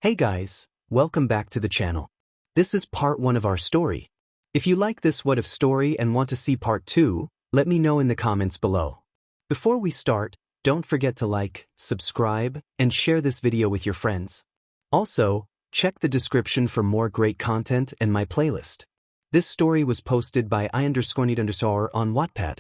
Hey guys, welcome back to the channel. This is part 1 of our story. If you like this What If story and want to see part 2, let me know in the comments below. Before we start, don't forget to like, subscribe, and share this video with your friends. Also, check the description for more great content and my playlist. This story was posted by 𝐼𝐚𝐧𝐼𝐻𝐬 on Wattpad.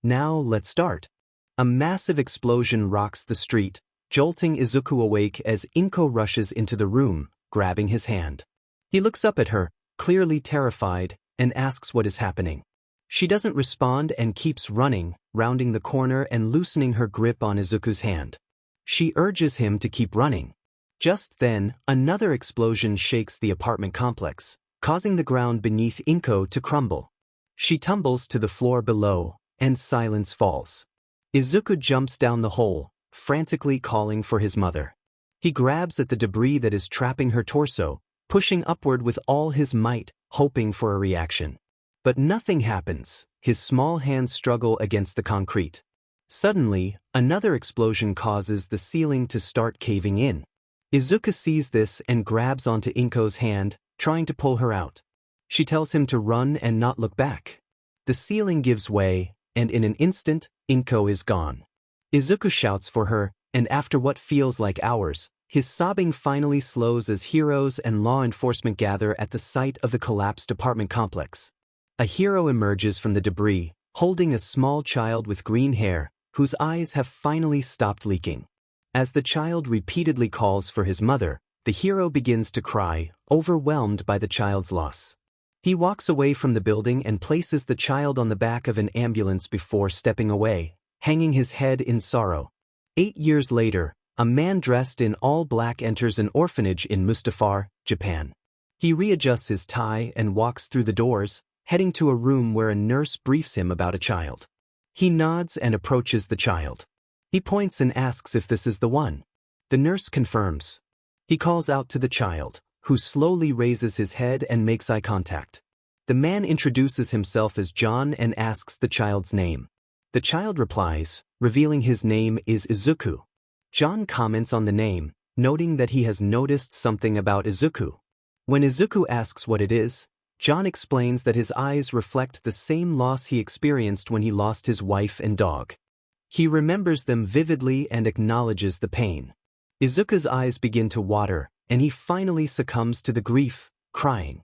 Now let's start. A massive explosion rocks the street, jolting Izuku awake as Inko rushes into the room, grabbing his hand. He looks up at her, clearly terrified, and asks what is happening. She doesn't respond and keeps running, rounding the corner and loosening her grip on Izuku's hand. She urges him to keep running. Just then, another explosion shakes the apartment complex, causing the ground beneath Inko to crumble. She tumbles to the floor below, and silence falls. Izuku jumps down the hole, frantically calling for his mother. He grabs at the debris that is trapping her torso, pushing upward with all his might, hoping for a reaction. But nothing happens. His small hands struggle against the concrete. Suddenly, another explosion causes the ceiling to start caving in. Izuku sees this and grabs onto Inko's hand, trying to pull her out. She tells him to run and not look back. The ceiling gives way, and in an instant, Inko is gone. Izuku shouts for her, and after what feels like hours, his sobbing finally slows as heroes and law enforcement gather at the site of the collapsed apartment complex. A hero emerges from the debris, holding a small child with green hair, whose eyes have finally stopped leaking. As the child repeatedly calls for his mother, the hero begins to cry, overwhelmed by the child's loss. He walks away from the building and places the child on the back of an ambulance before stepping away, hanging his head in sorrow. 8 years later, a man dressed in all black enters an orphanage in Mustafar, Japan. He readjusts his tie and walks through the doors, heading to a room where a nurse briefs him about a child. He nods and approaches the child. He points and asks if this is the one. The nurse confirms. He calls out to the child, who slowly raises his head and makes eye contact. The man introduces himself as John and asks the child's name. The child replies, revealing his name is Izuku. John comments on the name, noting that he has noticed something about Izuku. When Izuku asks what it is, John explains that his eyes reflect the same loss he experienced when he lost his wife and dog. He remembers them vividly and acknowledges the pain. Izuku's eyes begin to water, and he finally succumbs to the grief, crying.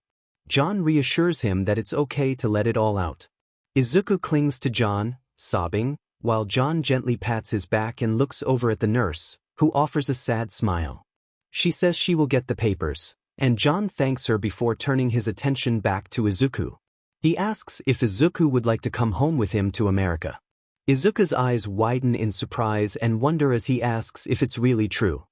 John reassures him that it's okay to let it all out. Izuku clings to John, sobbing, while John gently pats his back and looks over at the nurse, who offers a sad smile. She says she will get the papers, and John thanks her before turning his attention back to Izuku. He asks if Izuku would like to come home with him to America. Izuku's eyes widen in surprise and wonder as he asks if it's really true.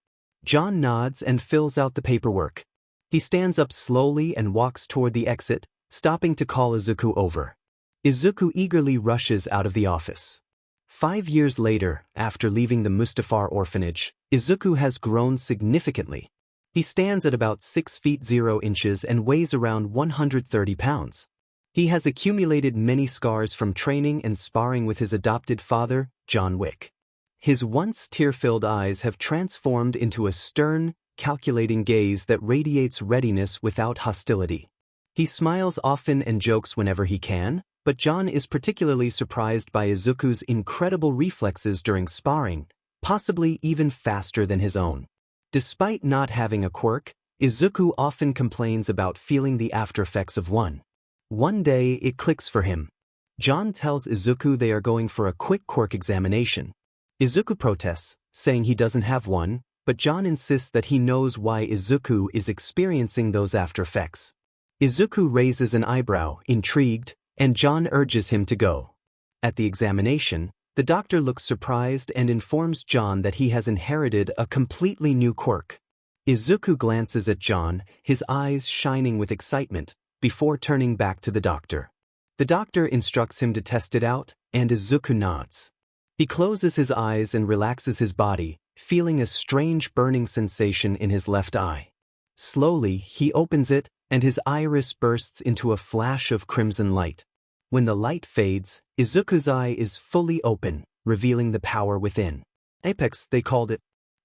John nods and fills out the paperwork. He stands up slowly and walks toward the exit, stopping to call Izuku over. Izuku eagerly rushes out of the office. 5 years later, after leaving the Mustafar orphanage, Izuku has grown significantly. He stands at about 6 feet 0 inches and weighs around 130 pounds. He has accumulated many scars from training and sparring with his adopted father, John Wick. His once tear-filled eyes have transformed into a stern, calculating gaze that radiates readiness without hostility. He smiles often and jokes whenever he can, but John is particularly surprised by Izuku's incredible reflexes during sparring, possibly even faster than his own. Despite not having a quirk, Izuku often complains about feeling the aftereffects of one. One day it clicks for him. John tells Izuku they are going for a quick quirk examination. Izuku protests, saying he doesn't have one, but John insists that he knows why Izuku is experiencing those aftereffects. Izuku raises an eyebrow, intrigued, and John urges him to go. At the examination, the doctor looks surprised and informs John that he has inherited a completely new quirk. Izuku glances at John, his eyes shining with excitement, before turning back to the doctor. The doctor instructs him to test it out, and Izuku nods. He closes his eyes and relaxes his body, feeling a strange burning sensation in his left eye. Slowly, he opens it, and his iris bursts into a flash of crimson light. When the light fades, Izuku's eye is fully open, revealing the power within. Apex, they called it.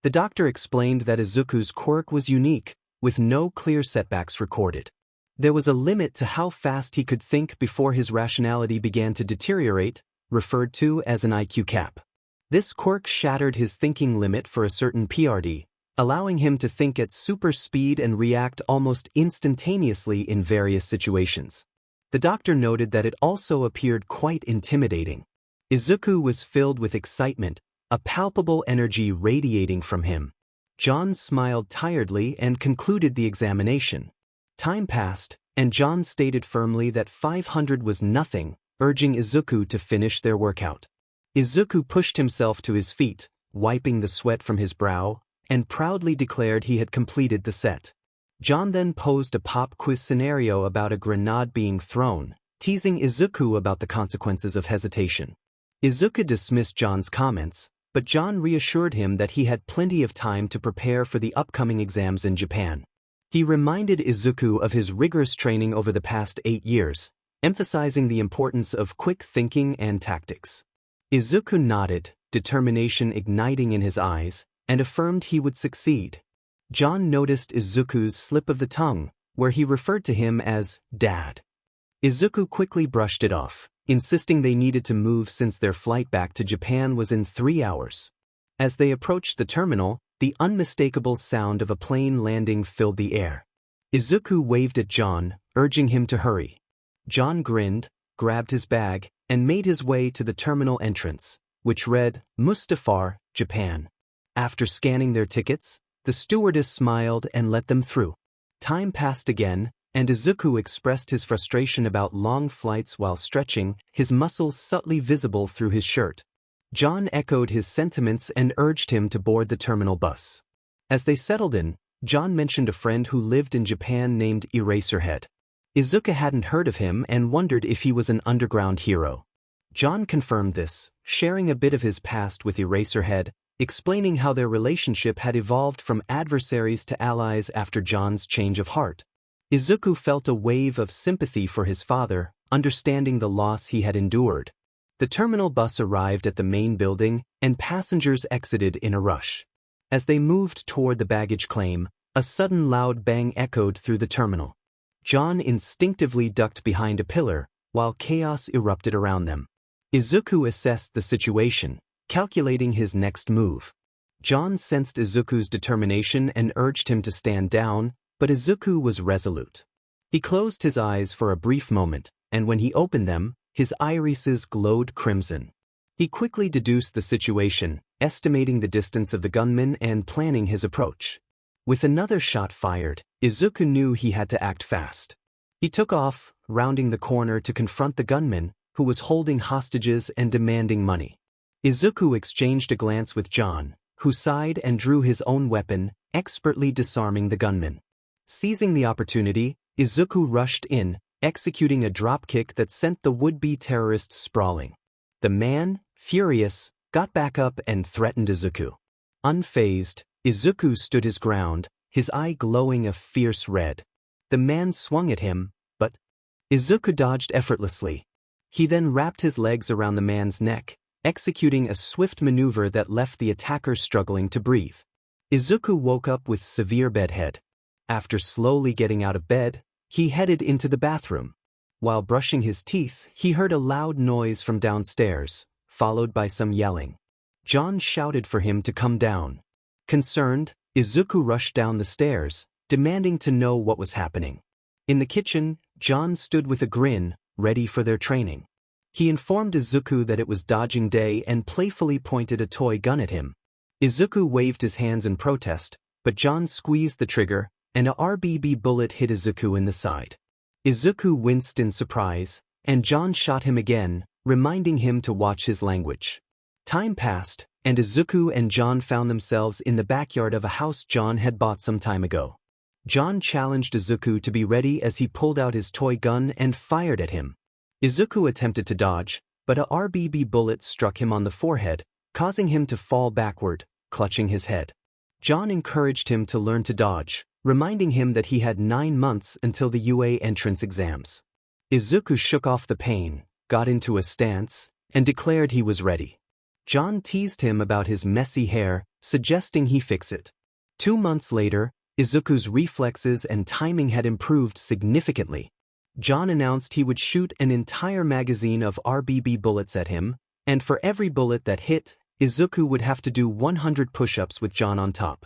The doctor explained that Izuku's quirk was unique, with no clear setbacks recorded. There was a limit to how fast he could think before his rationality began to deteriorate, referred to as an IQ cap. This quirk shattered his thinking limit for a certain PRD, allowing him to think at super speed and react almost instantaneously in various situations. The doctor noted that it also appeared quite intimidating. Izuku was filled with excitement, a palpable energy radiating from him. John smiled tiredly and concluded the examination. Time passed, and John stated firmly that 500 was nothing, urging Izuku to finish their workout. Izuku pushed himself to his feet, wiping the sweat from his brow, and proudly declared he had completed the set. John then posed a pop quiz scenario about a grenade being thrown, teasing Izuku about the consequences of hesitation. Izuku dismissed John's comments, but John reassured him that he had plenty of time to prepare for the upcoming exams in Japan. He reminded Izuku of his rigorous training over the past 8 years, emphasizing the importance of quick thinking and tactics. Izuku nodded, determination igniting in his eyes, and affirmed he would succeed. John noticed Izuku's slip of the tongue, where he referred to him as Dad. Izuku quickly brushed it off, insisting they needed to move since their flight back to Japan was in 3 hours. As they approached the terminal, the unmistakable sound of a plane landing filled the air. Izuku waved at John, urging him to hurry. John grinned, grabbed his bag, and made his way to the terminal entrance, which read, Mustafar, Japan. After scanning their tickets, the stewardess smiled and let them through. Time passed again, and Izuku expressed his frustration about long flights while stretching, his muscles subtly visible through his shirt. John echoed his sentiments and urged him to board the terminal bus. As they settled in, John mentioned a friend who lived in Japan named Eraserhead. Izuku hadn't heard of him and wondered if he was an underground hero. John confirmed this, sharing a bit of his past with Eraserhead, explaining how their relationship had evolved from adversaries to allies after John's change of heart. Izuku felt a wave of sympathy for his father, understanding the loss he had endured. The terminal bus arrived at the main building, and passengers exited in a rush. As they moved toward the baggage claim, a sudden loud bang echoed through the terminal. John instinctively ducked behind a pillar, while chaos erupted around them. Izuku assessed the situation, calculating his next move. John sensed Izuku's determination and urged him to stand down, but Izuku was resolute. He closed his eyes for a brief moment, and when he opened them, his irises glowed crimson. He quickly deduced the situation, estimating the distance of the gunman and planning his approach. With another shot fired, Izuku knew he had to act fast. He took off, rounding the corner to confront the gunman, who was holding hostages and demanding money. Izuku exchanged a glance with John, who sighed and drew his own weapon, expertly disarming the gunman. Seizing the opportunity, Izuku rushed in, executing a dropkick that sent the would-be terrorist sprawling. The man, furious, got back up and threatened Izuku. Unfazed, Izuku stood his ground, his eye glowing a fierce red. The man swung at him, but Izuku dodged effortlessly. He then wrapped his legs around the man's neck, executing a swift maneuver that left the attacker struggling to breathe. Izuku woke up with severe bedhead. After slowly getting out of bed, he headed into the bathroom. While brushing his teeth, he heard a loud noise from downstairs, followed by some yelling. John shouted for him to come down. Concerned, Izuku rushed down the stairs, demanding to know what was happening. In the kitchen, John stood with a grin, ready for their training. He informed Izuku that it was dodging day and playfully pointed a toy gun at him. Izuku waved his hands in protest, but John squeezed the trigger, and a RBB bullet hit Izuku in the side. Izuku winced in surprise, and John shot him again, reminding him to watch his language. Time passed, and Izuku and John found themselves in the backyard of a house John had bought some time ago. John challenged Izuku to be ready as he pulled out his toy gun and fired at him. Izuku attempted to dodge, but a RBB bullet struck him on the forehead, causing him to fall backward, clutching his head. John encouraged him to learn to dodge, reminding him that he had 9 months until the UA entrance exams. Izuku shook off the pain, got into a stance, and declared he was ready. John teased him about his messy hair, suggesting he fix it. 2 months later, Izuku's reflexes and timing had improved significantly. John announced he would shoot an entire magazine of RBB bullets at him, and for every bullet that hit, Izuku would have to do 100 push-ups with John on top.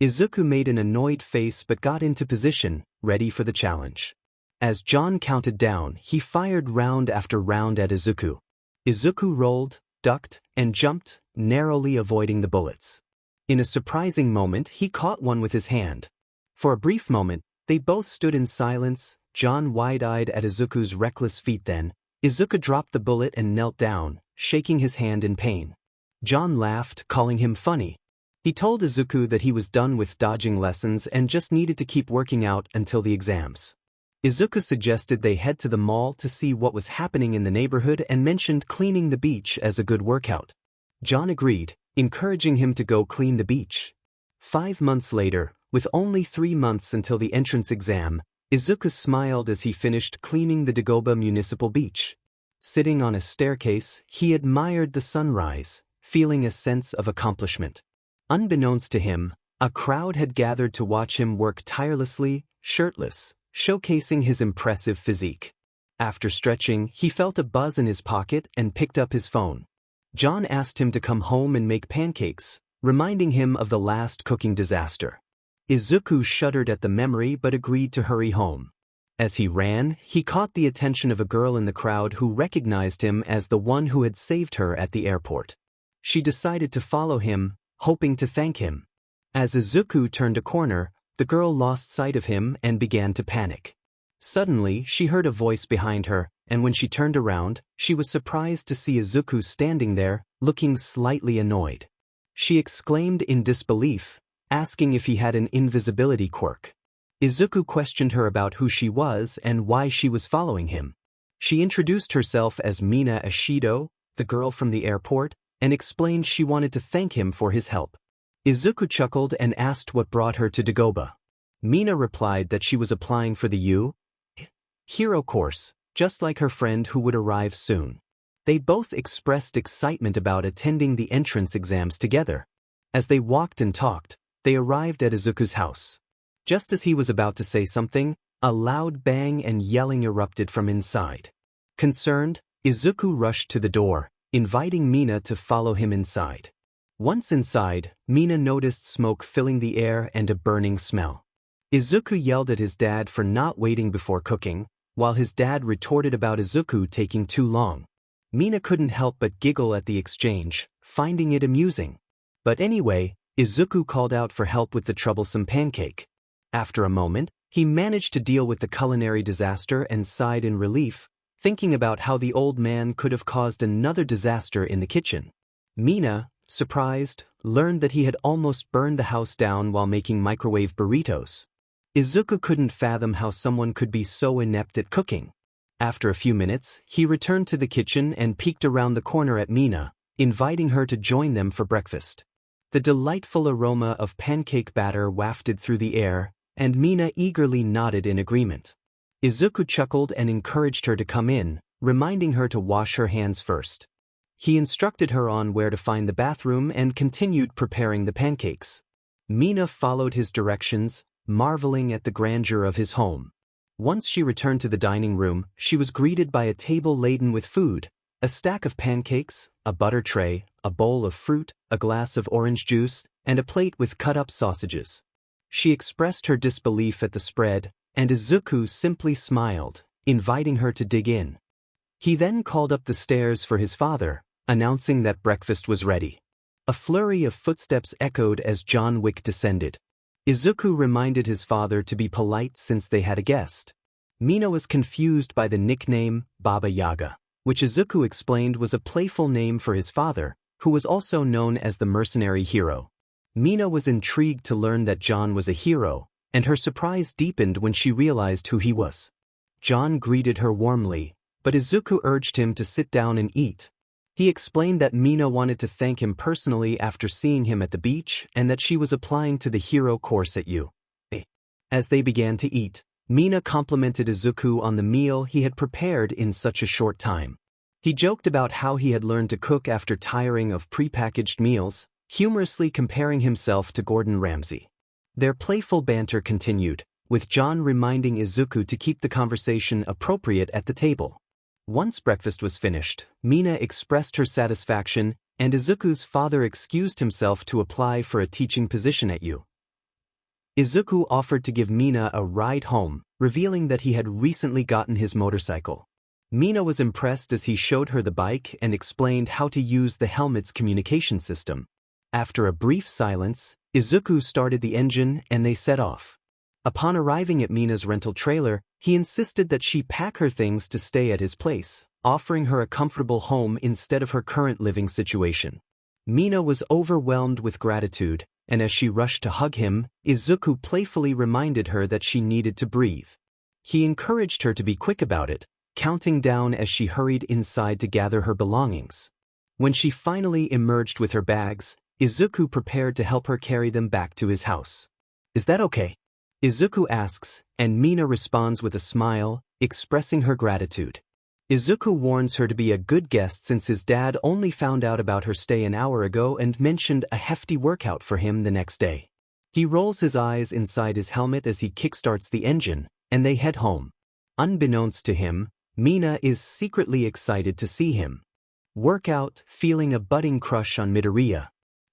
Izuku made an annoyed face but got into position, ready for the challenge. As John counted down, he fired round after round at Izuku. Izuku rolled, ducked, and jumped, narrowly avoiding the bullets. In a surprising moment, he caught one with his hand. For a brief moment, they both stood in silence, John wide-eyed at Izuku's reckless feat. Then, Izuku dropped the bullet and knelt down, shaking his hand in pain. John laughed, calling him funny. He told Izuku that he was done with dodging lessons and just needed to keep working out until the exams. Izuku suggested they head to the mall to see what was happening in the neighborhood and mentioned cleaning the beach as a good workout. John agreed, encouraging him to go clean the beach. 5 months later, with only 3 months until the entrance exam, Izuku smiled as he finished cleaning the Dagoba Municipal Beach. Sitting on a staircase, he admired the sunrise, feeling a sense of accomplishment. Unbeknownst to him, a crowd had gathered to watch him work tirelessly, shirtless, showcasing his impressive physique. After stretching, he felt a buzz in his pocket and picked up his phone. John asked him to come home and make pancakes, reminding him of the last cooking disaster. Izuku shuddered at the memory but agreed to hurry home. As he ran, he caught the attention of a girl in the crowd who recognized him as the one who had saved her at the airport. She decided to follow him, hoping to thank him. As Izuku turned a corner, the girl lost sight of him and began to panic. Suddenly, she heard a voice behind her, and when she turned around, she was surprised to see Izuku standing there, looking slightly annoyed. She exclaimed in disbelief, asking if he had an invisibility quirk. Izuku questioned her about who she was and why she was following him. She introduced herself as Mina Ashido, the girl from the airport, and explained she wanted to thank him for his help. Izuku chuckled and asked what brought her to Dagoba. Mina replied that she was applying for the 𝐒𝐮𝐬 course, just like her friend who would arrive soon. They both expressed excitement about attending the entrance exams together. As they walked and talked, they arrived at Izuku's house. Just as he was about to say something, a loud bang and yelling erupted from inside. Concerned, Izuku rushed to the door, inviting Mina to follow him inside. Once inside, Mina noticed smoke filling the air and a burning smell. Izuku yelled at his dad for not waiting before cooking, while his dad retorted about Izuku taking too long. Mina couldn't help but giggle at the exchange, finding it amusing. But anyway, Izuku called out for help with the troublesome pancake. After a moment, he managed to deal with the culinary disaster and sighed in relief, thinking about how the old man could have caused another disaster in the kitchen. Mina, surprised, learned that he had almost burned the house down while making microwave burritos. Izuku couldn't fathom how someone could be so inept at cooking. After a few minutes, he returned to the kitchen and peeked around the corner at Mina, inviting her to join them for breakfast. The delightful aroma of pancake batter wafted through the air, and Mina eagerly nodded in agreement. Izuku chuckled and encouraged her to come in, reminding her to wash her hands first. He instructed her on where to find the bathroom and continued preparing the pancakes. Mina followed his directions, marveling at the grandeur of his home. Once she returned to the dining room, she was greeted by a table laden with food, a stack of pancakes, a butter tray, a bowl of fruit, a glass of orange juice, and a plate with cut-up sausages. She expressed her disbelief at the spread, and Izuku simply smiled, inviting her to dig in. He then called up the stairs for his father, announcing that breakfast was ready. A flurry of footsteps echoed as John Wick descended. Izuku reminded his father to be polite since they had a guest. Mina was confused by the nickname Baba Yaga, which Izuku explained was a playful name for his father, who was also known as the mercenary hero. Mina was intrigued to learn that John was a hero, and her surprise deepened when she realized who he was. John greeted her warmly, but Izuku urged him to sit down and eat. He explained that Mina wanted to thank him personally after seeing him at the beach and that she was applying to the hero course at 𝐒𝐮𝐬. As they began to eat, Mina complimented Izuku on the meal he had prepared in such a short time. He joked about how he had learned to cook after tiring of prepackaged meals, humorously comparing himself to Gordon Ramsay. Their playful banter continued, with John reminding Izuku to keep the conversation appropriate at the table. Once breakfast was finished, Mina expressed her satisfaction, and Izuku's father excused himself to apply for a teaching position at 𝐼𝐬. Izuku offered to give Mina a ride home, revealing that he had recently gotten his motorcycle. Mina was impressed as he showed her the bike and explained how to use the helmet's communication system. After a brief silence, Izuku started the engine and they set off. Upon arriving at Mina's rental trailer, he insisted that she pack her things to stay at his place, offering her a comfortable home instead of her current living situation. Mina was overwhelmed with gratitude, and as she rushed to hug him, Izuku playfully reminded her that she needed to breathe. He encouraged her to be quick about it, counting down as she hurried inside to gather her belongings. When she finally emerged with her bags, Izuku prepared to help her carry them back to his house. "Is that okay?" Izuku asks, and Mina responds with a smile, expressing her gratitude. Izuku warns her to be a good guest since his dad only found out about her stay an hour ago and mentioned a hefty workout for him the next day. He rolls his eyes inside his helmet as he kickstarts the engine, and they head home. Unbeknownst to him, Mina is secretly excited to see him. Workout, feeling a budding crush on Midoriya.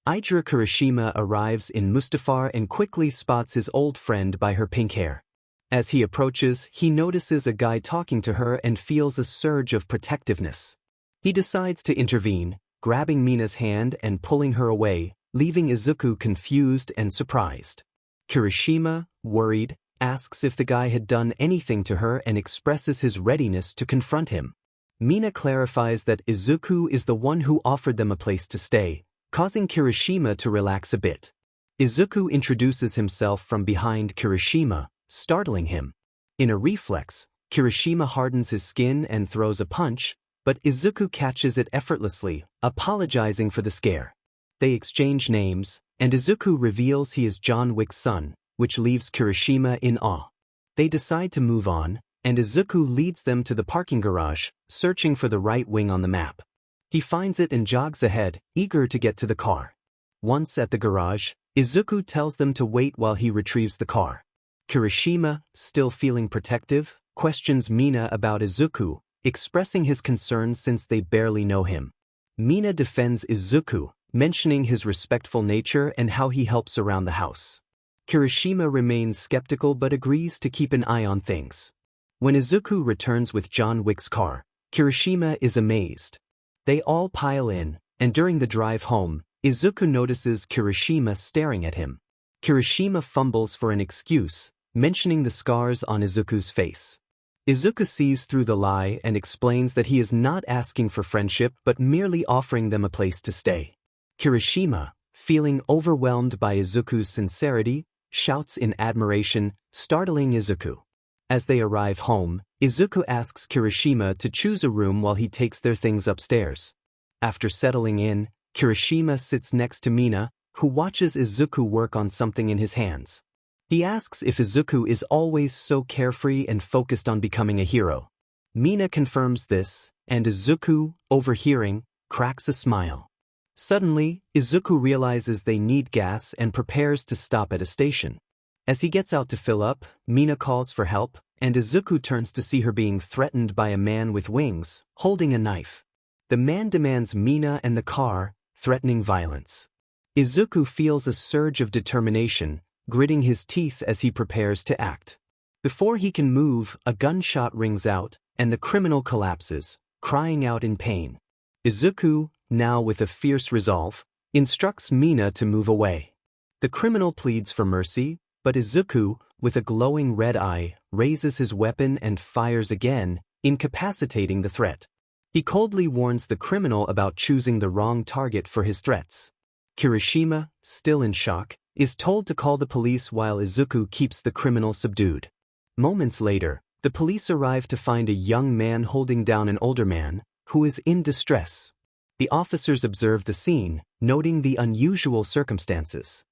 𝐼𝐬 arrives in Mustafar and quickly spots his old friend by her pink hair. As he approaches, he notices a guy talking to her and feels a surge of protectiveness. He decides to intervene, grabbing Mina's hand and pulling her away, leaving Izuku confused and surprised. Kirishima, worried, asks if the guy had done anything to her and expresses his readiness to confront him. Mina clarifies that Izuku is the one who offered them a place to stay, causing Kirishima to relax a bit. Izuku introduces himself from behind Kirishima, startling him. In a reflex, Kirishima hardens his skin and throws a punch, but Izuku catches it effortlessly, apologizing for the scare. They exchange names, and Izuku reveals he is John Wick's son, which leaves Kirishima in awe. They decide to move on, and Izuku leads them to the parking garage, searching for the right wing on the map. He finds it and jogs ahead, eager to get to the car. Once at the garage, Izuku tells them to wait while he retrieves the car. Kirishima, still feeling protective, questions Mina about Izuku, expressing his concerns since they barely know him. Mina defends Izuku, mentioning his respectful nature and how he helps around the house. Kirishima remains skeptical but agrees to keep an eye on things. When Izuku returns with John Wick's car, Kirishima is amazed. They all pile in, and during the drive home, Izuku notices Kirishima staring at him. Kirishima fumbles for an excuse, mentioning the scars on Izuku's face. Izuku sees through the lie and explains that he is not asking for friendship but merely offering them a place to stay. Kirishima, feeling overwhelmed by Izuku's sincerity, shouts in admiration, startling Izuku. As they arrive home, Izuku asks Kirishima to choose a room while he takes their things upstairs. After settling in, Kirishima sits next to Mina, who watches Izuku work on something in his hands. He asks if Izuku is always so carefree and focused on becoming a hero. Mina confirms this, and Izuku, overhearing, cracks a smile. Suddenly, Izuku realizes they need gas and prepares to stop at a station. As he gets out to fill up, Mina calls for help, and Izuku turns to see her being threatened by a man with wings, holding a knife. The man demands Mina and the car, threatening violence. Izuku feels a surge of determination, gritting his teeth as he prepares to act. Before he can move, a gunshot rings out, and the criminal collapses, crying out in pain. Izuku, now with a fierce resolve, instructs Mina to move away. The criminal pleads for mercy, but Izuku, with a glowing red eye, raises his weapon and fires again, incapacitating the threat. He coldly warns the criminal about choosing the wrong target for his threats. Kirishima, still in shock, is told to call the police while Izuku keeps the criminal subdued. Moments later, the police arrive to find a young man holding down an older man, who is in distress. The officers observe the scene, noting the unusual circumstances.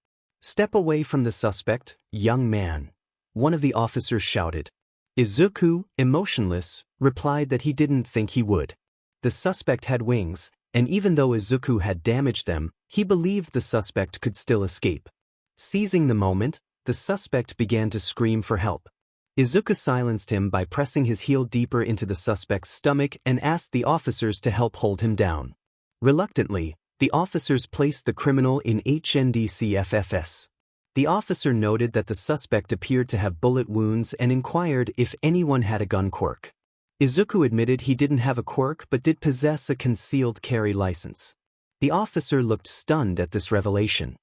"Step away from the suspect, young man," one of the officers shouted. Izuku, emotionless, replied that he didn't think he would. The suspect had wings, and even though Izuku had damaged them, he believed the suspect could still escape. Seizing the moment, the suspect began to scream for help. Izuku silenced him by pressing his heel deeper into the suspect's stomach and asked the officers to help hold him down. Reluctantly, the officers placed the criminal in HNDCFFS. The officer noted that the suspect appeared to have bullet wounds and inquired if anyone had a gun quirk. Izuku admitted he didn't have a quirk but did possess a concealed carry license. The officer looked stunned at this revelation.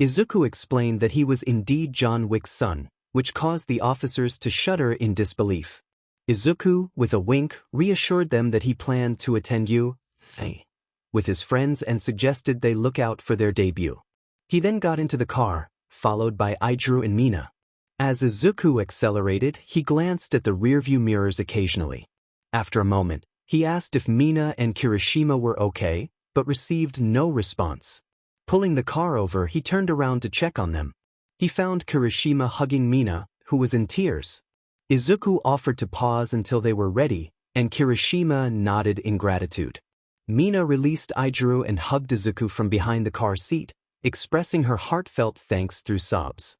Izuku explained that he was indeed John Wick's son, which caused the officers to shudder in disbelief. Izuku, with a wink, reassured them that he planned to attend U.A. with his friends and suggested they look out for their debut. He then got into the car, followed by 𝐼𝐸 and Mina. As Izuku accelerated, he glanced at the rearview mirrors occasionally. After a moment, he asked if Mina and Kirishima were okay, but received no response. Pulling the car over, he turned around to check on them. He found Kirishima hugging Mina, who was in tears. Izuku offered to pause until they were ready, and Kirishima nodded in gratitude. Mina released 𝐼𝐸 and hugged Izuku from behind the car seat, expressing her heartfelt thanks through sobs.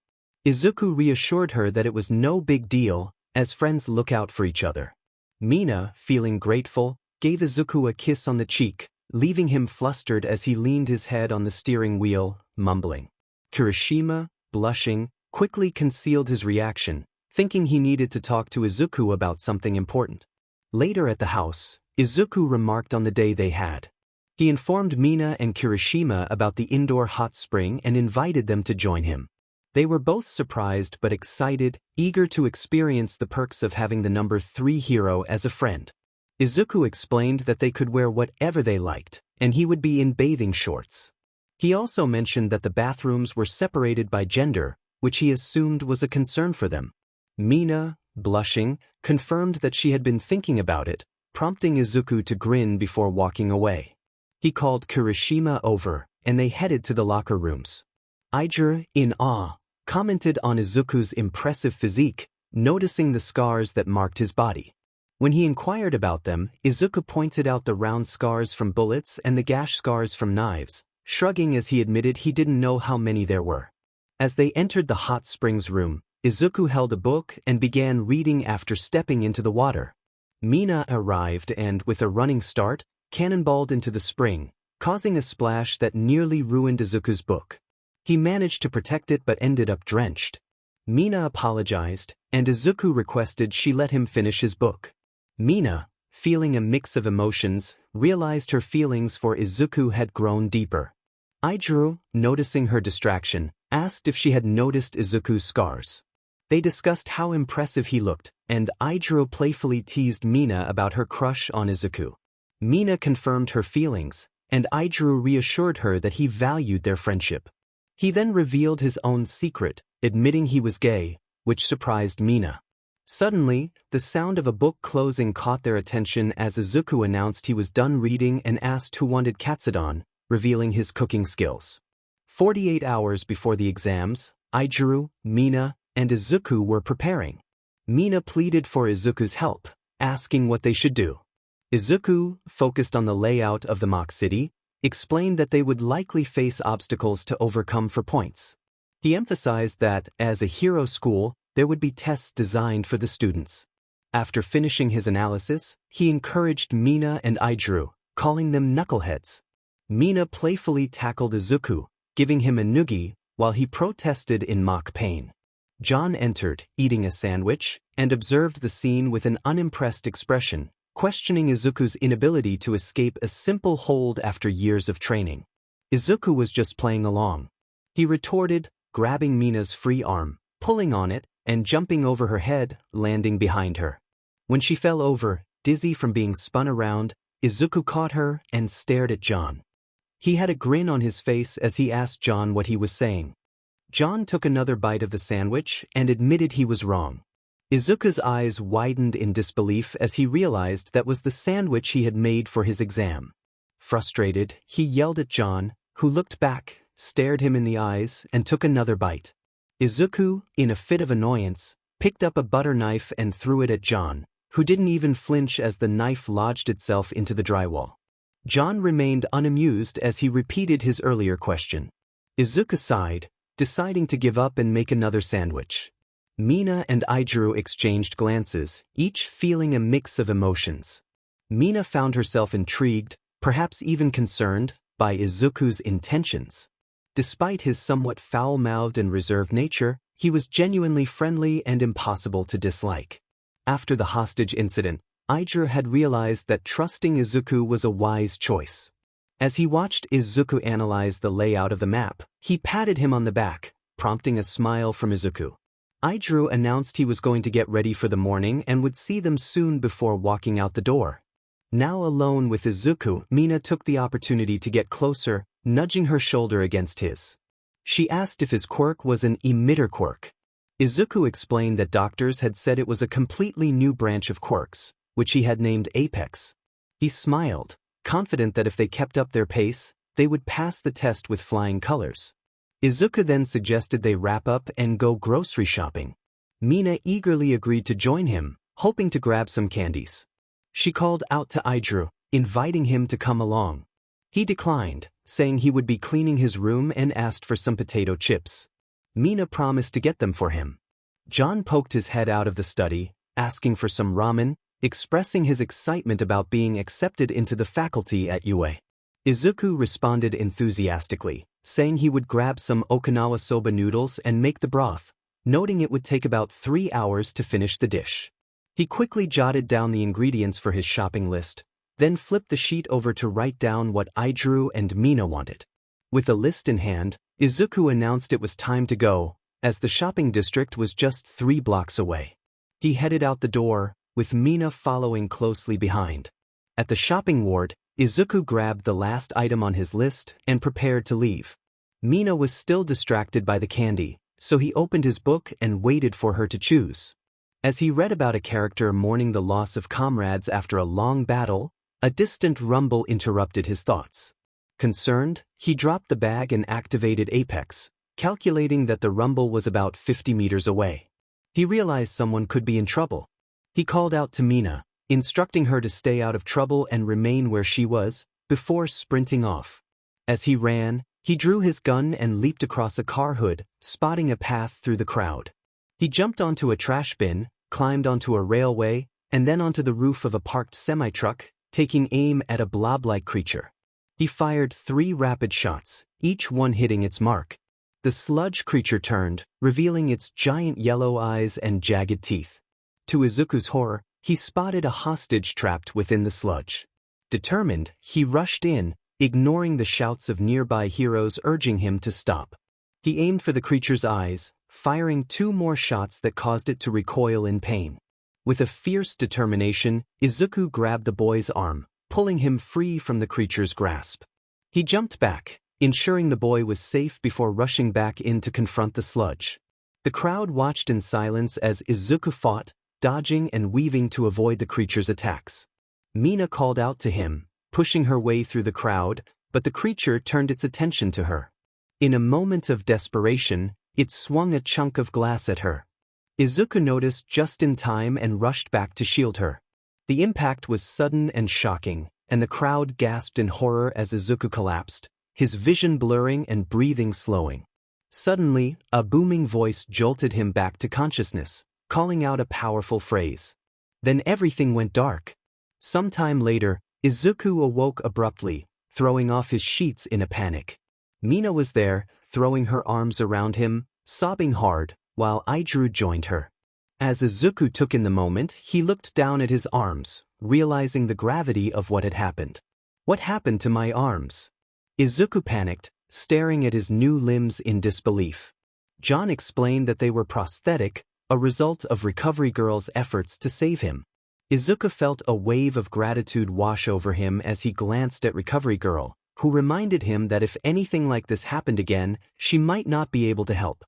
Izuku reassured her that it was no big deal, as friends look out for each other. Mina, feeling grateful, gave Izuku a kiss on the cheek, leaving him flustered as he leaned his head on the steering wheel, mumbling. Kirishima, blushing, quickly concealed his reaction, thinking he needed to talk to Izuku about something important. Later at the house, Izuku remarked on the day they had. He informed Mina and Kirishima about the indoor hot spring and invited them to join him. They were both surprised but excited, eager to experience the perks of having the number 3 hero as a friend. Izuku explained that they could wear whatever they liked, and he would be in bathing shorts. He also mentioned that the bathrooms were separated by gender, which he assumed was a concern for them. Mina, blushing, confirmed that she had been thinking about it, prompting Izuku to grin before walking away. He called Kirishima over, and they headed to the locker rooms. 𝐼𝐸, in awe, commented on Izuku's impressive physique, noticing the scars that marked his body. When he inquired about them, Izuku pointed out the round scars from bullets and the gash scars from knives, shrugging as he admitted he didn't know how many there were. As they entered the hot springs room, Izuku held a book and began reading after stepping into the water. Mina arrived and, with a running start, cannonballed into the spring, causing a splash that nearly ruined Izuku's book. He managed to protect it but ended up drenched. Mina apologized, and Izuku requested she let him finish his book. Mina, feeling a mix of emotions, realized her feelings for Izuku had grown deeper. 𝐼𝐸, noticing her distraction, asked if she had noticed Izuku's scars. They discussed how impressive he looked, and 𝐼𝐸 playfully teased Mina about her crush on Izuku. Mina confirmed her feelings, and 𝐼𝐸 reassured her that he valued their friendship. He then revealed his own secret, admitting he was gay, which surprised Mina. Suddenly, the sound of a book closing caught their attention as Izuku announced he was done reading and asked who wanted 𝐒𝐻𝐬, revealing his cooking skills. 48 hours before the exams, 𝐼𝐸, Mina, and Izuku were preparing. Mina pleaded for Izuku's help, asking what they should do. Izuku, focused on the layout of the mock city, explained that they would likely face obstacles to overcome for points. He emphasized that, as a hero school, there would be tests designed for the students. After finishing his analysis, he encouraged Mina and 𝐼𝐸, calling them knuckleheads. Mina playfully tackled Izuku, giving him a noogie, while he protested in mock pain. John entered, eating a sandwich, and observed the scene with an unimpressed expression, questioning Izuku's inability to escape a simple hold after years of training. Izuku was just playing along. He retorted, grabbing Mina's free arm, pulling on it, and jumping over her head, landing behind her. When she fell over, dizzy from being spun around, Izuku caught her and stared at John. He had a grin on his face as he asked John what he was saying. John took another bite of the sandwich and admitted he was wrong. Izuku's eyes widened in disbelief as he realized that was the sandwich he had made for his exam. Frustrated, he yelled at John, who looked back, stared him in the eyes, and took another bite. Izuku, in a fit of annoyance, picked up a butter knife and threw it at John, who didn't even flinch as the knife lodged itself into the drywall. John remained unamused as he repeated his earlier question. Izuku sighed, deciding to give up and make another sandwich. Mina and 𝐼𝐻𝐬 exchanged glances, each feeling a mix of emotions. Mina found herself intrigued, perhaps even concerned, by Izuku's intentions. Despite his somewhat foul-mouthed and reserved nature, he was genuinely friendly and impossible to dislike. After the hostage incident, 𝐼𝐻𝐬 had realized that trusting Izuku was a wise choice. As he watched Izuku analyze the layout of the map, he patted him on the back, prompting a smile from Izuku. 𝐼𝐻𝐬 announced he was going to get ready for the morning and would see them soon before walking out the door. Now alone with Izuku, Mina took the opportunity to get closer, nudging her shoulder against his. She asked if his quirk was an emitter quirk. Izuku explained that doctors had said it was a completely new branch of quirks, which he had named Apex. He smiled, confident that if they kept up their pace, they would pass the test with flying colors. Izuku then suggested they wrap up and go grocery shopping. Mina eagerly agreed to join him, hoping to grab some candies. She called out to 𝐼𝐻𝐬, inviting him to come along. He declined, saying he would be cleaning his room and asked for some potato chips. Mina promised to get them for him. John poked his head out of the study, asking for some ramen, expressing his excitement about being accepted into the faculty at UA. Izuku responded enthusiastically, saying he would grab some Okinawa soba noodles and make the broth, noting it would take about 3 hours to finish the dish. He quickly jotted down the ingredients for his shopping list, then flipped the sheet over to write down what 𝐼𝐻𝐬 and Mina wanted. With the list in hand, Izuku announced it was time to go, as the shopping district was just 3 blocks away. He headed out the door, with Mina following closely behind. At the shopping ward, Izuku grabbed the last item on his list and prepared to leave. Mina was still distracted by the candy, so he opened his book and waited for her to choose. As he read about a character mourning the loss of comrades after a long battle, a distant rumble interrupted his thoughts. Concerned, he dropped the bag and activated Apex, calculating that the rumble was about 50 meters away. He realized someone could be in trouble. He called out to Mina, instructing her to stay out of trouble and remain where she was, before sprinting off. As he ran, he drew his gun and leaped across a car hood, spotting a path through the crowd. He jumped onto a trash bin, climbed onto a railway, and then onto the roof of a parked semi-truck, taking aim at a blob-like creature. He fired 3 rapid shots, each one hitting its mark. The sludge creature turned, revealing its giant yellow eyes and jagged teeth. To Izuku's horror, he spotted a hostage trapped within the sludge. Determined, he rushed in, ignoring the shouts of nearby heroes urging him to stop. He aimed for the creature's eyes, firing 2 more shots that caused it to recoil in pain. With a fierce determination, Izuku grabbed the boy's arm, pulling him free from the creature's grasp. He jumped back, ensuring the boy was safe before rushing back in to confront the sludge. The crowd watched in silence as Izuku fought, dodging and weaving to avoid the creature's attacks. Mina called out to him, pushing her way through the crowd, but the creature turned its attention to her. In a moment of desperation, it swung a chunk of glass at her. Izuku noticed just in time and rushed back to shield her. The impact was sudden and shocking, and the crowd gasped in horror as Izuku collapsed, his vision blurring and breathing slowing. Suddenly, a booming voice jolted him back to consciousness, calling out a powerful phrase. Then everything went dark. Sometime later, Izuku awoke abruptly, throwing off his sheets in a panic. Mina was there, throwing her arms around him, sobbing hard, while 𝐼𝐻𝐬 joined her. As Izuku took in the moment, he looked down at his arms, realizing the gravity of what had happened. What happened to my arms? Izuku panicked, staring at his new limbs in disbelief. John explained that they were prosthetic, a result of Recovery Girl's efforts to save him. Izuku felt a wave of gratitude wash over him as he glanced at Recovery Girl, who reminded him that if anything like this happened again, she might not be able to help.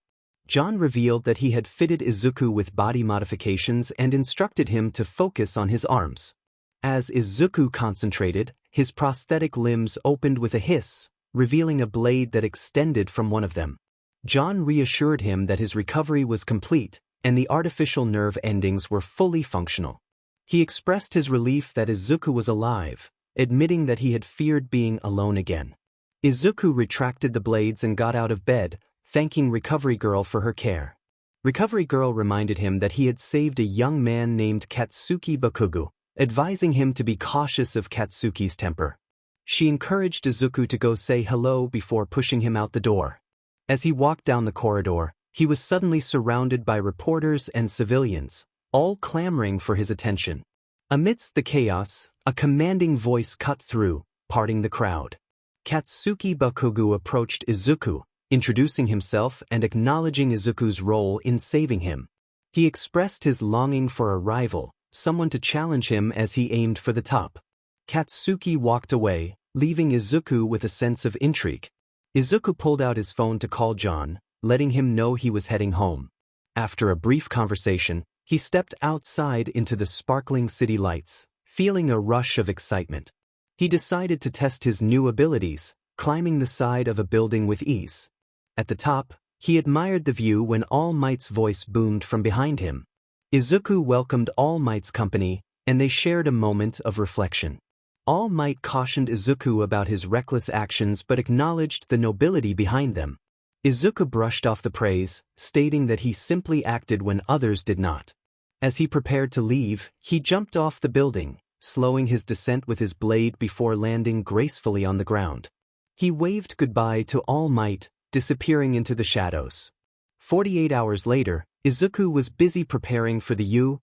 John revealed that he had fitted Izuku with body modifications and instructed him to focus on his arms. As Izuku concentrated, his prosthetic limbs opened with a hiss, revealing a blade that extended from one of them. John reassured him that his recovery was complete, and the artificial nerve endings were fully functional. He expressed his relief that Izuku was alive, admitting that he had feared being alone again. Izuku retracted the blades and got out of bed, thanking Recovery Girl for her care. Recovery Girl reminded him that he had saved a young man named Katsuki Bakugo, advising him to be cautious of Katsuki's temper. She encouraged Izuku to go say hello before pushing him out the door. As he walked down the corridor, he was suddenly surrounded by reporters and civilians, all clamoring for his attention. Amidst the chaos, a commanding voice cut through, parting the crowd. Katsuki Bakugo approached Izuku, introducing himself and acknowledging Izuku's role in saving him. He expressed his longing for a rival, someone to challenge him as he aimed for the top. Katsuki walked away, leaving Izuku with a sense of intrigue. Izuku pulled out his phone to call John, letting him know he was heading home. After a brief conversation, he stepped outside into the sparkling city lights, feeling a rush of excitement. He decided to test his new abilities, climbing the side of a building with ease. At the top, he admired the view when All Might's voice boomed from behind him. Izuku welcomed All Might's company, and they shared a moment of reflection. All Might cautioned Izuku about his reckless actions but acknowledged the nobility behind them. Izuku brushed off the praise, stating that he simply acted when others did not. As he prepared to leave, he jumped off the building, slowing his descent with his blade before landing gracefully on the ground. He waved goodbye to All Might, disappearing into the shadows. 48 hours later, Izuku was busy preparing for the 𝐒𝐮𝐬𝐽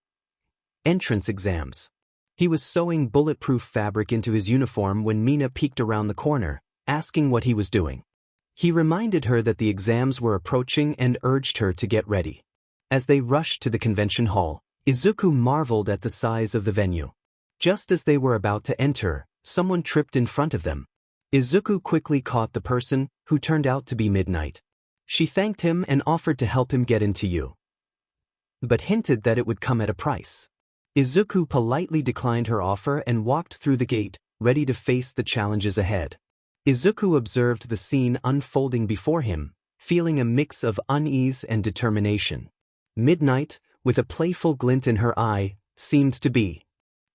entrance exams. He was sewing bulletproof fabric into his uniform when Mina peeked around the corner, asking what he was doing. He reminded her that the exams were approaching and urged her to get ready. As they rushed to the convention hall, Izuku marveled at the size of the venue. Just as they were about to enter, someone tripped in front of them. Izuku quickly caught the person, who turned out to be Midnight. She thanked him and offered to help him get into 𝐒𝐮𝐬, but hinted that it would come at a price. Izuku politely declined her offer and walked through the gate, ready to face the challenges ahead. Izuku observed the scene unfolding before him, feeling a mix of unease and determination. Midnight, with a playful glint in her eye, seemed to be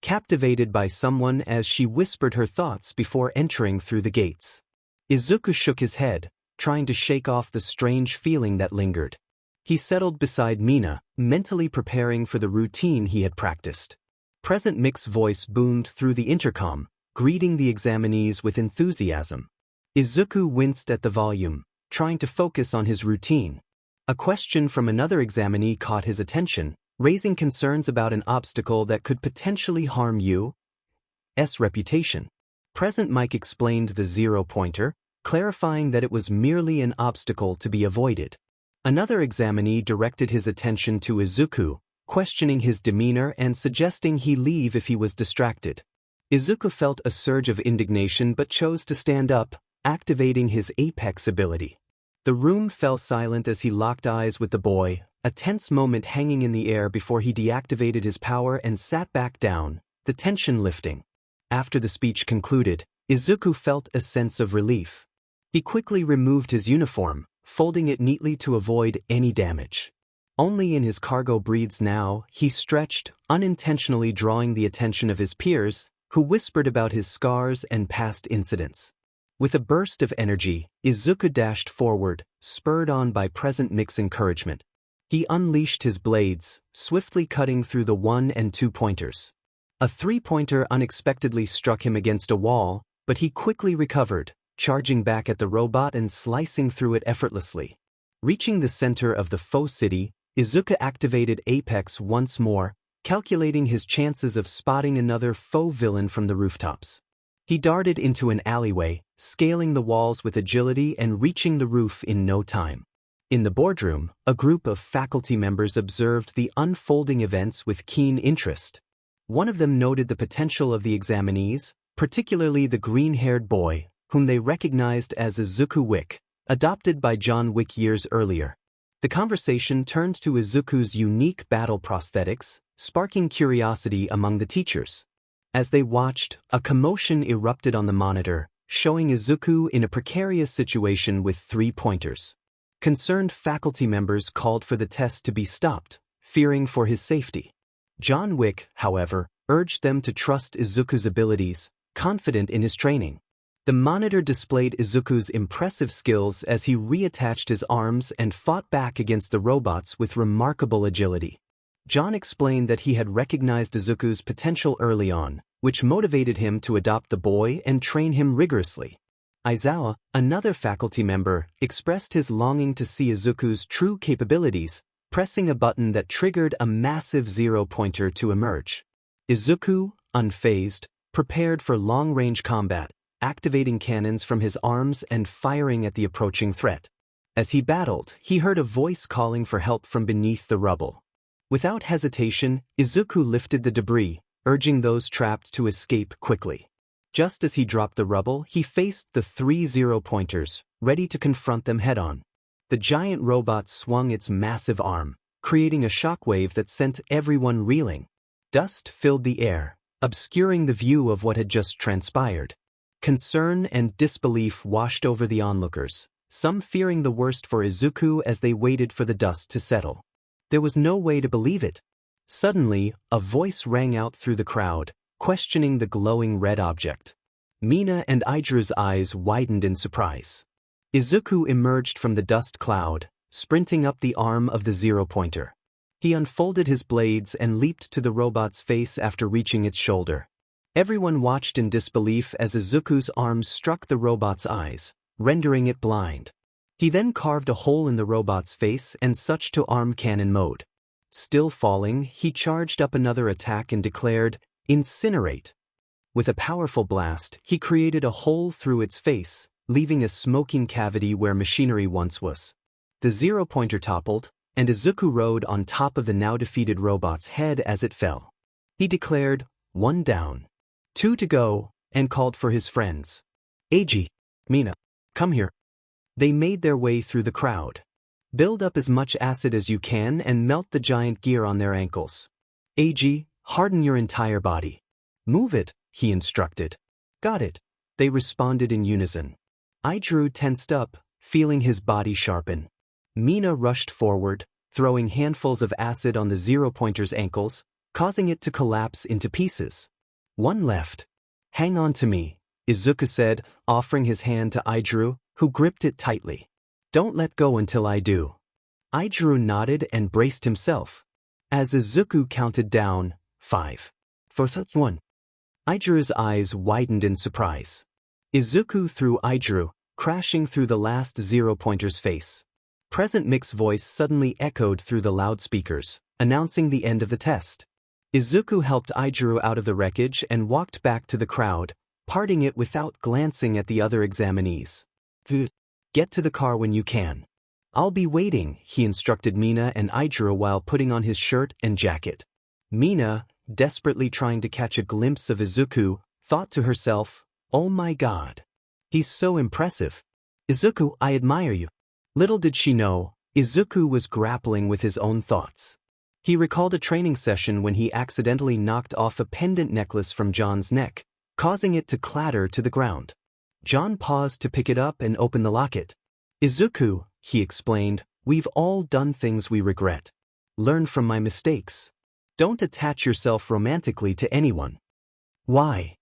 captivated by someone as she whispered her thoughts before entering through the gates. Izuku shook his head, trying to shake off the strange feeling that lingered. He settled beside Mina, mentally preparing for the routine he had practiced. Present Mick's voice boomed through the intercom, greeting the examinees with enthusiasm. Izuku winced at the volume, trying to focus on his routine. A question from another examinee caught his attention, raising concerns about an obstacle that could potentially harm 𝐒𝐮𝐬's reputation. Present Mike explained the 0-pointer, clarifying that it was merely an obstacle to be avoided. Another examinee directed his attention to Izuku, questioning his demeanor and suggesting he leave if he was distracted. Izuku felt a surge of indignation but chose to stand up, activating his apex ability. The room fell silent as he locked eyes with the boy, a tense moment hanging in the air before he deactivated his power and sat back down, the tension lifting. After the speech concluded, Izuku felt a sense of relief. He quickly removed his uniform, folding it neatly to avoid any damage. Only in his cargo breeds now, he stretched, unintentionally drawing the attention of his peers, who whispered about his scars and past incidents. With a burst of energy, Izuku dashed forward, spurred on by Present Mick's encouragement. He unleashed his blades, swiftly cutting through the 1- and 2-pointers. A 3-pointer unexpectedly struck him against a wall, but he quickly recovered, charging back at the robot and slicing through it effortlessly. Reaching the center of the foe city, Izuku activated Apex once more, calculating his chances of spotting another foe villain from the rooftops. He darted into an alleyway, scaling the walls with agility and reaching the roof in no time. In the boardroom, a group of faculty members observed the unfolding events with keen interest. One of them noted the potential of the examinees, particularly the green-haired boy, whom they recognized as Izuku Wick, adopted by John Wick years earlier. The conversation turned to Izuku's unique battle prosthetics, sparking curiosity among the teachers. As they watched, a commotion erupted on the monitor, showing Izuku in a precarious situation with 3-pointers. Concerned faculty members called for the test to be stopped, fearing for his safety. John Wick, however, urged them to trust Izuku's abilities, confident in his training. The monitor displayed Izuku's impressive skills as he reattached his arms and fought back against the robots with remarkable agility. John explained that he had recognized Izuku's potential early on, which motivated him to adopt the boy and train him rigorously. Aizawa, another faculty member, expressed his longing to see Izuku's true capabilities, pressing a button that triggered a massive zero-pointer to emerge. Izuku, unfazed, prepared for long-range combat, activating cannons from his arms and firing at the approaching threat. As he battled, he heard a voice calling for help from beneath the rubble. Without hesitation, Izuku lifted the debris, urging those trapped to escape quickly. Just as he dropped the rubble, he faced the 3 zero-pointers, ready to confront them head-on. The giant robot swung its massive arm, creating a shockwave that sent everyone reeling. Dust filled the air, obscuring the view of what had just transpired. Concern and disbelief washed over the onlookers, some fearing the worst for Izuku as they waited for the dust to settle. There was no way to believe it. Suddenly, a voice rang out through the crowd, questioning the glowing red object. Mina and 𝐼𝐻𝐬's eyes widened in surprise. Izuku emerged from the dust cloud, sprinting up the arm of the zero-pointer. He unfolded his blades and leaped to the robot's face after reaching its shoulder. Everyone watched in disbelief as Izuku's arms struck the robot's eyes, rendering it blind. He then carved a hole in the robot's face and switched to arm cannon mode. Still falling, he charged up another attack and declared, "Incinerate." With a powerful blast, he created a hole through its face, leaving a smoking cavity where machinery once was. The zero-pointer toppled, and Izuku rode on top of the now-defeated robot's head as it fell. He declared, "1 down. 2 to go," and called for his friends. "Eiji, Mina, come here." They made their way through the crowd. "Build up as much acid as you can and melt the giant gear on their ankles. Eiji, harden your entire body." "Move it," he instructed. "Got it," they responded in unison. 𝐼𝐻𝐬 tensed up, feeling his body sharpen. Mina rushed forward, throwing handfuls of acid on the zero-pointer's ankles, causing it to collapse into pieces. "1 left. Hang on to me," Izuku said, offering his hand to 𝐼𝐻𝐬, who gripped it tightly. "Don't let go until I do." 𝐼𝐻𝐬 nodded and braced himself. As Izuku counted down, 5, 4, 1. 𝐼𝐻𝐬's eyes widened in surprise. Izuku threw 𝐼𝐻𝐬, crashing through the last zero-pointer's face. Present Mick's voice suddenly echoed through the loudspeakers, announcing the end of the test. Izuku helped 𝐼𝐻𝐬 out of the wreckage and walked back to the crowd, parting it without glancing at the other examinees. "Get to the car when you can. I'll be waiting," he instructed Mina and 𝐼𝐻𝐬 while putting on his shirt and jacket. Mina, desperately trying to catch a glimpse of Izuku, thought to herself, "Oh my god. He's so impressive. Izuku, I admire you." Little did she know, Izuku was grappling with his own thoughts. He recalled a training session when he accidentally knocked off a pendant necklace from John's neck, causing it to clatter to the ground. John paused to pick it up and open the locket. "Izuku," he explained, "we've all done things we regret. Learn from my mistakes. Don't attach yourself romantically to anyone." "Why?"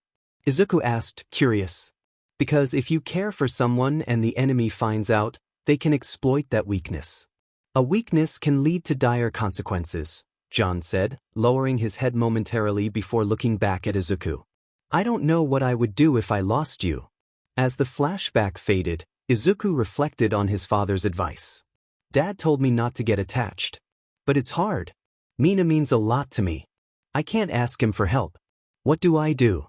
Izuku asked, curious. "Because if you care for someone and the enemy finds out, they can exploit that weakness. A weakness can lead to dire consequences," John said, lowering his head momentarily before looking back at Izuku. "I don't know what I would do if I lost you." As the flashback faded, Izuku reflected on his father's advice. "Dad told me not to get attached. But it's hard. Mina means a lot to me. I can't ask him for help. What do I do?"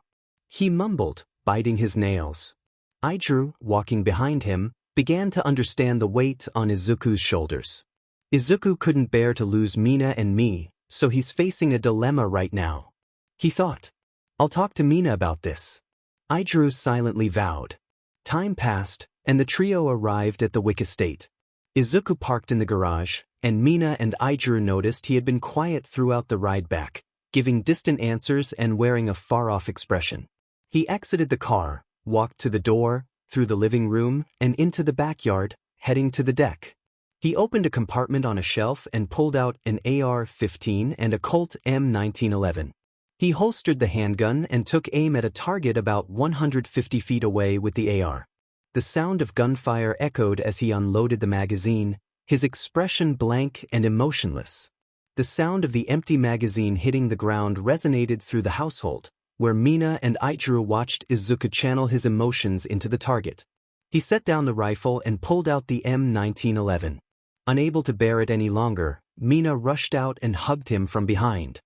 He mumbled, biting his nails. 𝐼𝐻𝐬, walking behind him, began to understand the weight on Izuku's shoulders. Izuku couldn't bear to lose Mina and me, so he's facing a dilemma right now. He thought, "I'll talk to Mina about this." 𝐼𝐻𝐬 silently vowed. Time passed, and the trio arrived at the Wick estate. Izuku parked in the garage, and Mina and 𝐼𝐻𝐬 noticed he had been quiet throughout the ride back, giving distant answers and wearing a far-off expression. He exited the car, walked to the door, through the living room, and into the backyard, heading to the deck. He opened a compartment on a shelf and pulled out an AR-15 and a Colt M1911. He holstered the handgun and took aim at a target about 150 feet away with the AR. The sound of gunfire echoed as he unloaded the magazine, his expression blank and emotionless. The sound of the empty magazine hitting the ground resonated through the household, where Mina and 𝐼𝐬𝐲 watched Izuku channel his emotions into the target. He set down the rifle and pulled out the M1911. Unable to bear it any longer, Mina rushed out and hugged him from behind.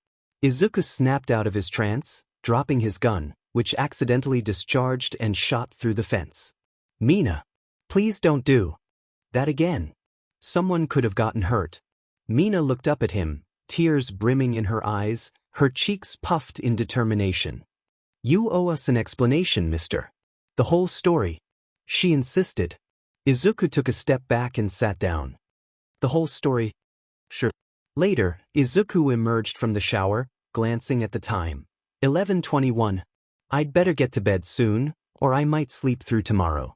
Izuku snapped out of his trance, dropping his gun, which accidentally discharged and shot through the fence. Mina, please don't do that again. Someone could have gotten hurt. Mina looked up at him, tears brimming in her eyes, her cheeks puffed in determination. You owe us an explanation, mister. The whole story. She insisted. Izuku took a step back and sat down. The whole story? Sure. Later, Izuku emerged from the shower, glancing at the time. 11:21. I'd better get to bed soon, or I might sleep through tomorrow.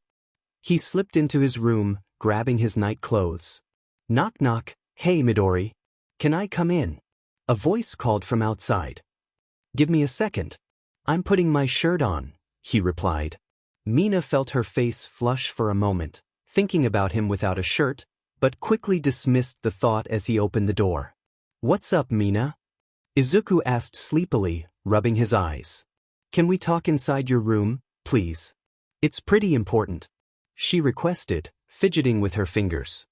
He slipped into his room, grabbing his night clothes. Knock knock. Hey Midori. Can I come in? A voice called from outside. Give me a second. I'm putting my shirt on, he replied. Mina felt her face flush for a moment, thinking about him without a shirt, but quickly dismissed the thought as he opened the door. What's up, Mina? Izuku asked sleepily, rubbing his eyes. Can we talk inside your room, please? It's pretty important, she requested, fidgeting with her fingers.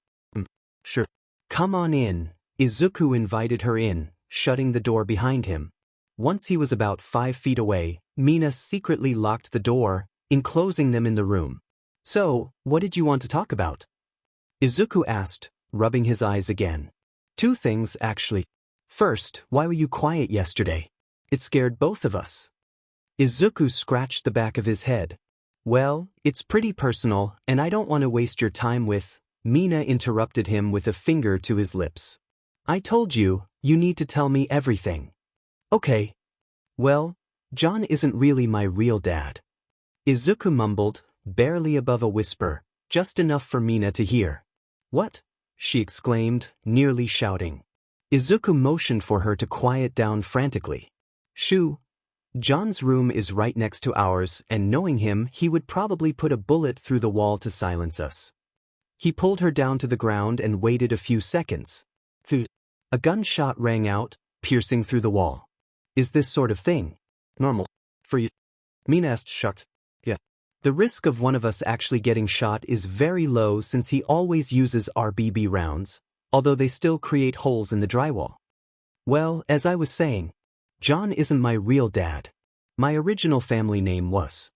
Sure. Come on in. Izuku invited her in, shutting the door behind him. Once he was about 5 feet away, Mina secretly locked the door, enclosing them in the room. So, what did you want to talk about? Izuku asked, rubbing his eyes again. 2 things, actually. First, why were you quiet yesterday? It scared both of us. Izuku scratched the back of his head. Well, it's pretty personal, and I don't want to waste your time with... Mina interrupted him with a finger to his lips. I told you, you need to tell me everything. Okay. Well, John isn't really my real dad. Izuku mumbled, barely above a whisper, just enough for Mina to hear. What? She exclaimed, nearly shouting. Izuku motioned for her to quiet down frantically. Shoo. John's room is right next to ours, and knowing him, he would probably put a bullet through the wall to silence us. He pulled her down to the ground and waited a few seconds. A gunshot rang out, piercing through the wall. Is this sort of thing normal for you? Mina asked, shocked. Yeah. The risk of one of us actually getting shot is very low since he always uses RBB rounds, although they still create holes in the drywall. Well, as I was saying, John isn't my real dad. My original family name was.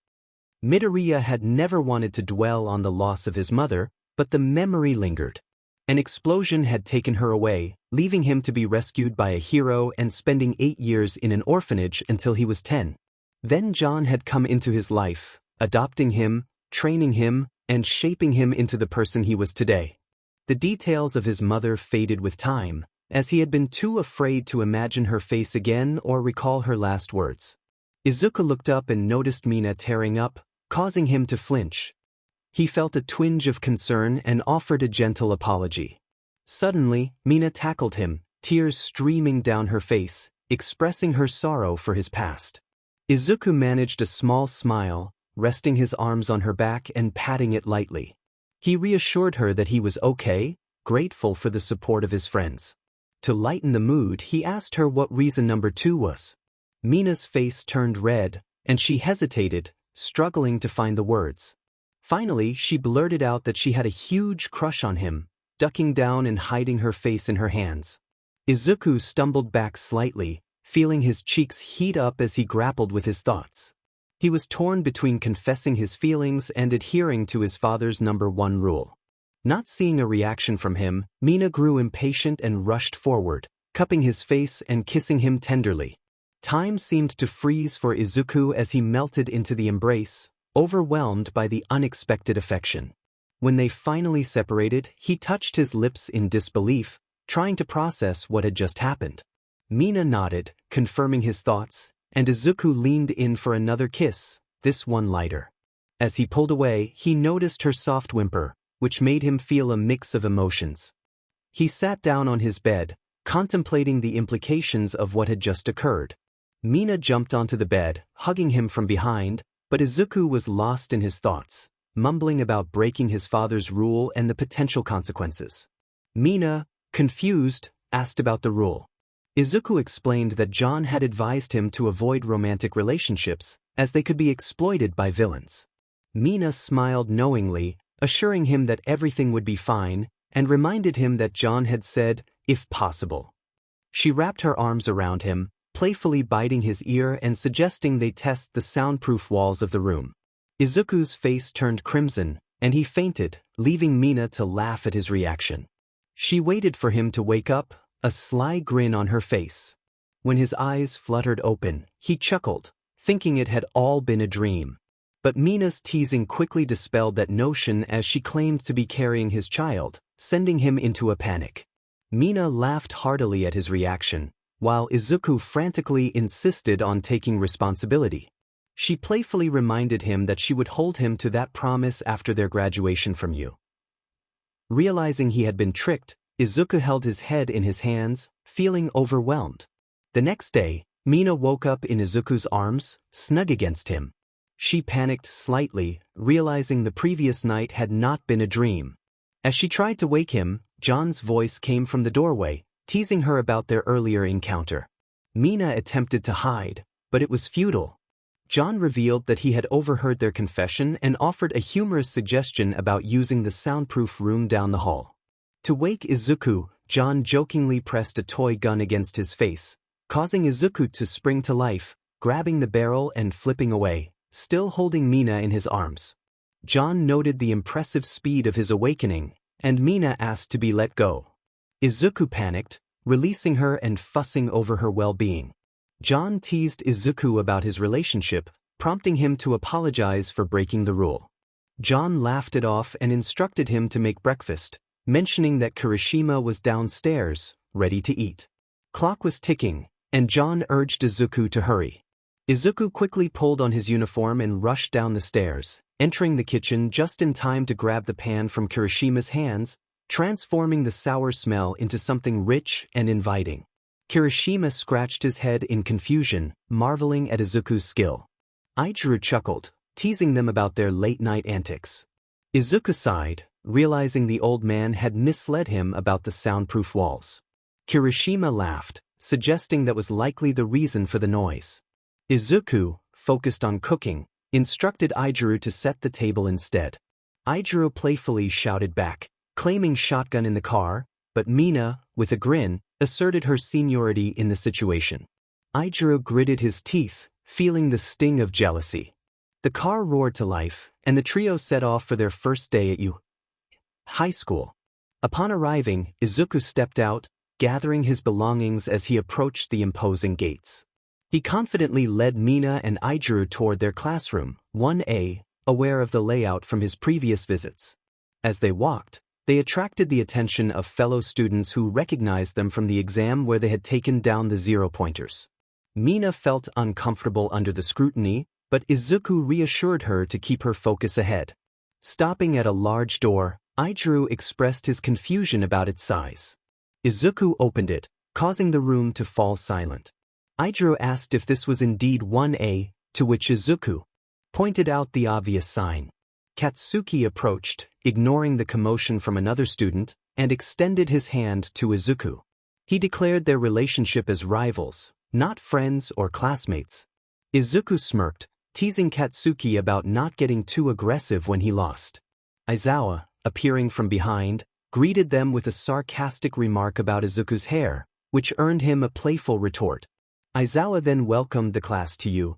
Midoriya had never wanted to dwell on the loss of his mother, but the memory lingered. An explosion had taken her away, leaving him to be rescued by a hero and spending 8 years in an orphanage until he was 10. Then John had come into his life, adopting him, training him, and shaping him into the person he was today. The details of his mother faded with time, as he had been too afraid to imagine her face again or recall her last words. Izuku looked up and noticed Mina tearing up, causing him to flinch. He felt a twinge of concern and offered a gentle apology. Suddenly, Mina tackled him, tears streaming down her face, expressing her sorrow for his past. Izuku managed a small smile, resting his arms on her back and patting it lightly. He reassured her that he was okay, grateful for the support of his friends. To lighten the mood, he asked her what reason number 2 was. Mina's face turned red, and she hesitated, struggling to find the words. Finally, she blurted out that she had a huge crush on him, ducking down and hiding her face in her hands. Izuku stumbled back slightly, feeling his cheeks heat up as he grappled with his thoughts. He was torn between confessing his feelings and adhering to his father's number 1 rule. Not seeing a reaction from him, Mina grew impatient and rushed forward, cupping his face and kissing him tenderly. Time seemed to freeze for Izuku as he melted into the embrace, overwhelmed by the unexpected affection. When they finally separated, he touched his lips in disbelief, trying to process what had just happened. Mina nodded, confirming his thoughts, and Izuku leaned in for another kiss, this one lighter. As he pulled away, he noticed her soft whimper, which made him feel a mix of emotions. He sat down on his bed, contemplating the implications of what had just occurred. Mina jumped onto the bed, hugging him from behind, but Izuku was lost in his thoughts, mumbling about breaking his father's rule and the potential consequences. Mina, confused, asked about the rule. Izuku explained that John had advised him to avoid romantic relationships, as they could be exploited by villains. Mina smiled knowingly, assuring him that everything would be fine, and reminded him that John had said, if possible. She wrapped her arms around him, playfully biting his ear and suggesting they test the soundproof walls of the room. Izuku's face turned crimson, and he fainted, leaving Mina to laugh at his reaction. She waited for him to wake up, a sly grin on her face. When his eyes fluttered open, he chuckled, thinking it had all been a dream. But Mina's teasing quickly dispelled that notion as she claimed to be carrying his child, sending him into a panic. Mina laughed heartily at his reaction, while Izuku frantically insisted on taking responsibility. She playfully reminded him that she would hold him to that promise after their graduation from U. Realizing he had been tricked, Izuku held his head in his hands, feeling overwhelmed. The next day, Mina woke up in Izuku's arms, snug against him. She panicked slightly, realizing the previous night had not been a dream. As she tried to wake him, John's voice came from the doorway, teasing her about their earlier encounter. Mina attempted to hide, but it was futile. John revealed that he had overheard their confession and offered a humorous suggestion about using the soundproof room down the hall. To wake Izuku, John jokingly pressed a toy gun against his face, causing Izuku to spring to life, grabbing the barrel and flipping away, still holding Mina in his arms. John noted the impressive speed of his awakening, and Mina asked to be let go. Izuku panicked, releasing her and fussing over her well-being. John teased Izuku about his relationship, prompting him to apologize for breaking the rule. John laughed it off and instructed him to make breakfast, mentioning that Kirishima was downstairs, ready to eat. Clock was ticking, and John urged Izuku to hurry. Izuku quickly pulled on his uniform and rushed down the stairs, entering the kitchen just in time to grab the pan from Kirishima's hands, transforming the sour smell into something rich and inviting. Kirishima scratched his head in confusion, marveling at Izuku's skill. 𝐼𝐬𝐽 chuckled, teasing them about their late-night antics. Izuku sighed, realizing the old man had misled him about the soundproof walls. Kirishima laughed, suggesting that was likely the reason for the noise. Izuku, focused on cooking, instructed 𝐼𝐬𝐽 to set the table instead. 𝐼𝐬𝐽 playfully shouted back, claiming shotgun in the car, but Mina, with a grin, asserted her seniority in the situation. 𝐼𝐬𝐽 gritted his teeth, feeling the sting of jealousy. The car roared to life, and the trio set off for their first day at high school. Upon arriving, Izuku stepped out, gathering his belongings as he approached the imposing gates. He confidently led Mina and 𝐼𝐬𝐽 toward their classroom, 1A, aware of the layout from his previous visits. As they walked, they attracted the attention of fellow students who recognized them from the exam where they had taken down the 0-pointers. Mina felt uncomfortable under the scrutiny, but Izuku reassured her to keep her focus ahead. Stopping at a large door, 𝐼𝐬𝐽 expressed his confusion about its size. Izuku opened it, causing the room to fall silent. 𝐼𝐬𝐽 asked if this was indeed 1A, to which Izuku pointed out the obvious sign. Katsuki approached, ignoring the commotion from another student, and extended his hand to Izuku. He declared their relationship as rivals, not friends or classmates. Izuku smirked, teasing Katsuki about not getting too aggressive when he lost. Aizawa, appearing from behind, greeted them with a sarcastic remark about Izuku's hair, which earned him a playful retort. Aizawa then welcomed the class to U,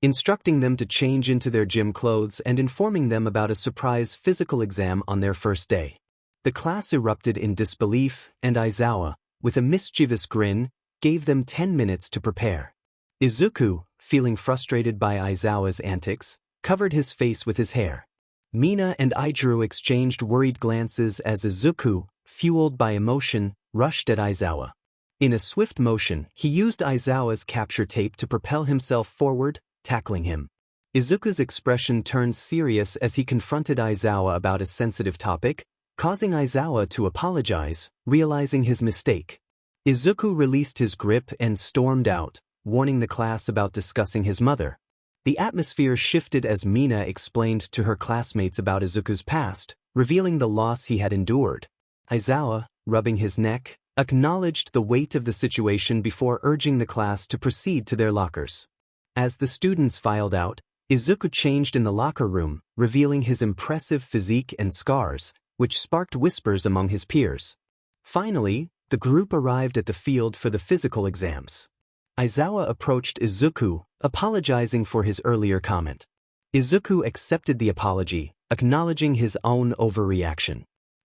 instructing them to change into their gym clothes and informing them about a surprise physical exam on their first day. The class erupted in disbelief, and Aizawa, with a mischievous grin, gave them 10 minutes to prepare. Izuku, feeling frustrated by Aizawa's antics, covered his face with his hair. Mina and 𝐼𝐬𝐽 exchanged worried glances as Izuku, fueled by emotion, rushed at Aizawa. In a swift motion, he used Aizawa's capture tape to propel himself forward, tackling him. Izuku's expression turned serious as he confronted Aizawa about a sensitive topic, causing Aizawa to apologize, realizing his mistake. Izuku released his grip and stormed out, warning the class about discussing his mother. The atmosphere shifted as Mina explained to her classmates about Izuku's past, revealing the loss he had endured. Aizawa, rubbing his neck, acknowledged the weight of the situation before urging the class to proceed to their lockers. As the students filed out, Izuku changed in the locker room, revealing his impressive physique and scars, which sparked whispers among his peers. Finally, the group arrived at the field for the physical exams. Aizawa approached Izuku, apologizing for his earlier comment. Izuku accepted the apology, acknowledging his own overreaction.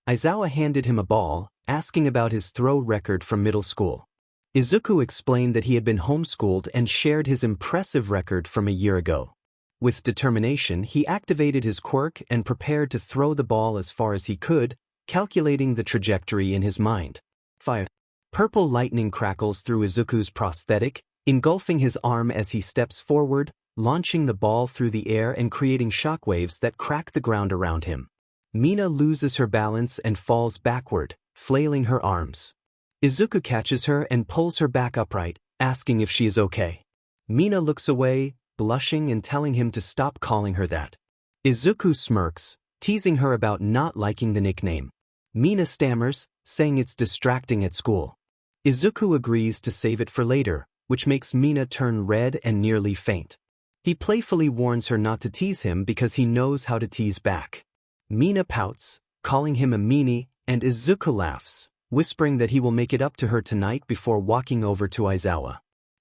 Aizawa handed him a ball, asking about his throw record from middle school. Izuku explained that he had been homeschooled and shared his impressive record from a year ago. With determination, he activated his quirk and prepared to throw the ball as far as he could, calculating the trajectory in his mind. Fire. Purple lightning crackles through Izuku's prosthetic, engulfing his arm as he steps forward, launching the ball through the air and creating shockwaves that crack the ground around him. Mina loses her balance and falls backward, flailing her arms. Izuku catches her and pulls her back upright, asking if she is okay. Mina looks away, blushing and telling him to stop calling her that. Izuku smirks, teasing her about not liking the nickname. Mina stammers, saying it's distracting at school. Izuku agrees to save it for later, which makes Mina turn red and nearly faint. He playfully warns her not to tease him because he knows how to tease back. Mina pouts, calling him a meanie, and Izuku laughs, whispering that he will make it up to her tonight before walking over to Aizawa.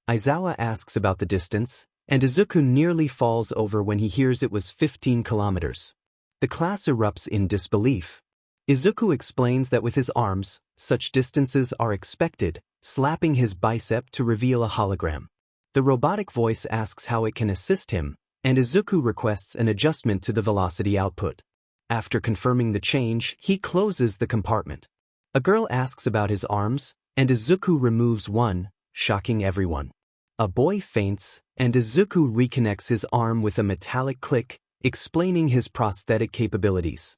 Aizawa asks about the distance, and Izuku nearly falls over when he hears it was 15 kilometers. The class erupts in disbelief. Izuku explains that with his arms, such distances are expected, slapping his bicep to reveal a hologram. The robotic voice asks how it can assist him, and Izuku requests an adjustment to the velocity output. After confirming the change, he closes the compartment. A girl asks about his arms, and Izuku removes one, shocking everyone. A boy faints, and Izuku reconnects his arm with a metallic click, explaining his prosthetic capabilities.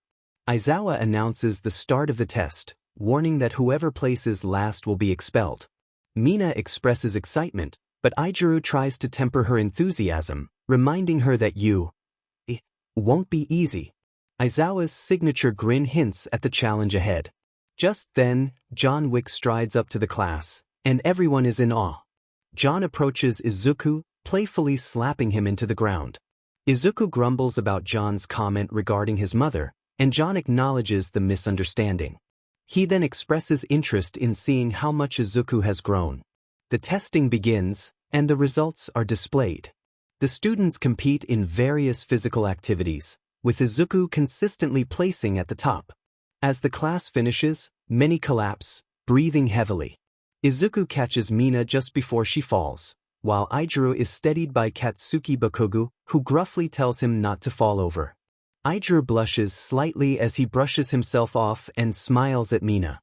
Aizawa announces the start of the test, warning that whoever places last will be expelled. Mina expresses excitement, but 𝐒𝐬𝐬 tries to temper her enthusiasm, reminding her that it won't be easy. Aizawa's signature grin hints at the challenge ahead. Just then, John Wick strides up to the class, and everyone is in awe. John approaches Izuku, playfully slapping him into the ground. Izuku grumbles about John's comment regarding his mother, and John acknowledges the misunderstanding. He then expresses interest in seeing how much Izuku has grown. The testing begins, and the results are displayed. The students compete in various physical activities, with Izuku consistently placing at the top. As the class finishes, many collapse, breathing heavily. Izuku catches Mina just before she falls, while 𝐒𝐬𝐬 is steadied by Katsuki Bakugo, who gruffly tells him not to fall over. 𝐒𝐬𝐬 blushes slightly as he brushes himself off and smiles at Mina.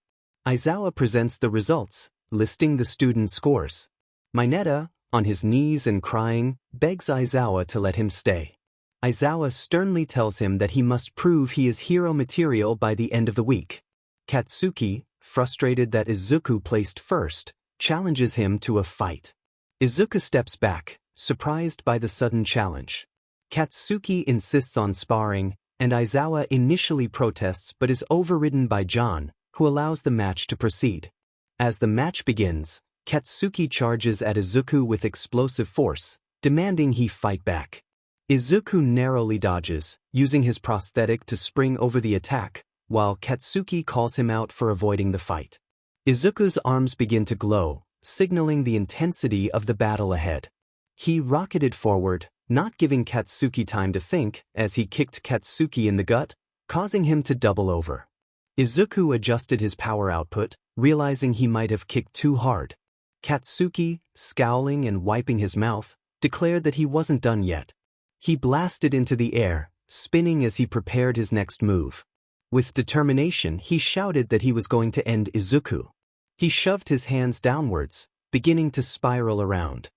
Aizawa presents the results, listing the students' scores. Mineta, on his knees and crying, begs Aizawa to let him stay. Aizawa sternly tells him that he must prove he is hero material by the end of the week. Katsuki, frustrated that Izuku placed first, challenges him to a fight. Izuku steps back, surprised by the sudden challenge. Katsuki insists on sparring, and Aizawa initially protests but is overridden by John, who allows the match to proceed. As the match begins, Katsuki charges at Izuku with explosive force, demanding he fight back. Izuku narrowly dodges, using his prosthetic to spring over the attack, while Katsuki calls him out for avoiding the fight. Izuku's arms begin to glow, signaling the intensity of the battle ahead. He rocketed forward, not giving Katsuki time to think, as he kicked Katsuki in the gut, causing him to double over. Izuku adjusted his power output, realizing he might have kicked too hard. Katsuki, scowling and wiping his mouth, declared that he wasn't done yet. He blasted into the air, spinning as he prepared his next move. With determination, he shouted that he was going to end Izuku. He shoved his hands downwards, beginning to spiral around.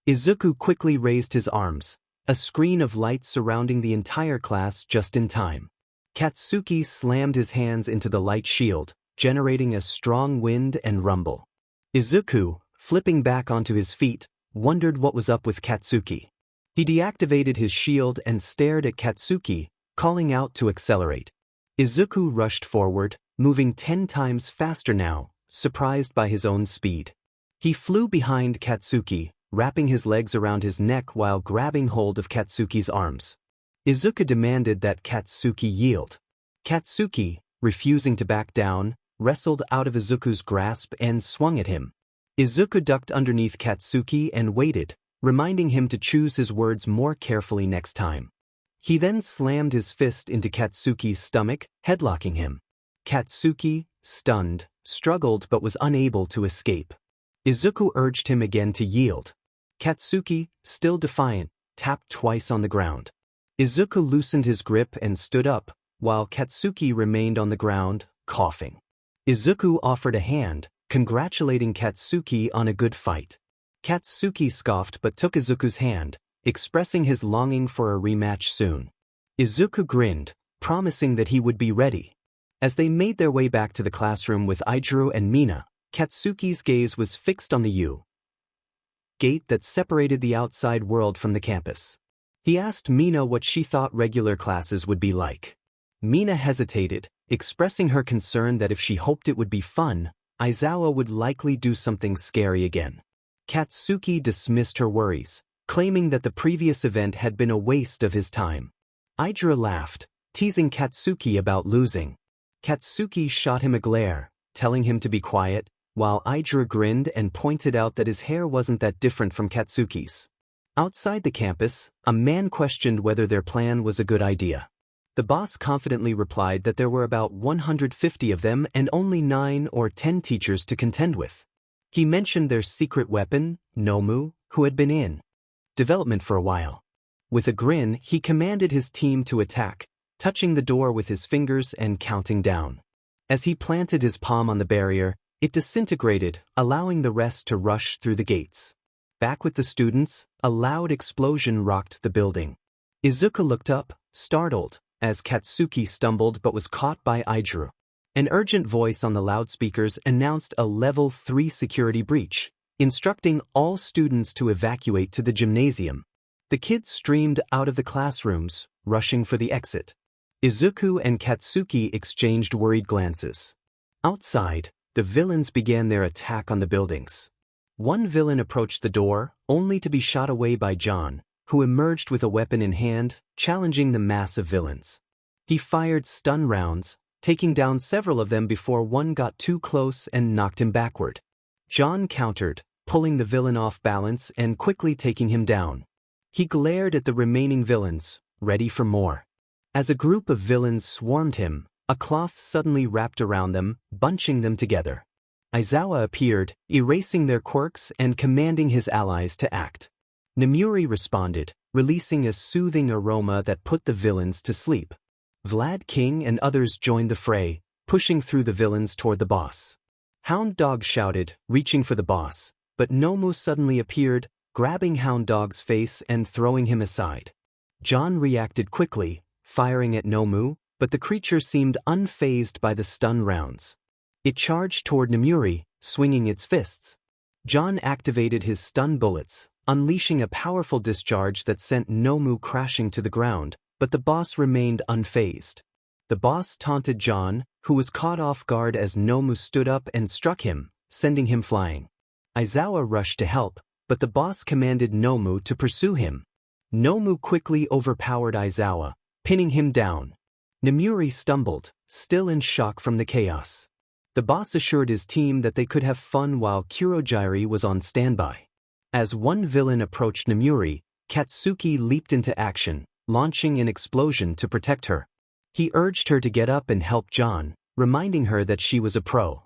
Izuku quickly raised his arms, a screen of light surrounding the entire class just in time. Katsuki slammed his hands into the light shield, generating a strong wind and rumble. Izuku, flipping back onto his feet, wondered what was up with Katsuki. He deactivated his shield and stared at Katsuki, calling out to accelerate. Izuku rushed forward, moving 10 times faster now, surprised by his own speed. He flew behind Katsuki, wrapping his legs around his neck while grabbing hold of Katsuki's arms. Izuku demanded that Katsuki yield. Katsuki, refusing to back down, wrestled out of Izuku's grasp and swung at him. Izuku ducked underneath Katsuki and waited, reminding him to choose his words more carefully next time. He then slammed his fist into Katsuki's stomach, headlocking him. Katsuki, stunned, struggled but was unable to escape. Izuku urged him again to yield. Katsuki, still defiant, tapped twice on the ground. Izuku loosened his grip and stood up, while Katsuki remained on the ground, coughing. Izuku offered a hand, congratulating Katsuki on a good fight. Katsuki scoffed but took Izuku's hand, expressing his longing for a rematch soon. Izuku grinned, promising that he would be ready. As they made their way back to the classroom with 𝐼𝐻𝐬 and Mina, Katsuki's gaze was fixed on the U gate that separated the outside world from the campus. He asked Mina what she thought regular classes would be like. Mina hesitated, expressing her concern that if she hoped it would be fun, Aizawa would likely do something scary again. Katsuki dismissed her worries, claiming that the previous event had been a waste of his time. 𝐼𝐻𝐬 laughed, teasing Katsuki about losing. Katsuki shot him a glare, telling him to be quiet, while 𝐼𝐻𝐬 grinned and pointed out that his hair wasn't that different from Katsuki's. Outside the campus, a man questioned whether their plan was a good idea. The boss confidently replied that there were about 150 of them and only 9 or 10 teachers to contend with. He mentioned their secret weapon, Nomu, who had been in development for a while. With a grin, he commanded his team to attack, touching the door with his fingers and counting down. As he planted his palm on the barrier, it disintegrated, allowing the rest to rush through the gates. Back with the students, a loud explosion rocked the building. Izuku looked up, startled, as Katsuki stumbled but was caught by 𝐼𝐻𝐬. An urgent voice on the loudspeakers announced a Level 3 security breach, instructing all students to evacuate to the gymnasium. The kids streamed out of the classrooms, rushing for the exit. Izuku and Katsuki exchanged worried glances. Outside, the villains began their attack on the buildings. One villain approached the door, only to be shot away by John, who emerged with a weapon in hand, challenging the mass of villains. He fired stun rounds, taking down several of them before one got too close and knocked him backward. John countered, pulling the villain off balance and quickly taking him down. He glared at the remaining villains, ready for more. As a group of villains swarmed him, a cloth suddenly wrapped around them, bunching them together. Aizawa appeared, erasing their quirks and commanding his allies to act. Nemuri responded, releasing a soothing aroma that put the villains to sleep. Vlad King and others joined the fray, pushing through the villains toward the boss. Hound Dog shouted, reaching for the boss, but Nomu suddenly appeared, grabbing Hound Dog's face and throwing him aside. John reacted quickly, firing at Nomu, but the creature seemed unfazed by the stun rounds. It charged toward Nemuri, swinging its fists. John activated his stun bullets, unleashing a powerful discharge that sent Nomu crashing to the ground, but the boss remained unfazed. The boss taunted John, who was caught off guard as Nomu stood up and struck him, sending him flying. Aizawa rushed to help, but the boss commanded Nomu to pursue him. Nomu quickly overpowered Aizawa, pinning him down. Nemuri stumbled, still in shock from the chaos. The boss assured his team that they could have fun while 𝐒𝐻𝐬 was on standby. As one villain approached Nemuri, Katsuki leaped into action, launching an explosion to protect her. He urged her to get up and help John, reminding her that she was a pro.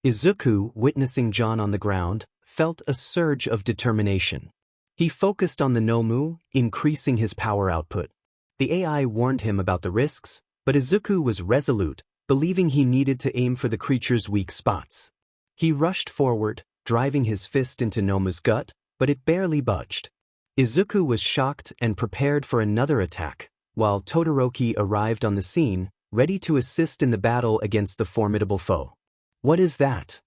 Izuku, witnessing John on the ground, felt a surge of determination. He focused on the Nomu, increasing his power output. The AI warned him about the risks, but Izuku was resolute, believing he needed to aim for the creature's weak spots. He rushed forward, driving his fist into Nomu's gut, but it barely budged. Izuku was shocked and prepared for another attack, while Todoroki arrived on the scene, ready to assist in the battle against the formidable foe. "What is that?"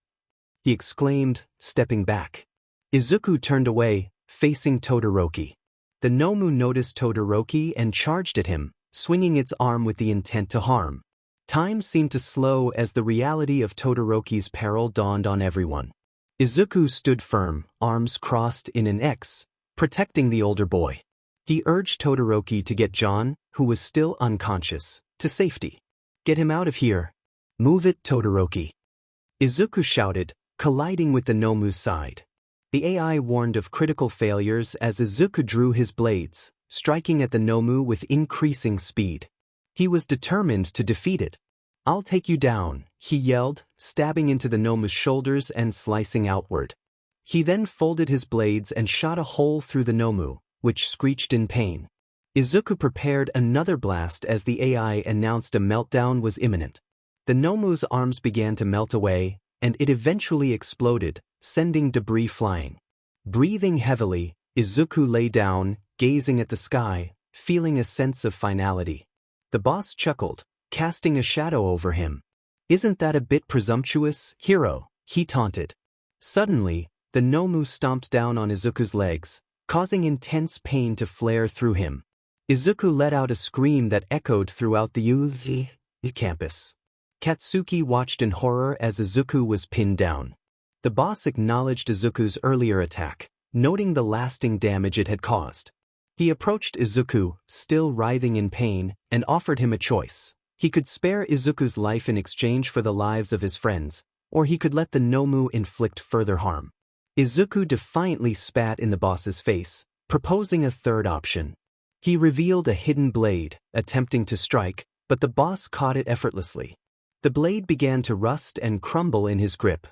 he exclaimed, stepping back. Izuku turned away, facing Todoroki. The Nomu noticed Todoroki and charged at him, swinging its arm with the intent to harm. Time seemed to slow as the reality of Todoroki's peril dawned on everyone. Izuku stood firm, arms crossed in an X, protecting the older boy. He urged Todoroki to get John, who was still unconscious, to safety. "Get him out of here. Move it, Todoroki." Izuku shouted, colliding with the Nomu's side. The AI warned of critical failures as Izuku drew his blades, striking at the Nomu with increasing speed. He was determined to defeat it. "I'll take you down," he yelled, stabbing into the Nomu's shoulders and slicing outward. He then folded his blades and shot a hole through the Nomu, which screeched in pain. Izuku prepared another blast as the AI announced a meltdown was imminent. The Nomu's arms began to melt away, and it eventually exploded, sending debris flying. Breathing heavily, Izuku lay down, gazing at the sky, feeling a sense of finality. The boss chuckled, casting a shadow over him. "Isn't that a bit presumptuous, hero?" he taunted. Suddenly, the Nomu stomped down on Izuku's legs, causing intense pain to flare through him. Izuku let out a scream that echoed throughout the campus. Katsuki watched in horror as Izuku was pinned down. The boss acknowledged Izuku's earlier attack, noting the lasting damage it had caused. He approached Izuku, still writhing in pain, and offered him a choice. He could spare Izuku's life in exchange for the lives of his friends, or he could let the Nomu inflict further harm. Izuku defiantly spat in the boss's face, proposing a third option. He revealed a hidden blade, attempting to strike, but the boss caught it effortlessly. The blade began to rust and crumble in his grip.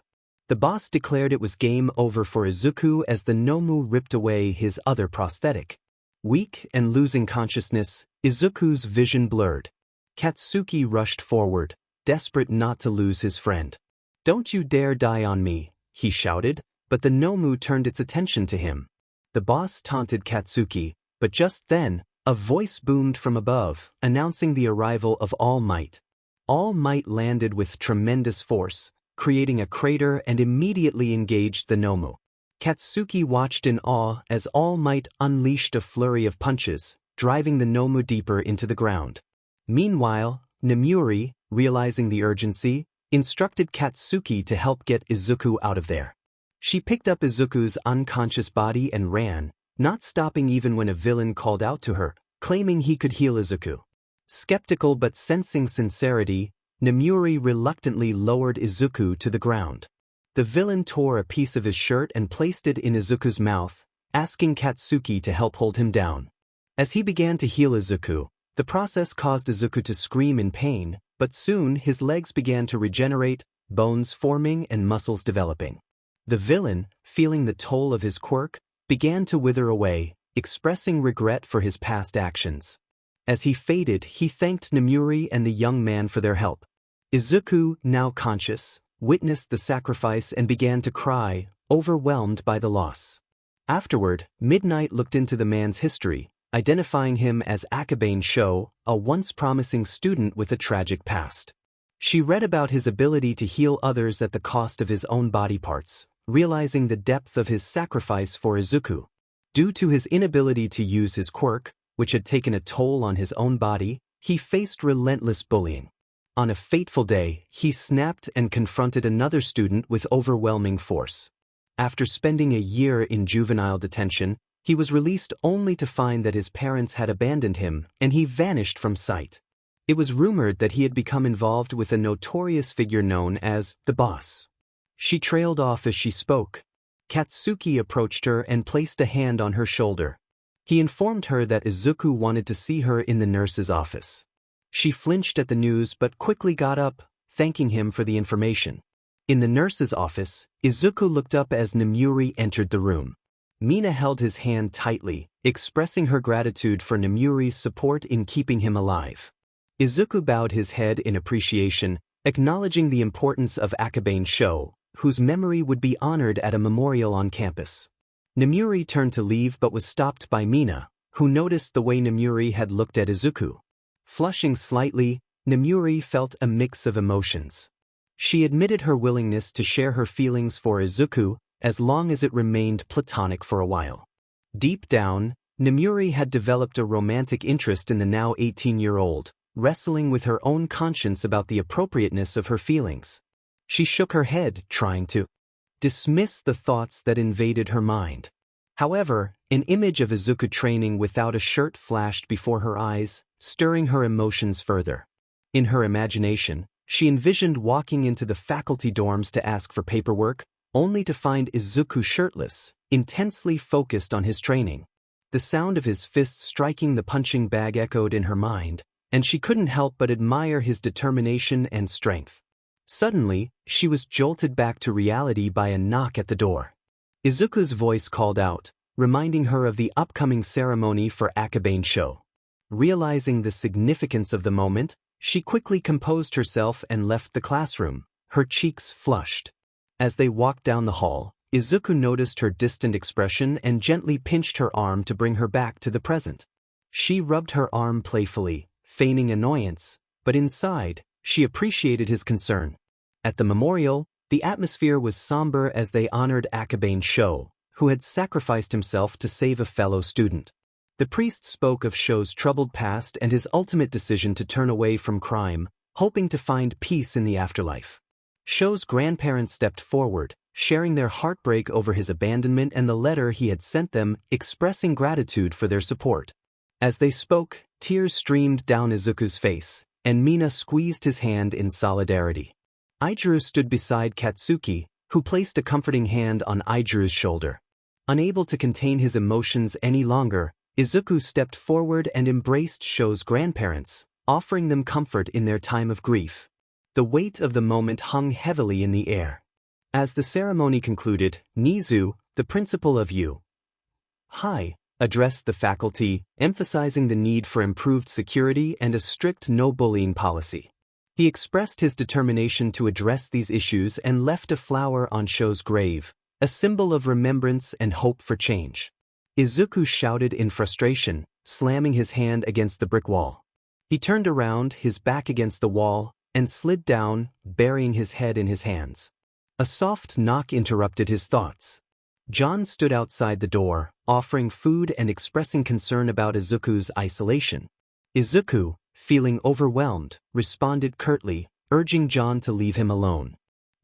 The boss declared it was game over for Izuku as the Nomu ripped away his other prosthetic. Weak and losing consciousness, Izuku's vision blurred. Katsuki rushed forward, desperate not to lose his friend. "Don't you dare die on me," he shouted, but the Nomu turned its attention to him. The boss taunted Katsuki, but just then, a voice boomed from above, announcing the arrival of All Might. All Might landed with tremendous force, creating a crater and immediately engaged the Nomu. Katsuki watched in awe as All Might unleashed a flurry of punches, driving the Nomu deeper into the ground. Meanwhile, Nemuri, realizing the urgency, instructed Katsuki to help get Izuku out of there. She picked up Izuku's unconscious body and ran, not stopping even when a villain called out to her, claiming he could heal Izuku. Skeptical but sensing sincerity, Nemuri reluctantly lowered Izuku to the ground. The villain tore a piece of his shirt and placed it in Izuku's mouth, asking Katsuki to help hold him down. As he began to heal Izuku, the process caused Izuku to scream in pain, but soon his legs began to regenerate, bones forming and muscles developing. The villain, feeling the toll of his quirk, began to wither away, expressing regret for his past actions. As he faded, he thanked Nemuri and the young man for their help. Izuku, now conscious, witnessed the sacrifice and began to cry, overwhelmed by the loss. Afterward, Midnight looked into the man's history, identifying him as 𝐒𝐮𝐬, a once promising student with a tragic past. She read about his ability to heal others at the cost of his own body parts, realizing the depth of his sacrifice for Izuku. Due to his inability to use his quirk, which had taken a toll on his own body, he faced relentless bullying. On a fateful day, he snapped and confronted another student with overwhelming force. After spending a year in juvenile detention, he was released only to find that his parents had abandoned him and he vanished from sight. It was rumored that he had become involved with a notorious figure known as the Boss. She trailed off as she spoke. Katsuki approached her and placed a hand on her shoulder. He informed her that Izuku wanted to see her in the nurse's office. She flinched at the news but quickly got up, thanking him for the information. In the nurse's office, Izuku looked up as Nemuri entered the room. Mina held his hand tightly, expressing her gratitude for Nemuri's support in keeping him alive. Izuku bowed his head in appreciation, acknowledging the importance of 𝐒𝐮𝐬, whose memory would be honored at a memorial on campus. Nemuri turned to leave but was stopped by Mina, who noticed the way Nemuri had looked at Izuku. Flushing slightly, Nemuri felt a mix of emotions. She admitted her willingness to share her feelings for Izuku, as long as it remained platonic for a while. Deep down, Nemuri had developed a romantic interest in the now 18-year-old, wrestling with her own conscience about the appropriateness of her feelings. She shook her head, trying to dismiss the thoughts that invaded her mind. However, an image of Izuku training without a shirt flashed before her eyes, stirring her emotions further. In her imagination, she envisioned walking into the faculty dorms to ask for paperwork, only to find Izuku shirtless, intensely focused on his training. The sound of his fists striking the punching bag echoed in her mind, and she couldn't help but admire his determination and strength. Suddenly, she was jolted back to reality by a knock at the door. Izuku's voice called out, reminding her of the upcoming ceremony for 𝐒𝐬𝐬. Realizing the significance of the moment, she quickly composed herself and left the classroom, her cheeks flushed. As they walked down the hall, Izuku noticed her distant expression and gently pinched her arm to bring her back to the present. She rubbed her arm playfully, feigning annoyance, but inside, she appreciated his concern. At the memorial, the atmosphere was somber as they honored 𝐒𝐬𝐬, who had sacrificed himself to save a fellow student. The priest spoke of 𝐒𝐬's troubled past and his ultimate decision to turn away from crime, hoping to find peace in the afterlife. 𝐒𝐬's grandparents stepped forward, sharing their heartbreak over his abandonment and the letter he had sent them, expressing gratitude for their support. As they spoke, tears streamed down Izuku's face, and Mina squeezed his hand in solidarity. 𝐼𝐸 stood beside Katsuki, who placed a comforting hand on 𝐼𝐸's shoulder. Unable to contain his emotions any longer, Izuku stepped forward and embraced 𝐒𝐬's grandparents, offering them comfort in their time of grief. The weight of the moment hung heavily in the air. As the ceremony concluded, Nizu, the principal of 𝐒𝐻, addressed the faculty, emphasizing the need for improved security and a strict no-bullying policy. He expressed his determination to address these issues and left a flower on 𝐒𝐬's grave, a symbol of remembrance and hope for change. Izuku shouted in frustration, slamming his hand against the brick wall. He turned around, his back against the wall, and slid down, burying his head in his hands. A soft knock interrupted his thoughts. John stood outside the door, offering food and expressing concern about Izuku's isolation. Izuku, feeling overwhelmed, responded curtly, urging John to leave him alone.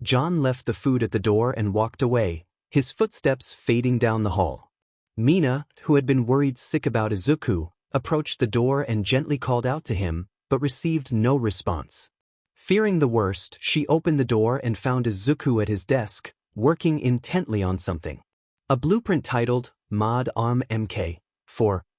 John left the food at the door and walked away, his footsteps fading down the hall. Mina, who had been worried sick about Izuku, approached the door and gently called out to him, but received no response. Fearing the worst, she opened the door and found Izuku at his desk, working intently on something. A blueprint titled Mod Arm MK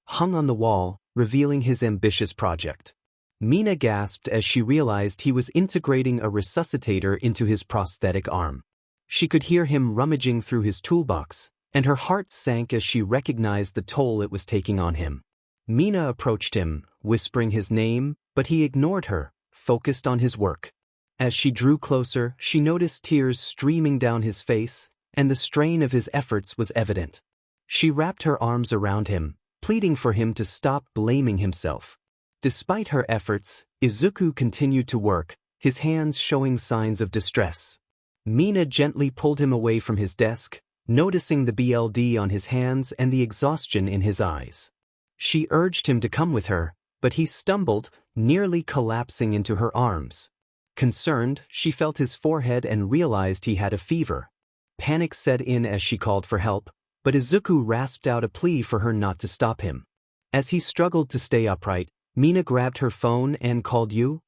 hung on the wall, revealing his ambitious project. Mina gasped as she realized he was integrating a resuscitator into his prosthetic arm. She could hear him rummaging through his toolbox, and her heart sank as she recognized the toll it was taking on him. Mina approached him, whispering his name, but he ignored her, focused on his work. As she drew closer, she noticed tears streaming down his face, and the strain of his efforts was evident. She wrapped her arms around him, pleading for him to stop blaming himself. Despite her efforts, Izuku continued to work, his hands showing signs of distress. Mina gently pulled him away from his desk, noticing the BLD on his hands and the exhaustion in his eyes. She urged him to come with her, but he stumbled, nearly collapsing into her arms. Concerned, she felt his forehead and realized he had a fever. Panic set in as she called for help, but Izuku rasped out a plea for her not to stop him. As he struggled to stay upright, Mina grabbed her phone and called 𝐸𝐻,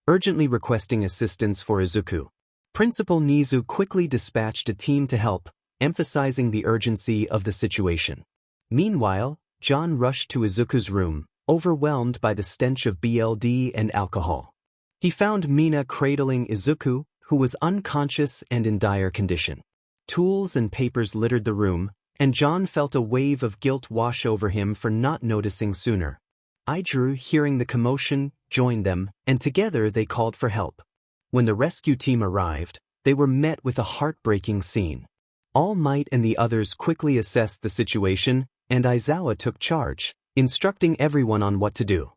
urgently requesting assistance for Izuku. Principal Nizu quickly dispatched a team to help, emphasizing the urgency of the situation. Meanwhile, John rushed to Izuku's room, overwhelmed by the stench of BLD and alcohol. He found Mina cradling Izuku, who was unconscious and in dire condition. Tools and papers littered the room, and John felt a wave of guilt wash over him for not noticing sooner. 𝐼𝐸, hearing the commotion, joined them, and together they called for help. When the rescue team arrived, they were met with a heartbreaking scene. All Might and the others quickly assessed the situation, and Aizawa took charge, instructing everyone on what to do.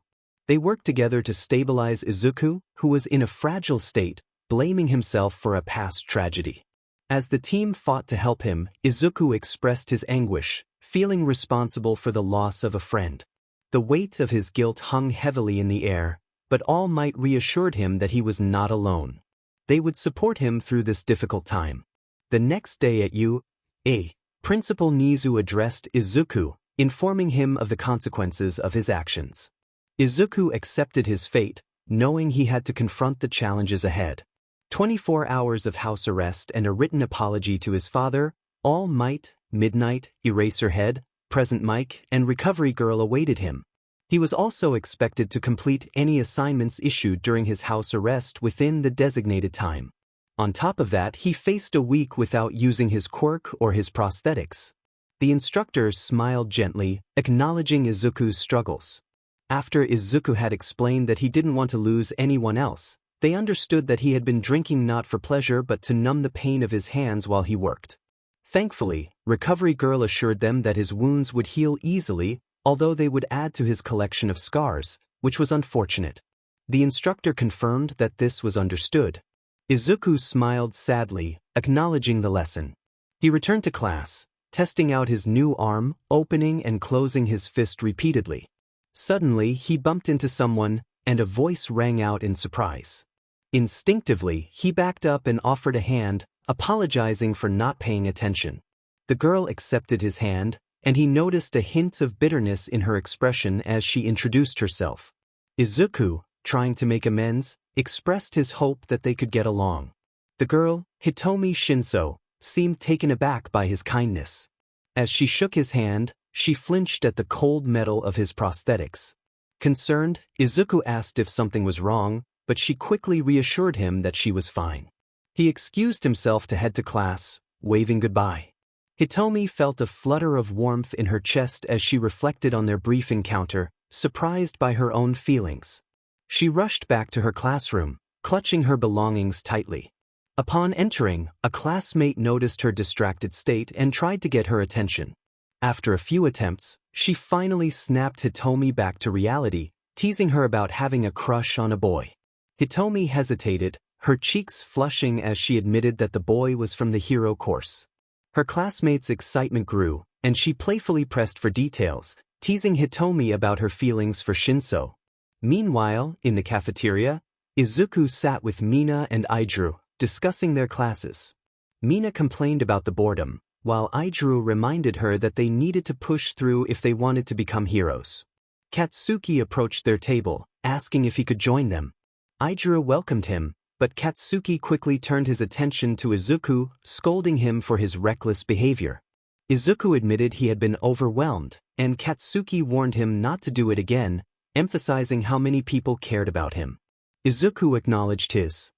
They worked together to stabilize Izuku, who was in a fragile state, blaming himself for a past tragedy. As the team fought to help him, Izuku expressed his anguish, feeling responsible for the loss of a friend. The weight of his guilt hung heavily in the air, but All Might reassured him that he was not alone. They would support him through this difficult time. The next day at 𝐒𝐻, Principal Nizu addressed Izuku, informing him of the consequences of his actions. Izuku accepted his fate, knowing he had to confront the challenges ahead. 24 hours of house arrest and a written apology to his father, All Might, Midnight, Eraserhead, Present Mic, and Recovery Girl awaited him. He was also expected to complete any assignments issued during his house arrest within the designated time. On top of that, he faced a week without using his quirk or his prosthetics. The instructor smiled gently, acknowledging Izuku's struggles. After Izuku had explained that he didn't want to lose anyone else, they understood that he had been drinking not for pleasure but to numb the pain of his hands while he worked. Thankfully, Recovery Girl assured them that his wounds would heal easily, although they would add to his collection of scars, which was unfortunate. The instructor confirmed that this was understood. Izuku smiled sadly, acknowledging the lesson. He returned to class, testing out his new arm, opening and closing his fist repeatedly. Suddenly, he bumped into someone, and a voice rang out in surprise. Instinctively, he backed up and offered a hand, apologizing for not paying attention. The girl accepted his hand, and he noticed a hint of bitterness in her expression as she introduced herself. Izuku, trying to make amends, expressed his hope that they could get along. The girl, Hitomi Shinso, seemed taken aback by his kindness. As she shook his hand, she flinched at the cold metal of his prosthetics. Concerned, Izuku asked if something was wrong, but she quickly reassured him that she was fine. He excused himself to head to class, waving goodbye. Hitomi felt a flutter of warmth in her chest as she reflected on their brief encounter, surprised by her own feelings. She rushed back to her classroom, clutching her belongings tightly. Upon entering, a classmate noticed her distracted state and tried to get her attention. After a few attempts, she finally snapped Hitomi back to reality, teasing her about having a crush on a boy. Hitomi hesitated, her cheeks flushing as she admitted that the boy was from the hero course. Her classmate's excitement grew, and she playfully pressed for details, teasing Hitomi about her feelings for Shinso. Meanwhile, in the cafeteria, Izuku sat with Mina and 𝐼𝐻𝐬, discussing their classes. Mina complained about the boredom, while 𝐼𝐻𝐬 reminded her that they needed to push through if they wanted to become heroes. Katsuki approached their table, asking if he could join them. 𝐼𝐻𝐬 welcomed him, but Katsuki quickly turned his attention to Izuku, scolding him for his reckless behavior. Izuku admitted he had been overwhelmed, and Katsuki warned him not to do it again, emphasizing how many people cared about him. Izuku acknowledged his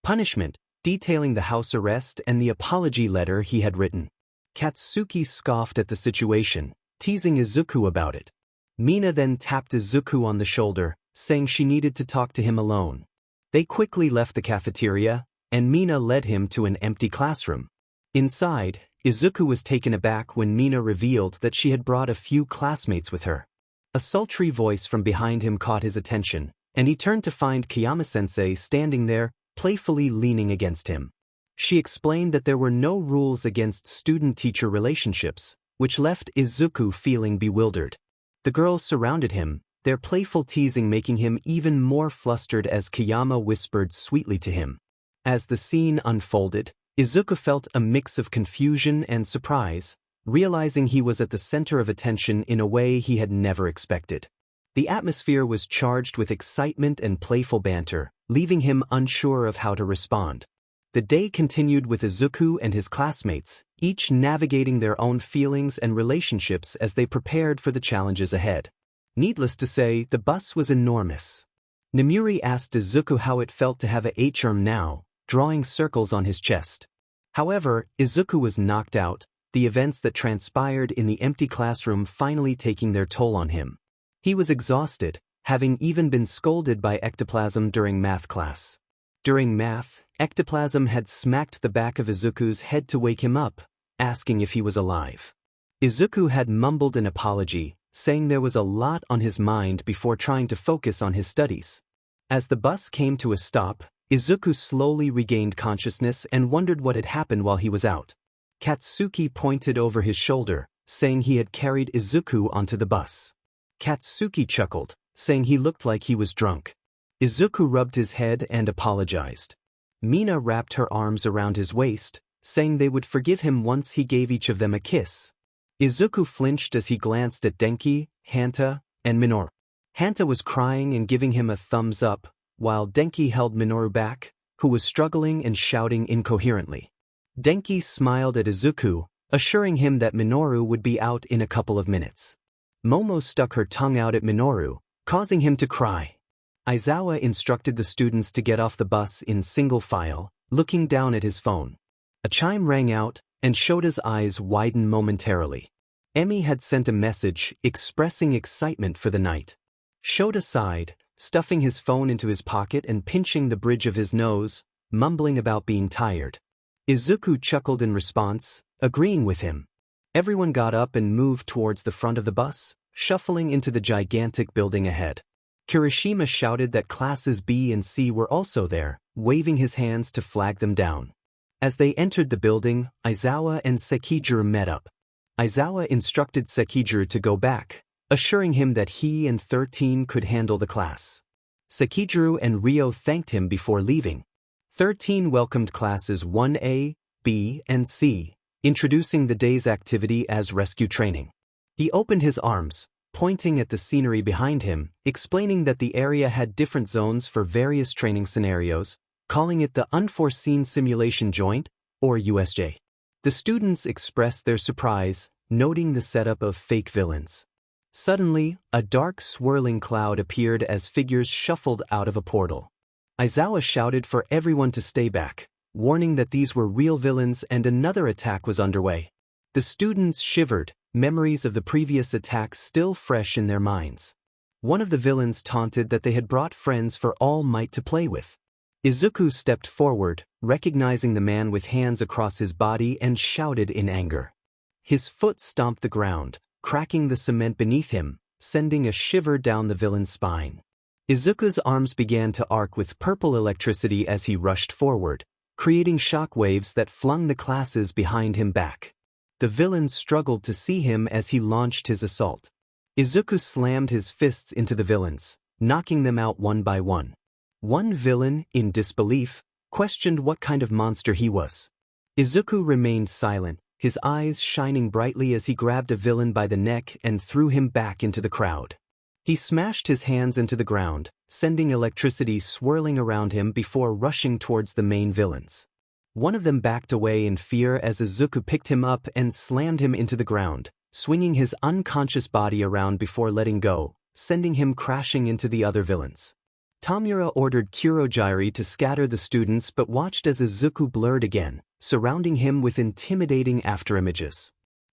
punishment, detailing the house arrest and the apology letter he had written. Katsuki scoffed at the situation, teasing Izuku about it. Mina then tapped Izuku on the shoulder, saying she needed to talk to him alone. They quickly left the cafeteria, and Mina led him to an empty classroom. Inside, Izuku was taken aback when Mina revealed that she had brought a few classmates with her. A sultry voice from behind him caught his attention, and he turned to find Kiyama-sensei standing there, playfully leaning against him. She explained that there were no rules against student-teacher relationships, which left Izuku feeling bewildered. The girls surrounded him, their playful teasing making him even more flustered as Kiyama whispered sweetly to him. As the scene unfolded, Izuku felt a mix of confusion and surprise, realizing he was at the center of attention in a way he had never expected. The atmosphere was charged with excitement and playful banter, leaving him unsure of how to respond. The day continued with Izuku and his classmates, each navigating their own feelings and relationships as they prepared for the challenges ahead. Needless to say, the bus was enormous. Nemuri asked Izuku how it felt to have a 𝐼𝐻𝐬 now, drawing circles on his chest. However, Izuku was knocked out, the events that transpired in the empty classroom finally taking their toll on him. He was exhausted, having even been scolded by ectoplasm during math class. During math, ectoplasm had smacked the back of Izuku's head to wake him up, asking if he was alive. Izuku had mumbled an apology, saying there was a lot on his mind before trying to focus on his studies. As the bus came to a stop, Izuku slowly regained consciousness and wondered what had happened while he was out. Katsuki pointed over his shoulder, saying he had carried Izuku onto the bus. Katsuki chuckled, saying he looked like he was drunk. Izuku rubbed his head and apologized. Mina wrapped her arms around his waist, saying they would forgive him once he gave each of them a kiss. Izuku flinched as he glanced at Denki, Hanta, and Minoru. Hanta was crying and giving him a thumbs up, while Denki held Minoru back, who was struggling and shouting incoherently. Denki smiled at Izuku, assuring him that Minoru would be out in a couple of minutes. Momo stuck her tongue out at Minoru, causing him to cry. Aizawa instructed the students to get off the bus in single file, looking down at his phone. A chime rang out, and Shota's eyes widened momentarily. Emi had sent a message expressing excitement for the night. Shota sighed, stuffing his phone into his pocket and pinching the bridge of his nose, mumbling about being tired. Izuku chuckled in response, agreeing with him. Everyone got up and moved towards the front of the bus, shuffling into the gigantic building ahead. Kirishima shouted that classes B and C were also there, waving his hands to flag them down. As they entered the building, Aizawa and Sekijuru met up. Aizawa instructed Sekijuru to go back, assuring him that he and 13 could handle the class. Sekijuru and Ryo thanked him before leaving. 13 welcomed classes 1A, B, and C, introducing the day's activity as rescue training. He opened his arms, pointing at the scenery behind him, explaining that the area had different zones for various training scenarios, calling it the Unforeseen Simulation Joint, or USJ. The students expressed their surprise, noting the setup of fake villains. Suddenly, a dark swirling cloud appeared as figures shuffled out of a portal. Aizawa shouted for everyone to stay back, warning that these were real villains and another attack was underway. The students shivered, memories of the previous attacks still fresh in their minds. One of the villains taunted that they had brought friends for All Might to play with. Izuku stepped forward, recognizing the man with hands across his body, and shouted in anger. His foot stomped the ground, cracking the cement beneath him, sending a shiver down the villain's spine. Izuku's arms began to arc with purple electricity as he rushed forward, creating shock waves that flung the classes behind him back. The villains struggled to see him as he launched his assault. Izuku slammed his fists into the villains, knocking them out one by one. One villain, in disbelief, questioned what kind of monster he was. Izuku remained silent, his eyes shining brightly as he grabbed a villain by the neck and threw him back into the crowd. He smashed his hands into the ground, sending electricity swirling around him before rushing towards the main villains. One of them backed away in fear as Izuku picked him up and slammed him into the ground, swinging his unconscious body around before letting go, sending him crashing into the other villains. Tamura ordered 𝐒𝐬𝐲𝐿 to scatter the students but watched as Izuku blurred again, surrounding him with intimidating afterimages.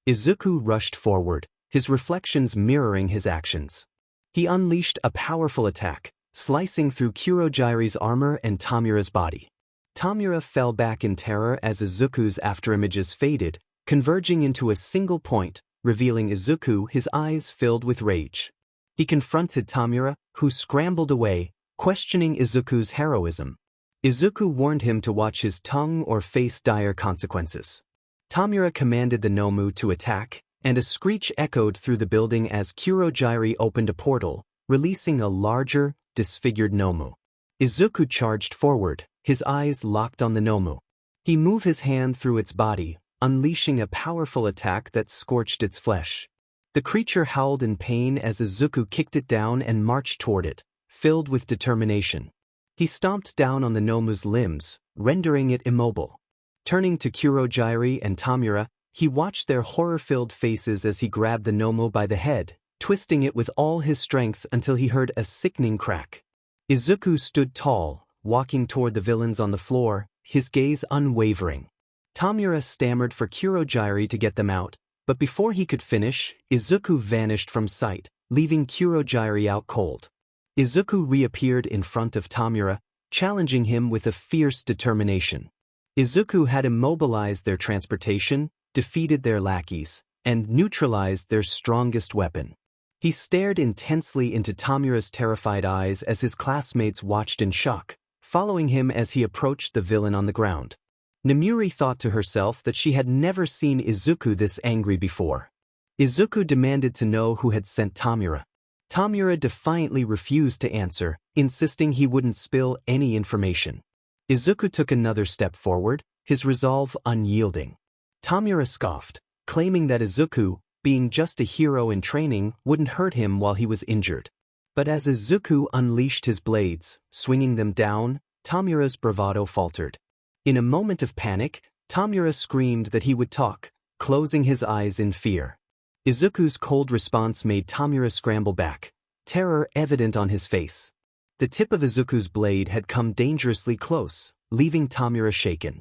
Izuku rushed forward, his reflections mirroring his actions. He unleashed a powerful attack, slicing through 𝐒𝐬𝐲𝐿's armor and Tamura's body. Tamura fell back in terror as Izuku's afterimages faded, converging into a single point, revealing Izuku, his eyes filled with rage. He confronted Tamura, who scrambled away, questioning Izuku's heroism. Izuku warned him to watch his tongue or face dire consequences. Tamura commanded the Nomu to attack, and a screech echoed through the building as 𝐒𝐬𝐲𝐿 opened a portal, releasing a larger, disfigured Nomu. Izuku charged forward, his eyes locked on the Nomu. He moved his hand through its body, unleashing a powerful attack that scorched its flesh. The creature howled in pain as Izuku kicked it down and marched toward it, filled with determination. He stomped down on the Nomu's limbs, rendering it immobile. Turning to 𝐒𝐬𝐲𝐿 and Tamura, he watched their horror-filled faces as he grabbed the Nomu by the head, twisting it with all his strength until he heard a sickening crack. Izuku stood tall, walking toward the villains on the floor, his gaze unwavering. Tamura stammered for 𝐒𝐬𝐲𝐿 to get them out, but before he could finish, Izuku vanished from sight, leaving 𝐒𝐬𝐲𝐿 out cold. Izuku reappeared in front of Tamura, challenging him with a fierce determination. Izuku had immobilized their transportation, defeated their lackeys, and neutralized their strongest weapon. He stared intensely into Tamura's terrified eyes as his classmates watched in shock, following him as he approached the villain on the ground. Nemuri thought to herself that she had never seen Izuku this angry before. Izuku demanded to know who had sent Tamura. Tamura defiantly refused to answer, insisting he wouldn't spill any information. Izuku took another step forward, his resolve unyielding. Tamura scoffed, claiming that Izuku, being just a hero in training, wouldn't hurt him while he was injured. But as Izuku unleashed his blades, swinging them down, Tamura's bravado faltered. In a moment of panic, Tamura screamed that he would talk, closing his eyes in fear. Izuku's cold response made Tamura scramble back, terror evident on his face. The tip of Izuku's blade had come dangerously close, leaving Tamura shaken.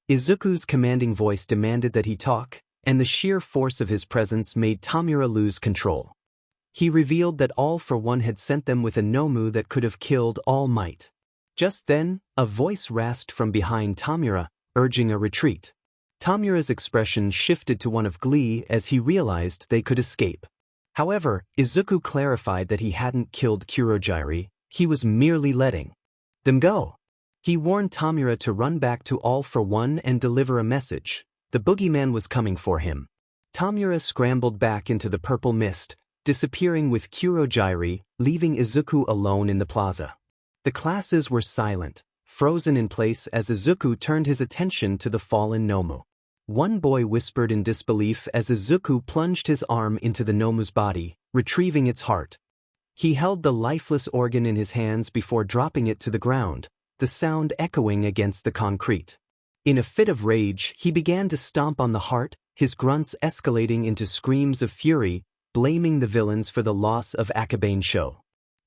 Izuku's commanding voice demanded that he talk, and the sheer force of his presence made Tamura lose control. He revealed that All for One had sent them with a Nomu that could have killed All Might. Just then, a voice rasped from behind Tamura, urging a retreat. Tamura's expression shifted to one of glee as he realized they could escape. However, Izuku clarified that he hadn't killed Kurogiri, he was merely letting them go. He warned Tamura to run back to All for One and deliver a message. The boogeyman was coming for him. Tamura scrambled back into the purple mist, disappearing with Kurogiri, leaving Izuku alone in the plaza. The classes were silent, frozen in place as Izuku turned his attention to the fallen Nomu. One boy whispered in disbelief as Izuku plunged his arm into the Nomu's body, retrieving its heart. He held the lifeless organ in his hands before dropping it to the ground, the sound echoing against the concrete. In a fit of rage, he began to stomp on the heart, his grunts escalating into screams of fury, blaming the villains for the loss of 𝐒𝐮𝐬.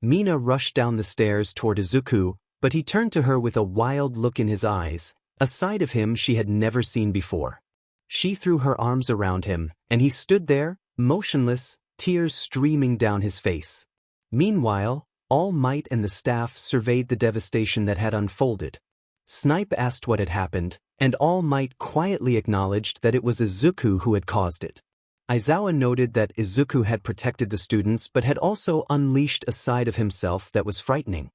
Mina rushed down the stairs toward Izuku, but he turned to her with a wild look in his eyes, a side of him she had never seen before. She threw her arms around him, and he stood there, motionless, tears streaming down his face. Meanwhile, All Might and the staff surveyed the devastation that had unfolded. Snipe asked what had happened, and All Might quietly acknowledged that it was Izuku who had caused it. Aizawa noted that Izuku had protected the students but had also unleashed a side of himself that was frightening.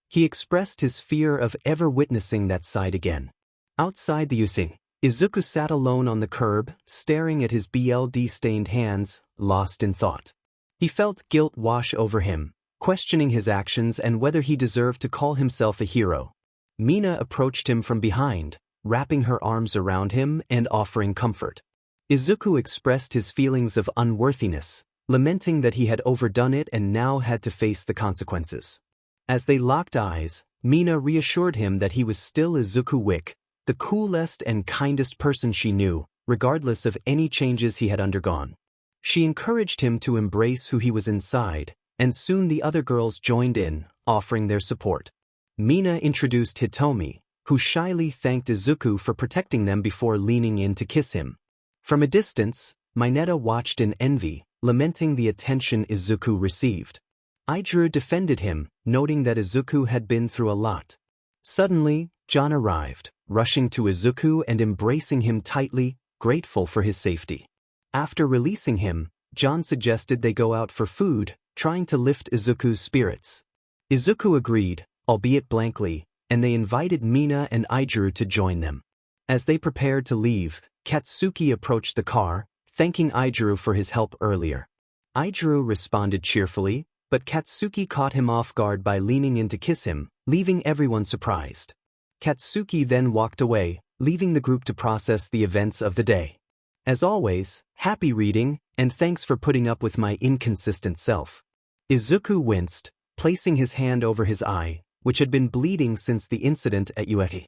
He expressed his fear of ever witnessing that side again. Outside the Using, Izuku sat alone on the curb, staring at his blood-stained hands, lost in thought. He felt guilt wash over him, questioning his actions and whether he deserved to call himself a hero. Mina approached him from behind, wrapping her arms around him and offering comfort. Izuku expressed his feelings of unworthiness, lamenting that he had overdone it and now had to face the consequences. As they locked eyes, Mina reassured him that he was still Izuku Wick, the coolest and kindest person she knew, regardless of any changes he had undergone. She encouraged him to embrace who he was inside, and soon the other girls joined in, offering their support. Mina introduced Hitomi, who shyly thanked Izuku for protecting them before leaning in to kiss him. From a distance, Mineta watched in envy, lamenting the attention Izuku received. 𝐒𝐬 defended him, noting that Izuku had been through a lot. Suddenly, John arrived, rushing to Izuku and embracing him tightly, grateful for his safety. After releasing him, John suggested they go out for food, trying to lift Izuku's spirits. Izuku agreed, albeit blankly, and they invited Mina and 𝐒𝐬 to join them. As they prepared to leave, Katsuki approached the car, thanking 𝐒𝐬 for his help earlier. 𝐒𝐬 responded cheerfully, but Katsuki caught him off guard by leaning in to kiss him, leaving everyone surprised. Katsuki then walked away, leaving the group to process the events of the day. As always, happy reading, and thanks for putting up with my inconsistent self. Izuku winced, placing his hand over his eye, which had been bleeding since the incident at Ueki.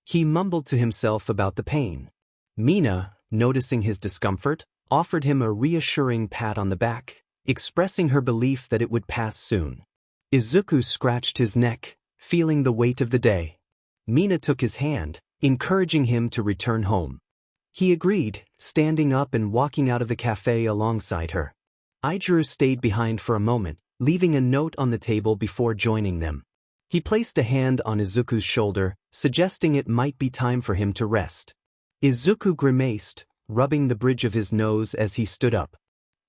He mumbled to himself about the pain. Mina, noticing his discomfort, offered him a reassuring pat on the back, expressing her belief that it would pass soon. Izuku scratched his neck, feeling the weight of the day. Mina took his hand, encouraging him to return home. He agreed, standing up and walking out of the cafe alongside her. 𝐒𝐬 stayed behind for a moment, leaving a note on the table before joining them. He placed a hand on Izuku's shoulder, suggesting it might be time for him to rest. Izuku grimaced, rubbing the bridge of his nose as he stood up.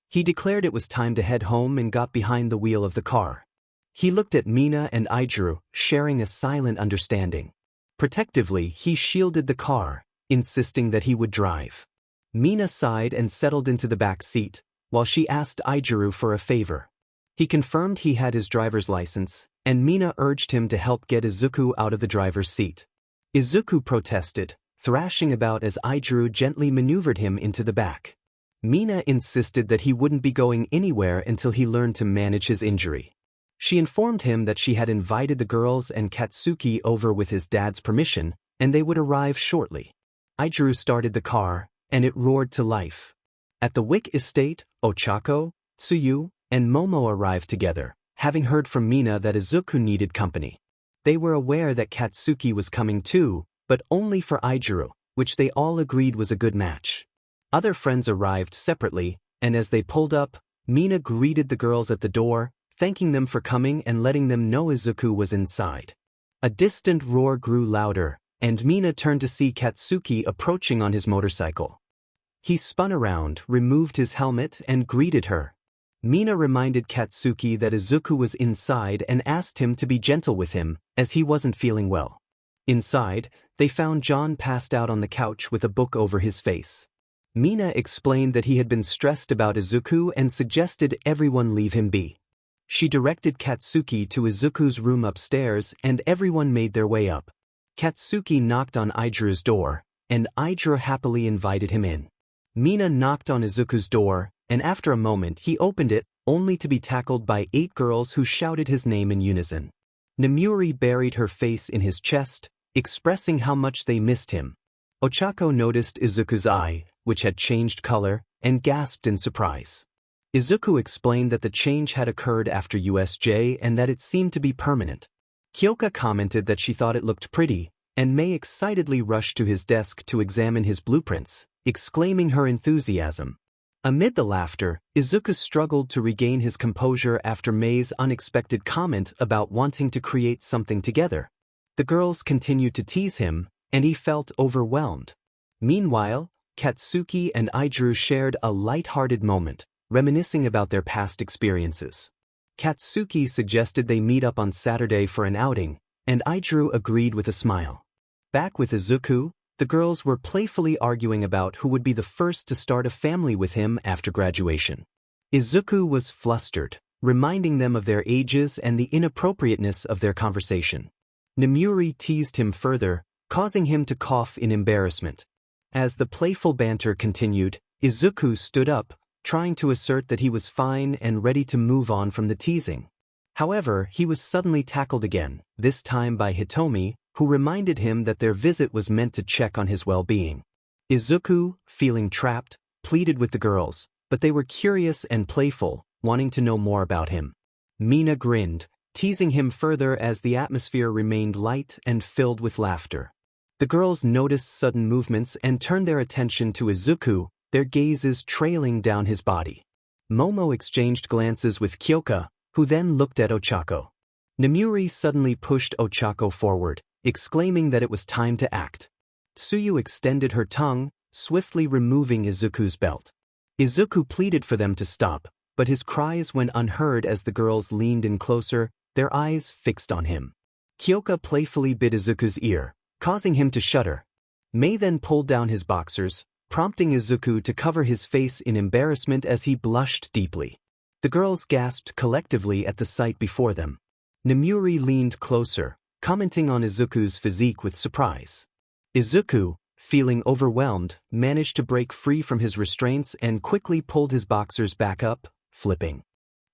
He declared it was time to head home and got behind the wheel of the car. He looked at Mina and 𝐼𝐬𝐬, sharing a silent understanding. Protectively, he shielded the car, insisting that he would drive. Mina sighed and settled into the back seat, while she asked 𝐼𝐬𝐬 for a favor. He confirmed he had his driver's license, and Mina urged him to help get Izuku out of the driver's seat. Izuku protested, thrashing about as 𝐼𝐬𝐬 gently maneuvered him into the back. Mina insisted that he wouldn't be going anywhere until he learned to manage his injury. She informed him that she had invited the girls and Katsuki over with his dad's permission, and they would arrive shortly. 𝐼𝐬𝐬 started the car, and it roared to life. At the Wick estate, Ochako, Tsuyu, and Momo arrived together, having heard from Mina that Izuku needed company. They were aware that Katsuki was coming too, but only for 𝐼𝐬𝐬, which they all agreed was a good match. Other friends arrived separately, and as they pulled up, Mina greeted the girls at the door, thanking them for coming and letting them know Izuku was inside. A distant roar grew louder, and Mina turned to see Katsuki approaching on his motorcycle. He spun around, removed his helmet, and greeted her. Mina reminded Katsuki that Izuku was inside and asked him to be gentle with him, as he wasn't feeling well. Inside, they found John passed out on the couch with a book over his face. Mina explained that he had been stressed about Izuku and suggested everyone leave him be. She directed Katsuki to Izuku's room upstairs, and everyone made their way up. Katsuki knocked on 𝐼𝐬𝐬's door, and 𝐼𝐬𝐬 happily invited him in. Mina knocked on Izuku's door, and after a moment he opened it, only to be tackled by 8 girls who shouted his name in unison. Namuri buried her face in his chest, expressing how much they missed him. Ochako noticed Izuku's eye, which had changed color, and gasped in surprise. Izuku explained that the change had occurred after USJ and that it seemed to be permanent. 𝐾𝐞𝐭 commented that she thought it looked pretty, and Mei excitedly rushed to his desk to examine his blueprints, exclaiming her enthusiasm. Amid the laughter, Izuku struggled to regain his composure after Mei's unexpected comment about wanting to create something together. The girls continued to tease him, and he felt overwhelmed. Meanwhile, Katsuki and 𝐼𝐬𝐬 shared a light-hearted moment, reminiscing about their past experiences. Katsuki suggested they meet up on Saturday for an outing, and 𝐼𝐬𝐬 agreed with a smile. Back with Izuku, the girls were playfully arguing about who would be the first to start a family with him after graduation. Izuku was flustered, reminding them of their ages and the inappropriateness of their conversation. Namuri teased him further, causing him to cough in embarrassment. As the playful banter continued, Izuku stood up, trying to assert that he was fine and ready to move on from the teasing. However, he was suddenly tackled again, this time by Hitomi, who reminded him that their visit was meant to check on his well-being. Izuku, feeling trapped, pleaded with the girls, but they were curious and playful, wanting to know more about him. Mina grinned, teasing him further as the atmosphere remained light and filled with laughter. The girls noticed sudden movements and turned their attention to Izuku, their gazes trailing down his body. Momo exchanged glances with 𝐾𝐿, who then looked at Ochako. Namuri suddenly pushed Ochako forward, exclaiming that it was time to act. Tsuyu extended her tongue, swiftly removing Izuku's belt. Izuku pleaded for them to stop, but his cries went unheard as the girls leaned in closer, their eyes fixed on him. 𝐾𝐿 playfully bit Izuku's ear, causing him to shudder. Mei then pulled down his boxers, prompting Izuku to cover his face in embarrassment as he blushed deeply. The girls gasped collectively at the sight before them. Namuri leaned closer, commenting on Izuku's physique with surprise. Izuku, feeling overwhelmed, managed to break free from his restraints and quickly pulled his boxers back up, flipping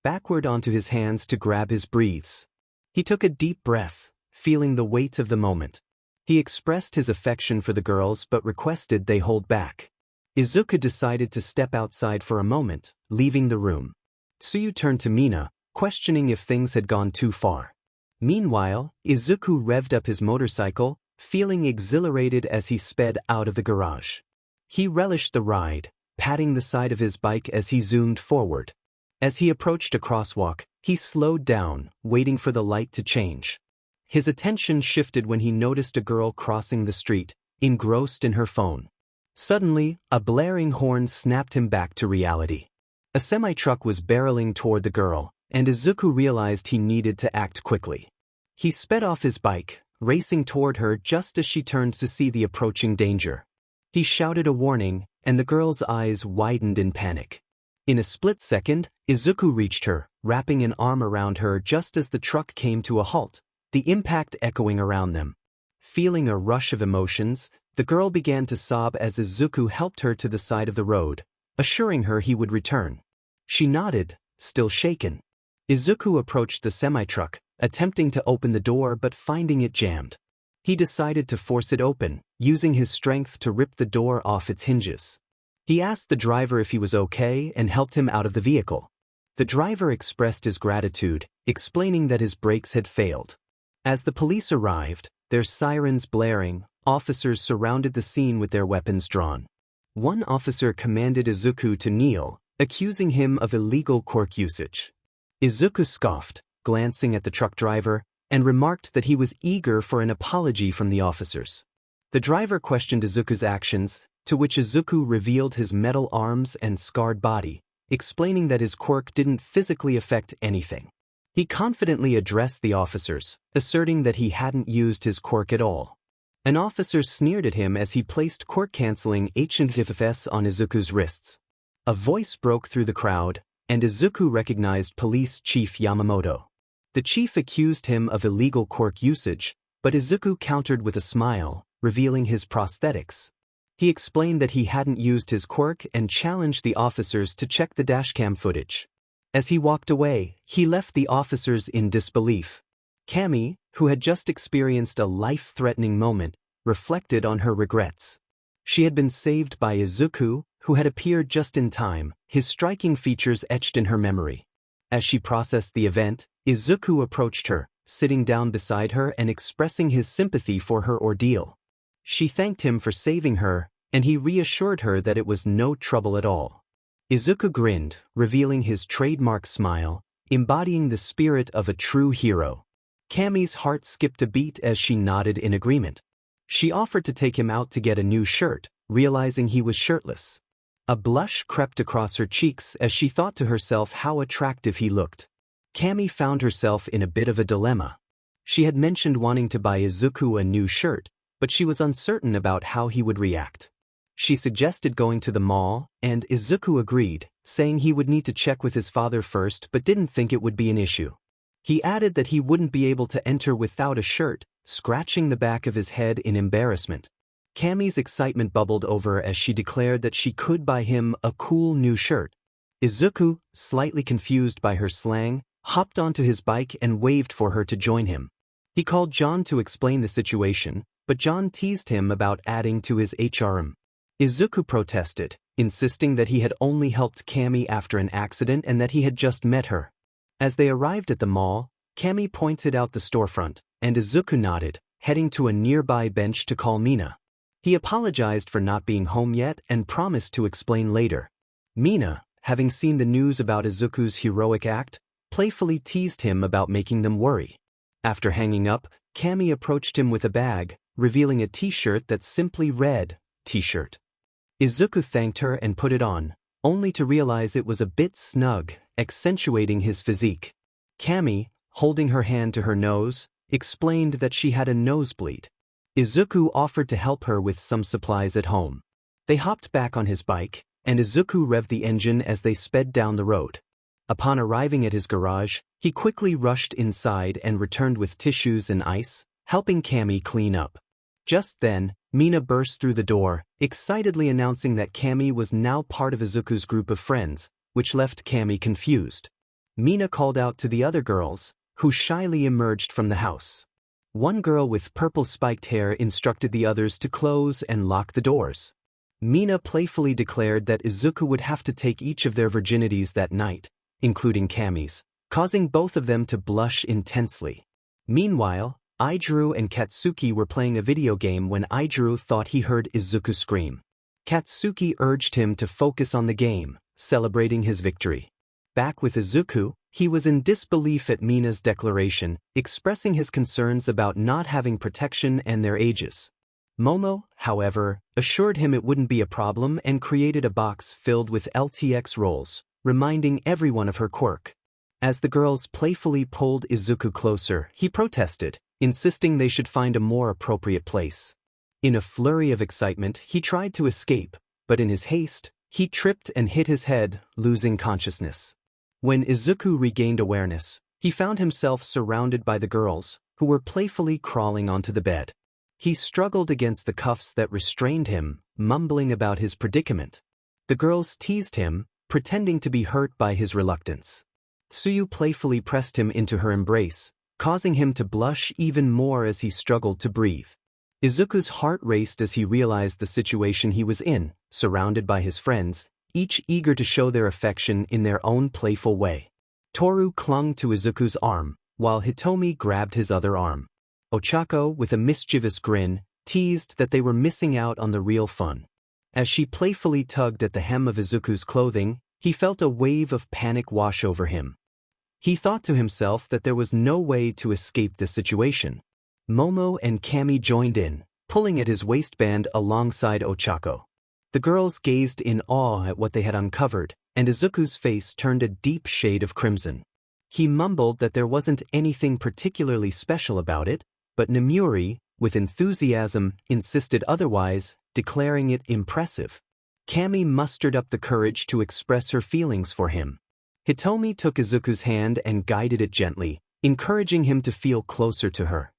backward onto his hands to grab his breaths. He took a deep breath, feeling the weight of the moment. He expressed his affection for the girls but requested they hold back. Izuku decided to step outside for a moment, leaving the room. Tsuyu turned to Mina, questioning if things had gone too far. Meanwhile, Izuku revved up his motorcycle, feeling exhilarated as he sped out of the garage. He relished the ride, patting the side of his bike as he zoomed forward. As he approached a crosswalk, he slowed down, waiting for the light to change. His attention shifted when he noticed a girl crossing the street, engrossed in her phone. Suddenly, a blaring horn snapped him back to reality. A semi-truck was barreling toward the girl, and Izuku realized he needed to act quickly. He sped off his bike, racing toward her just as she turned to see the approaching danger. He shouted a warning, and the girl's eyes widened in panic. In a split second, Izuku reached her, wrapping an arm around her just as the truck came to a halt, the impact echoing around them. Feeling a rush of emotions, the girl began to sob as Izuku helped her to the side of the road, assuring her he would return. She nodded, still shaken. Izuku approached the semi-truck, attempting to open the door but finding it jammed. He decided to force it open, using his strength to rip the door off its hinges. He asked the driver if he was okay and helped him out of the vehicle. The driver expressed his gratitude, explaining that his brakes had failed. As the police arrived, their sirens blaring, officers surrounded the scene with their weapons drawn. One officer commanded Izuku to kneel, accusing him of illegal quirk usage. Izuku scoffed, glancing at the truck driver, and remarked that he was eager for an apology from the officers. The driver questioned Izuku's actions, to which Izuku revealed his metal arms and scarred body, explaining that his quirk didn't physically affect anything. He confidently addressed the officers, asserting that he hadn't used his quirk at all. An officer sneered at him as he placed quirk-canceling 𝐒𝐮𝐬𝐲𝐿 on Izuku's wrists. A voice broke through the crowd, and Izuku recognized Police Chief Yamamoto. The chief accused him of illegal quirk usage, but Izuku countered with a smile, revealing his prosthetics. He explained that he hadn't used his quirk and challenged the officers to check the dashcam footage. As he walked away, he left the officers in disbelief. 𝐒𝐮𝐬, who had just experienced a life-threatening moment, reflected on her regrets. She had been saved by Izuku, who had appeared just in time, his striking features etched in her memory. As she processed the event, Izuku approached her, sitting down beside her and expressing his sympathy for her ordeal. She thanked him for saving her, and he reassured her that it was no trouble at all. Izuku grinned, revealing his trademark smile, embodying the spirit of a true hero. 𝐒𝐮𝐬's heart skipped a beat as she nodded in agreement. She offered to take him out to get a new shirt, realizing he was shirtless. A blush crept across her cheeks as she thought to herself how attractive he looked. 𝐒𝐮𝐬 found herself in a bit of a dilemma. She had mentioned wanting to buy Izuku a new shirt, but she was uncertain about how he would react. She suggested going to the mall, and Izuku agreed, saying he would need to check with his father first but didn't think it would be an issue. He added that he wouldn't be able to enter without a shirt, scratching the back of his head in embarrassment. 𝐒𝐮𝐬's excitement bubbled over as she declared that she could buy him a cool new shirt. Izuku, slightly confused by her slang, hopped onto his bike and waved for her to join him. He called John to explain the situation, but John teased him about adding to his ℔. Izuku protested, insisting that he had only helped 𝐒𝐮𝐬 after an accident and that he had just met her. As they arrived at the mall, 𝐒𝐮𝐬 pointed out the storefront, and Izuku nodded, heading to a nearby bench to call Mina. He apologized for not being home yet and promised to explain later. Mina, having seen the news about Izuku's heroic act, playfully teased him about making them worry. After hanging up, 𝐒𝐮𝐬 approached him with a bag, revealing a t-shirt that simply read, "T-shirt." Izuku thanked her and put it on, only to realize it was a bit snug, accentuating his physique. 𝐒𝐮𝐬, holding her hand to her nose, explained that she had a nosebleed. Izuku offered to help her with some supplies at home. They hopped back on his bike, and Izuku revved the engine as they sped down the road. Upon arriving at his garage, he quickly rushed inside and returned with tissues and ice, helping 𝐒𝐮𝐬 clean up. Just then, Mina burst through the door, excitedly announcing that 𝐒𝐮𝐬 was now part of Izuku's group of friends, which left 𝐒𝐮𝐬 confused. Mina called out to the other girls, who shyly emerged from the house. One girl with purple spiked hair instructed the others to close and lock the doors. Mina playfully declared that Izuku would have to take each of their virginities that night, including 𝐒𝐮𝐬's, causing both of them to blush intensely. Meanwhile, 𝐒𝐬 and Katsuki were playing a video game when 𝐒𝐬 thought he heard Izuku scream. Katsuki urged him to focus on the game, celebrating his victory. Back with Izuku, he was in disbelief at Mina's declaration, expressing his concerns about not having protection and their ages. Momo, however, assured him it wouldn't be a problem and created a box filled with LTX rolls, reminding everyone of her quirk. As the girls playfully pulled Izuku closer, he protested, insisting they should find a more appropriate place. In a flurry of excitement, he tried to escape, but in his haste, he tripped and hit his head, losing consciousness. When Izuku regained awareness, he found himself surrounded by the girls, who were playfully crawling onto the bed. He struggled against the cuffs that restrained him, mumbling about his predicament. The girls teased him, pretending to be hurt by his reluctance. Tsuyu playfully pressed him into her embrace, causing him to blush even more as he struggled to breathe. Izuku's heart raced as he realized the situation he was in, surrounded by his friends, each eager to show their affection in their own playful way. Toru clung to Izuku's arm, while Hitomi grabbed his other arm. Ochako, with a mischievous grin, teased that they were missing out on the real fun. As she playfully tugged at the hem of Izuku's clothing, he felt a wave of panic wash over him. He thought to himself that there was no way to escape this situation. Momo and Cammy joined in, pulling at his waistband alongside Ochako. The girls gazed in awe at what they had uncovered, and Izuku's face turned a deep shade of crimson. He mumbled that there wasn't anything particularly special about it, but Nemuri, with enthusiasm, insisted otherwise, declaring it impressive. Cammy mustered up the courage to express her feelings for him. Hitomi took Izuku's hand and guided it gently, encouraging him to feel closer to her.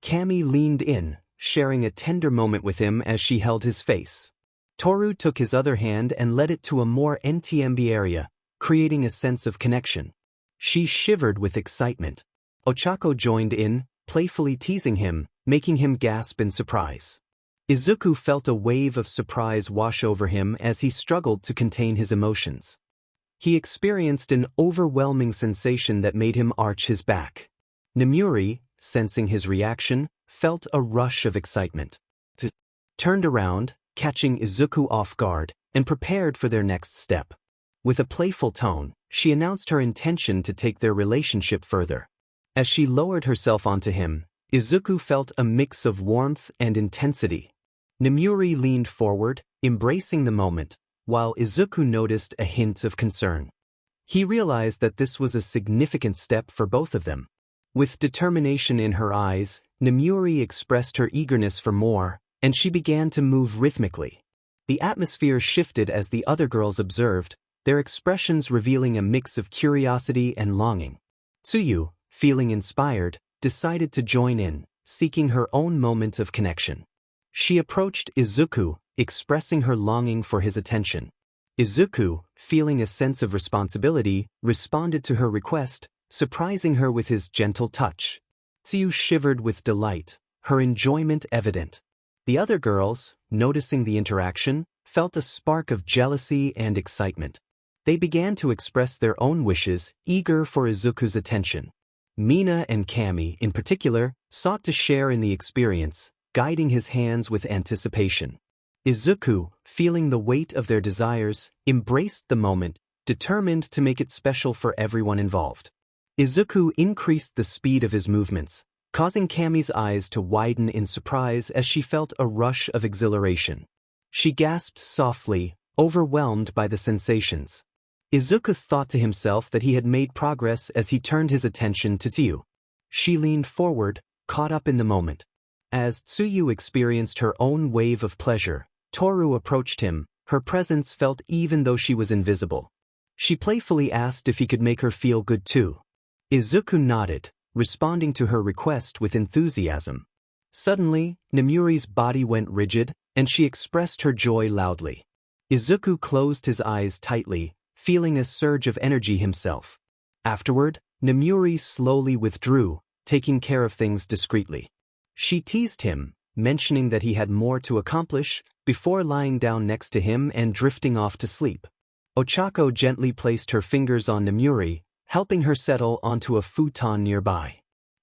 Cammy leaned in, sharing a tender moment with him as she held his face. Toru took his other hand and led it to a more NTMB area, creating a sense of connection. She shivered with excitement. Ochako joined in, playfully teasing him, making him gasp in surprise. Izuku felt a wave of surprise wash over him as he struggled to contain his emotions. He experienced an overwhelming sensation that made him arch his back. Nemuri, sensing his reaction, felt a rush of excitement. Turned around, catching Izuku off guard, and prepared for their next step. With a playful tone, she announced her intention to take their relationship further. As she lowered herself onto him, Izuku felt a mix of warmth and intensity. Nemuri leaned forward, embracing the moment, while Izuku noticed a hint of concern. He realized that this was a significant step for both of them. With determination in her eyes, Nemuri expressed her eagerness for more, and she began to move rhythmically. The atmosphere shifted as the other girls observed, their expressions revealing a mix of curiosity and longing. Tsuyu, feeling inspired, decided to join in, seeking her own moment of connection. She approached Izuku, expressing her longing for his attention. Izuku, feeling a sense of responsibility, responded to her request, surprising her with his gentle touch. Tsuyu shivered with delight, her enjoyment evident. The other girls, noticing the interaction, felt a spark of jealousy and excitement. They began to express their own wishes, eager for Izuku's attention. Mina and Cammy, in particular, sought to share in the experience, guiding his hands with anticipation. Izuku, feeling the weight of their desires, embraced the moment, determined to make it special for everyone involved. Izuku increased the speed of his movements, causing Cammy's eyes to widen in surprise as she felt a rush of exhilaration. She gasped softly, overwhelmed by the sensations. Izuku thought to himself that he had made progress as he turned his attention to Tsuyu. She leaned forward, caught up in the moment. As Tsuyu experienced her own wave of pleasure, Toru approached him, her presence felt even though she was invisible. She playfully asked if he could make her feel good too. Izuku nodded, responding to her request with enthusiasm. Suddenly, Nemuri's body went rigid, and she expressed her joy loudly. Izuku closed his eyes tightly, feeling a surge of energy himself. Afterward, Nemuri slowly withdrew, taking care of things discreetly. She teased him, mentioning that he had more to accomplish, before lying down next to him and drifting off to sleep. Ochako gently placed her fingers on Nemuri, helping her settle onto a futon nearby.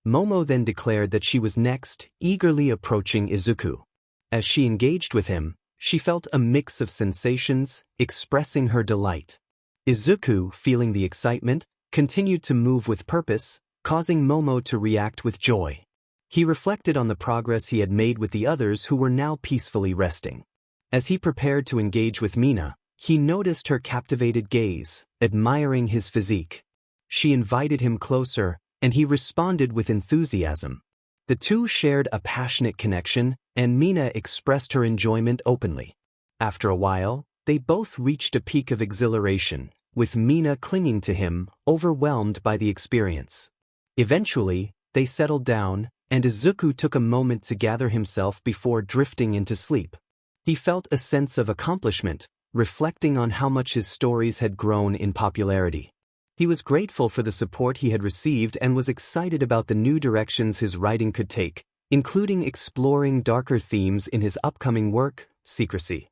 Momo then declared that she was next, eagerly approaching Izuku. As she engaged with him, she felt a mix of sensations, expressing her delight. Izuku, feeling the excitement, continued to move with purpose, causing Momo to react with joy. He reflected on the progress he had made with the others who were now peacefully resting. As he prepared to engage with Mina, he noticed her captivated gaze, admiring his physique. She invited him closer, and he responded with enthusiasm. The two shared a passionate connection, and Mina expressed her enjoyment openly. After a while, they both reached a peak of exhilaration, with Mina clinging to him, overwhelmed by the experience. Eventually, they settled down, and Izuku took a moment to gather himself before drifting into sleep. He felt a sense of accomplishment, reflecting on how much his stories had grown in popularity. He was grateful for the support he had received and was excited about the new directions his writing could take, including exploring darker themes in his upcoming work, Secrecy.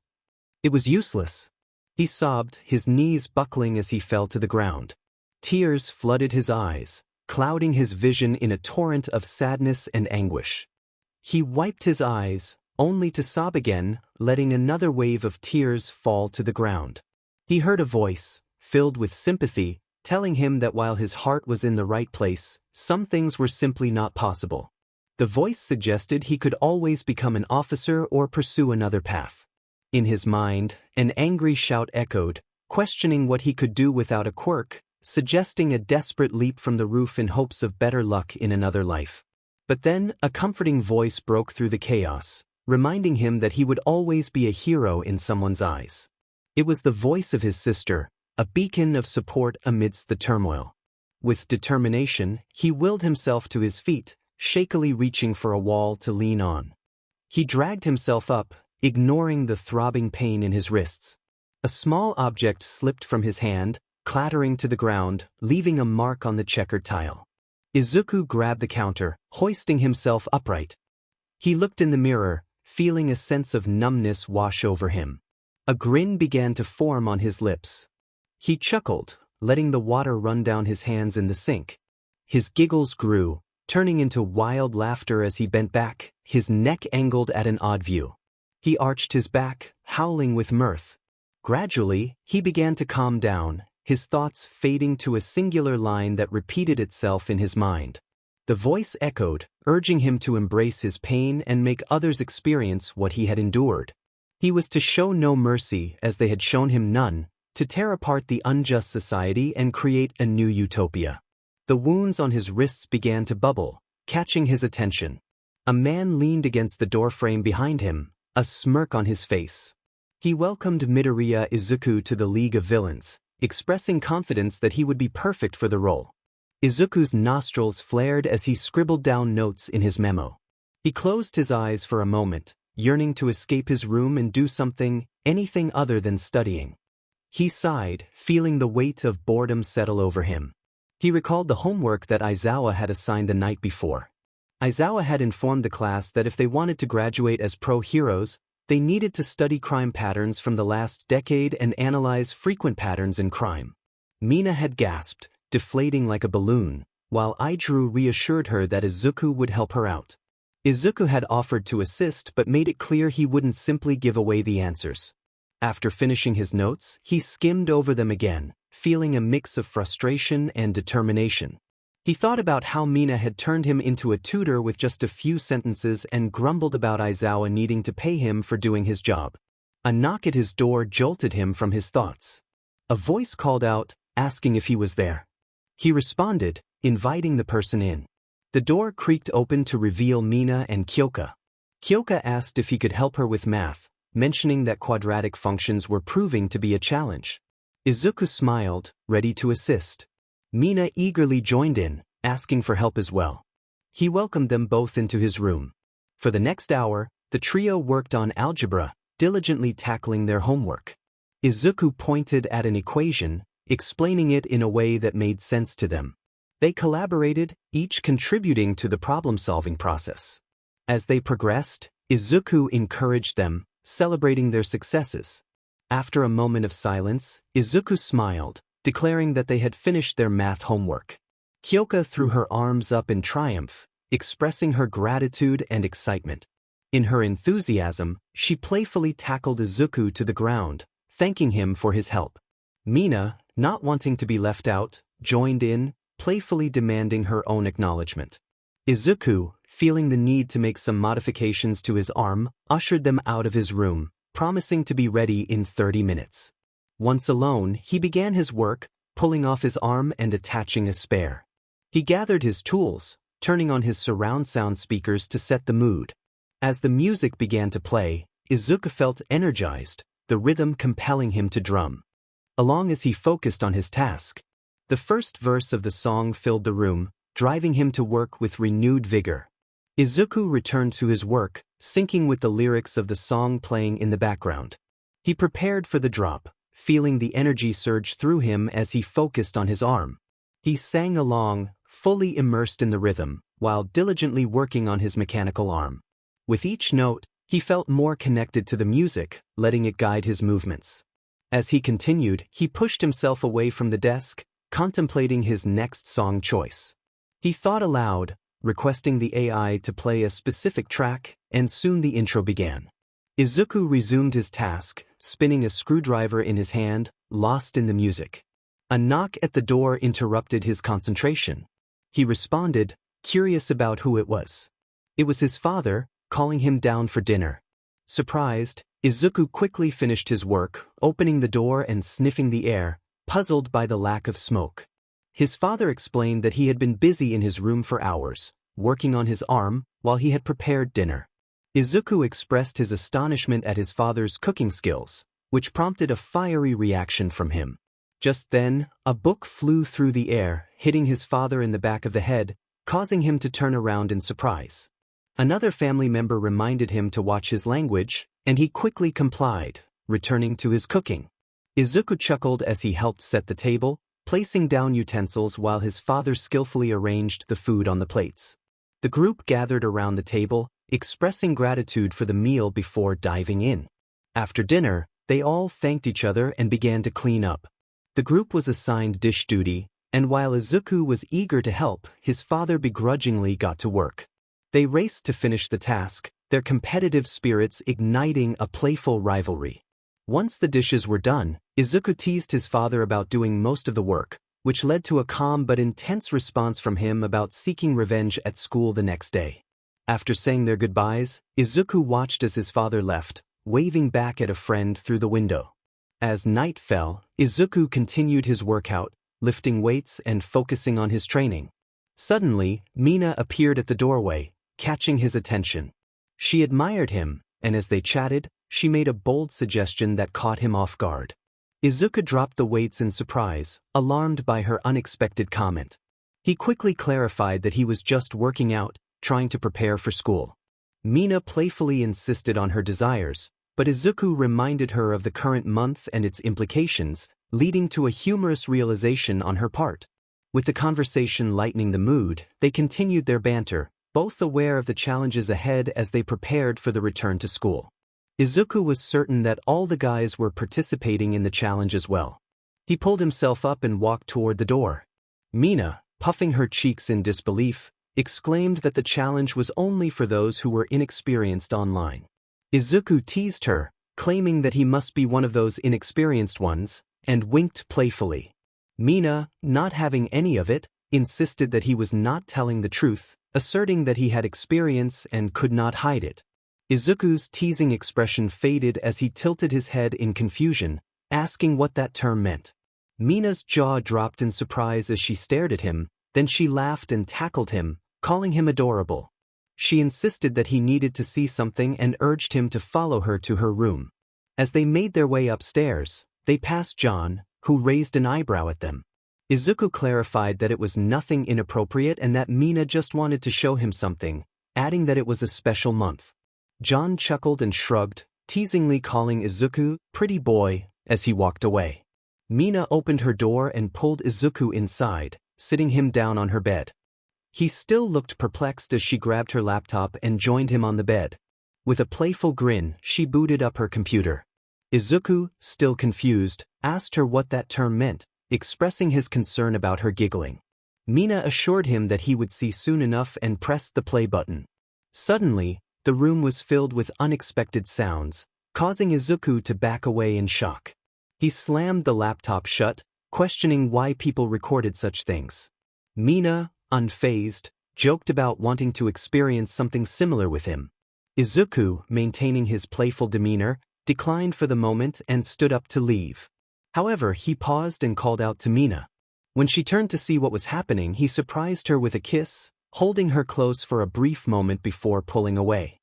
It was useless. He sobbed, his knees buckling as he fell to the ground. Tears flooded his eyes, clouding his vision in a torrent of sadness and anguish. He wiped his eyes, only to sob again, letting another wave of tears fall to the ground. He heard a voice, filled with sympathy, telling him that while his heart was in the right place, some things were simply not possible. The voice suggested he could always become an officer or pursue another path. In his mind, an angry shout echoed, questioning what he could do without a quirk, suggesting a desperate leap from the roof in hopes of better luck in another life. But then, a comforting voice broke through the chaos, reminding him that he would always be a hero in someone's eyes. It was the voice of his sister, a beacon of support amidst the turmoil. With determination, he willed himself to his feet, shakily reaching for a wall to lean on. He dragged himself up, ignoring the throbbing pain in his wrists. A small object slipped from his hand, clattering to the ground, leaving a mark on the checkered tile. Izuku grabbed the counter, hoisting himself upright. He looked in the mirror, feeling a sense of numbness wash over him. A grin began to form on his lips. He chuckled, letting the water run down his hands in the sink. His giggles grew, turning into wild laughter as he bent back, his neck angled at an odd view. He arched his back, howling with mirth. Gradually, he began to calm down, his thoughts fading to a singular line that repeated itself in his mind. The voice echoed, urging him to embrace his pain and make others experience what he had endured. He was to show no mercy as they had shown him none, to tear apart the unjust society and create a new utopia. The wounds on his wrists began to bubble, catching his attention. A man leaned against the doorframe behind him, a smirk on his face. He welcomed Midoriya Izuku to the League of Villains, expressing confidence that he would be perfect for the role. Izuku's nostrils flared as he scribbled down notes in his memo. He closed his eyes for a moment, yearning to escape his room and do something, anything other than studying. He sighed, feeling the weight of boredom settle over him. He recalled the homework that Aizawa had assigned the night before. Aizawa had informed the class that if they wanted to graduate as pro-heroes, they needed to study crime patterns from the last decade and analyze frequent patterns in crime. Mina had gasped, deflating like a balloon, while 𝐒𝐬𝐬 reassured her that Izuku would help her out. Izuku had offered to assist but made it clear he wouldn't simply give away the answers. After finishing his notes, he skimmed over them again, feeling a mix of frustration and determination. He thought about how Mina had turned him into a tutor with just a few sentences and grumbled about Aizawa needing to pay him for doing his job. A knock at his door jolted him from his thoughts. A voice called out, asking if he was there. He responded, inviting the person in. The door creaked open to reveal Mina and 𝐾𝐞𝐭. 𝐾𝐾𝐭 asked if he could help her with math, mentioning that quadratic functions were proving to be a challenge. Izuku smiled, ready to assist. Mina eagerly joined in, asking for help as well. He welcomed them both into his room. For the next hour, the trio worked on algebra, diligently tackling their homework. Izuku pointed at an equation, explaining it in a way that made sense to them. They collaborated, each contributing to the problem-solving process. As they progressed, Izuku encouraged them, celebrating their successes. After a moment of silence, Izuku smiled, declaring that they had finished their math homework. 𝐾𝐾𝐭 threw her arms up in triumph, expressing her gratitude and excitement. In her enthusiasm, she playfully tackled Izuku to the ground, thanking him for his help. Mina, not wanting to be left out, joined in, playfully demanding her own acknowledgement. Izuku, feeling the need to make some modifications to his arm, ushered them out of his room, promising to be ready in 30 minutes. Once alone, he began his work, pulling off his arm and attaching a spare. He gathered his tools, turning on his surround sound speakers to set the mood. As the music began to play, Izuku felt energized, the rhythm compelling him to drum along as he focused on his task. The first verse of the song filled the room, driving him to work with renewed vigor. Izuku returned to his work, syncing with the lyrics of the song playing in the background. He prepared for the drop, feeling the energy surge through him as he focused on his arm. He sang along, fully immersed in the rhythm, while diligently working on his mechanical arm. With each note, he felt more connected to the music, letting it guide his movements. As he continued, he pushed himself away from the desk, contemplating his next song choice. He thought aloud, requesting the AI to play a specific track, and soon the intro began. Izuku resumed his task, spinning a screwdriver in his hand, lost in the music. A knock at the door interrupted his concentration. He responded, curious about who it was. It was his father, calling him down for dinner. Surprised, Izuku quickly finished his work, opening the door and sniffing the air, puzzled by the lack of smoke. His father explained that he had been busy in his room for hours, working on his arm, while he had prepared dinner. Izuku expressed his astonishment at his father's cooking skills, which prompted a fiery reaction from him. Just then, a book flew through the air, hitting his father in the back of the head, causing him to turn around in surprise. Another family member reminded him to watch his language, and he quickly complied, returning to his cooking. Izuku chuckled as he helped set the table, placing down utensils while his father skillfully arranged the food on the plates. The group gathered around the table, expressing gratitude for the meal before diving in. After dinner, they all thanked each other and began to clean up. The group was assigned dish duty, and while Izuku was eager to help, his father begrudgingly got to work. They raced to finish the task, their competitive spirits igniting a playful rivalry. Once the dishes were done, Izuku teased his father about doing most of the work, which led to a calm but intense response from him about seeking revenge at school the next day. After saying their goodbyes, Izuku watched as his father left, waving back at a friend through the window. As night fell, Izuku continued his workout, lifting weights and focusing on his training. Suddenly, Mina appeared at the doorway, catching his attention. She admired him, and as they chatted, she made a bold suggestion that caught him off guard. Izuku dropped the weights in surprise, alarmed by her unexpected comment. He quickly clarified that he was just working out, trying to prepare for school. Mina playfully insisted on her desires, but Izuku reminded her of the current month and its implications, leading to a humorous realization on her part. With the conversation lightening the mood, they continued their banter, both aware of the challenges ahead as they prepared for the return to school. Izuku was certain that all the guys were participating in the challenge as well. He pulled himself up and walked toward the door. Mina, puffing her cheeks in disbelief, exclaimed that the challenge was only for those who were inexperienced online. Izuku teased her, claiming that he must be one of those inexperienced ones, and winked playfully. Mina, not having any of it, insisted that he was not telling the truth, asserting that he had experience and could not hide it. Izuku's teasing expression faded as he tilted his head in confusion, asking what that term meant. Mina's jaw dropped in surprise as she stared at him, then she laughed and tackled him, calling him adorable. She insisted that he needed to see something and urged him to follow her to her room. As they made their way upstairs, they passed John, who raised an eyebrow at them. Izuku clarified that it was nothing inappropriate and that Mina just wanted to show him something, adding that it was a special month. John chuckled and shrugged, teasingly calling Izuku "pretty boy" as he walked away. Mina opened her door and pulled Izuku inside, sitting him down on her bed. He still looked perplexed as she grabbed her laptop and joined him on the bed. With a playful grin, she booted up her computer. Izuku, still confused, asked her what that term meant, expressing his concern about her giggling. Mina assured him that he would see soon enough and pressed the play button. Suddenly, the room was filled with unexpected sounds, causing Izuku to back away in shock. He slammed the laptop shut, questioning why people recorded such things. Mina, unfazed, joked about wanting to experience something similar with him. Izuku, maintaining his playful demeanor, declined for the moment and stood up to leave. However, he paused and called out to Mina. When she turned to see what was happening, he surprised her with a kiss, holding her close for a brief moment before pulling away.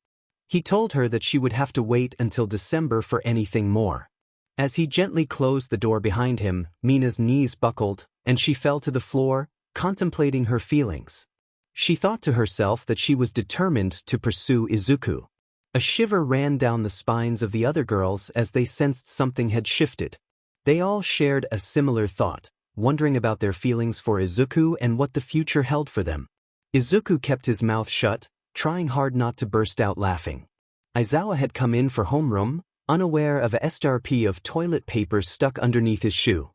He told her that she would have to wait until December for anything more. As he gently closed the door behind him, Mina's knees buckled, and she fell to the floor, contemplating her feelings. She thought to herself that she was determined to pursue Izuku. A shiver ran down the spines of the other girls as they sensed something had shifted. They all shared a similar thought, wondering about their feelings for Izuku and what the future held for them. Izuku kept his mouth shut, trying hard not to burst out laughing. Aizawa had come in for homeroom, unaware of a SRP of toilet paper stuck underneath his shoe.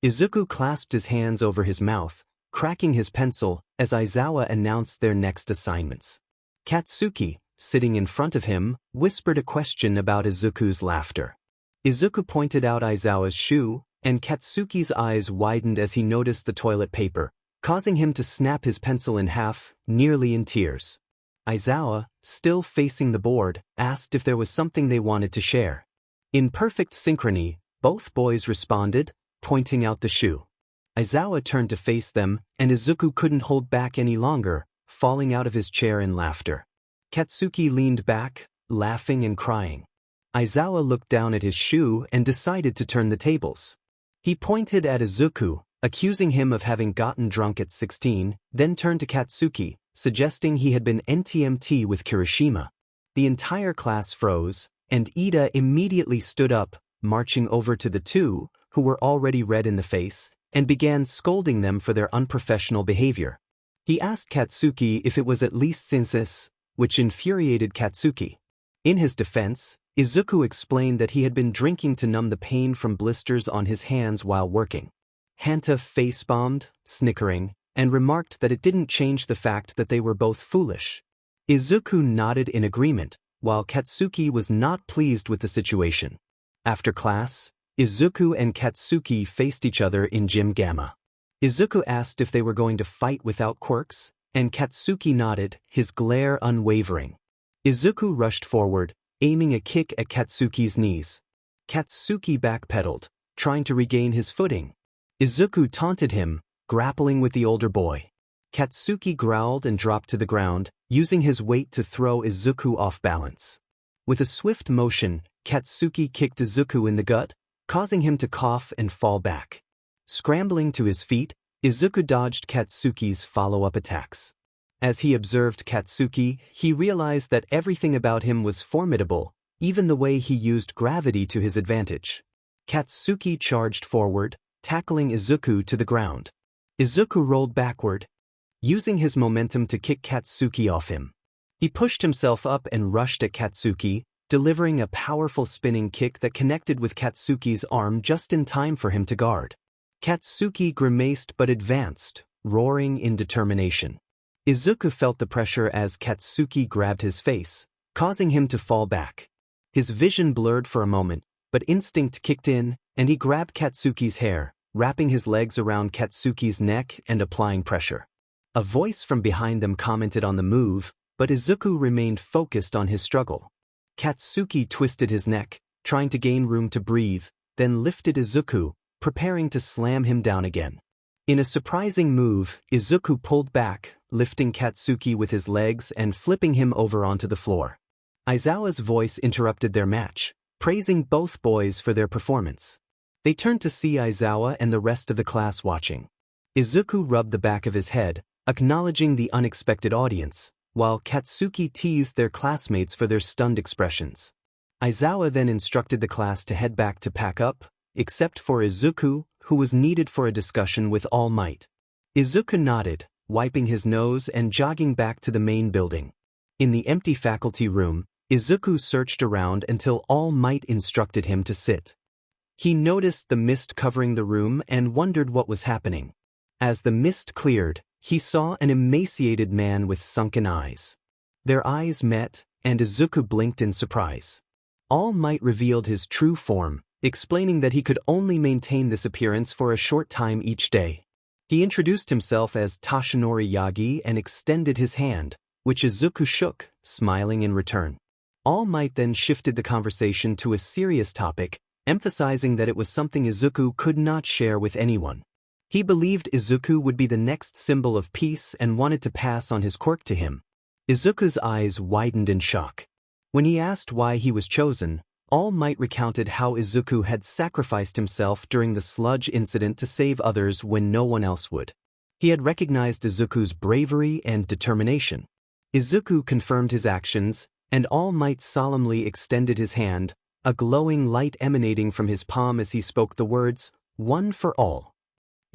Izuku clasped his hands over his mouth, cracking his pencil as Aizawa announced their next assignments. Katsuki, sitting in front of him, whispered a question about Izuku's laughter. Izuku pointed out Aizawa's shoe, and Katsuki's eyes widened as he noticed the toilet paper, causing him to snap his pencil in half, nearly in tears. Aizawa, still facing the board, asked if there was something they wanted to share. In perfect synchrony, both boys responded, pointing out the shoe. Aizawa turned to face them, and Izuku couldn't hold back any longer, falling out of his chair in laughter. Katsuki leaned back, laughing and crying. Aizawa looked down at his shoe and decided to turn the tables. He pointed at Izuku, accusing him of having gotten drunk at 16, then turned to Katsuki, suggesting he had been NTMT with Kirishima. The entire class froze, and Ida immediately stood up, marching over to the two, who were already red in the face, and began scolding them for their unprofessional behavior. He asked Katsuki if it was at least sincere, which infuriated Katsuki. In his defense, Izuku explained that he had been drinking to numb the pain from blisters on his hands while working. Hanta face-bombed, snickering, and remarked that it didn't change the fact that they were both foolish. Izuku nodded in agreement, while Katsuki was not pleased with the situation. After class, Izuku and Katsuki faced each other in Gym Gamma. Izuku asked if they were going to fight without quirks, and Katsuki nodded, his glare unwavering. Izuku rushed forward, aiming a kick at Katsuki's knees. Katsuki backpedaled, trying to regain his footing. Izuku taunted him, grappling with the older boy. Katsuki growled and dropped to the ground, using his weight to throw Izuku off balance. With a swift motion, Katsuki kicked Izuku in the gut, causing him to cough and fall back. Scrambling to his feet, Izuku dodged Katsuki's follow-up attacks. As he observed Katsuki, he realized that everything about him was formidable, even the way he used gravity to his advantage. Katsuki charged forward, tackling Izuku to the ground. Izuku rolled backward, using his momentum to kick Katsuki off him. He pushed himself up and rushed at Katsuki, delivering a powerful spinning kick that connected with Katsuki's arm just in time for him to guard. Katsuki grimaced but advanced, roaring in determination. Izuku felt the pressure as Katsuki grabbed his face, causing him to fall back. His vision blurred for a moment, but instinct kicked in, and he grabbed Katsuki's hair, wrapping his legs around Katsuki's neck and applying pressure. A voice from behind them commented on the move, but Izuku remained focused on his struggle. Katsuki twisted his neck, trying to gain room to breathe, then lifted Izuku, preparing to slam him down again. In a surprising move, Izuku pulled back, lifting Katsuki with his legs and flipping him over onto the floor. Aizawa's voice interrupted their match, praising both boys for their performance. They turned to see Aizawa and the rest of the class watching. Izuku rubbed the back of his head, acknowledging the unexpected audience, while Katsuki teased their classmates for their stunned expressions. Aizawa then instructed the class to head back to pack up, except for Izuku, who was needed for a discussion with All Might. Izuku nodded, wiping his nose and jogging back to the main building. In the empty faculty room, Izuku searched around until All Might instructed him to sit. He noticed the mist covering the room and wondered what was happening. As the mist cleared, he saw an emaciated man with sunken eyes. Their eyes met, and Izuku blinked in surprise. All Might revealed his true form, explaining that he could only maintain this appearance for a short time each day. He introduced himself as Toshinori Yagi and extended his hand, which Izuku shook, smiling in return. All Might then shifted the conversation to a serious topic, emphasizing that it was something Izuku could not share with anyone. He believed Izuku would be the next symbol of peace and wanted to pass on his quirk to him. Izuku's eyes widened in shock. When he asked why he was chosen, All Might recounted how Izuku had sacrificed himself during the sludge incident to save others when no one else would. He had recognized Izuku's bravery and determination. Izuku confirmed his actions, and All Might solemnly extended his hand, a glowing light emanating from his palm as he spoke the words, "One for all."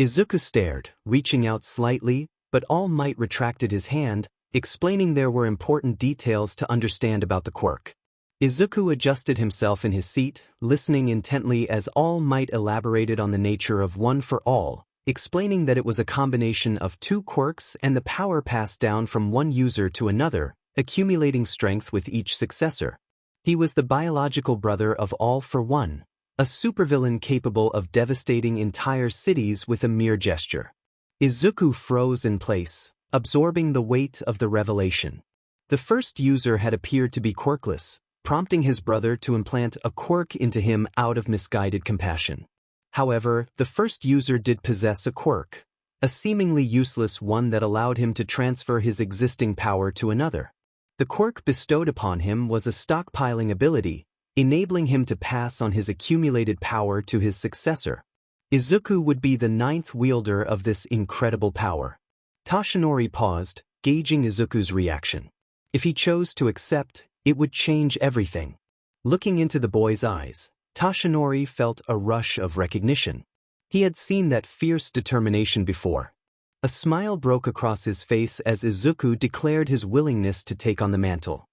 Izuku stared, reaching out slightly, but All Might retracted his hand, explaining there were important details to understand about the quirk. Izuku adjusted himself in his seat, listening intently as All Might elaborated on the nature of One for All, explaining that it was a combination of two quirks and the power passed down from one user to another, accumulating strength with each successor. He was the biological brother of All for One, a supervillain capable of devastating entire cities with a mere gesture. Izuku froze in place, absorbing the weight of the revelation. The first user had appeared to be quirkless, prompting his brother to implant a quirk into him out of misguided compassion. However, the first user did possess a quirk, a seemingly useless one that allowed him to transfer his existing power to another. The quirk bestowed upon him was a stockpiling ability, enabling him to pass on his accumulated power to his successor. Izuku would be the ninth wielder of this incredible power. Toshinori paused, gauging Izuku's reaction. If he chose to accept, it would change everything. Looking into the boy's eyes, Toshinori felt a rush of recognition. He had seen that fierce determination before. A smile broke across his face as Izuku declared his willingness to take on the mantle.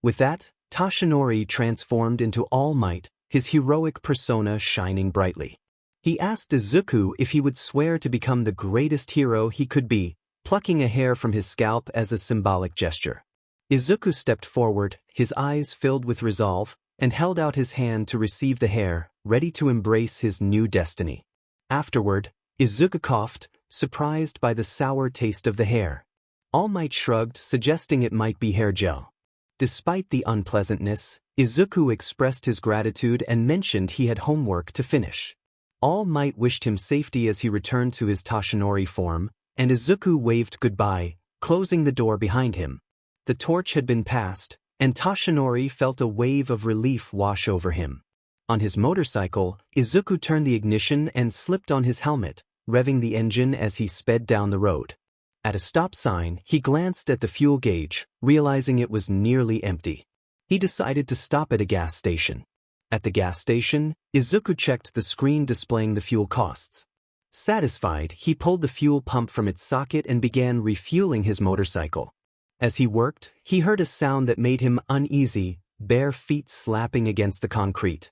With that, Toshinori transformed into All Might, his heroic persona shining brightly. He asked Izuku if he would swear to become the greatest hero he could be, plucking a hair from his scalp as a symbolic gesture. Izuku stepped forward, his eyes filled with resolve, and held out his hand to receive the hair, ready to embrace his new destiny. Afterward, Izuku coughed, surprised by the sour taste of the hair. All Might shrugged, suggesting it might be hair gel. Despite the unpleasantness, Izuku expressed his gratitude and mentioned he had homework to finish. All Might wished him safety as he returned to his Toshinori form, and Izuku waved goodbye, closing the door behind him. The torch had been passed, and Toshinori felt a wave of relief wash over him. On his motorcycle, Izuku turned the ignition and slipped on his helmet, revving the engine as he sped down the road. At a stop sign, he glanced at the fuel gauge, realizing it was nearly empty. He decided to stop at a gas station. At the gas station, Izuku checked the screen displaying the fuel costs. Satisfied, he pulled the fuel pump from its socket and began refueling his motorcycle. As he worked, he heard a sound that made him uneasy, bare feet slapping against the concrete.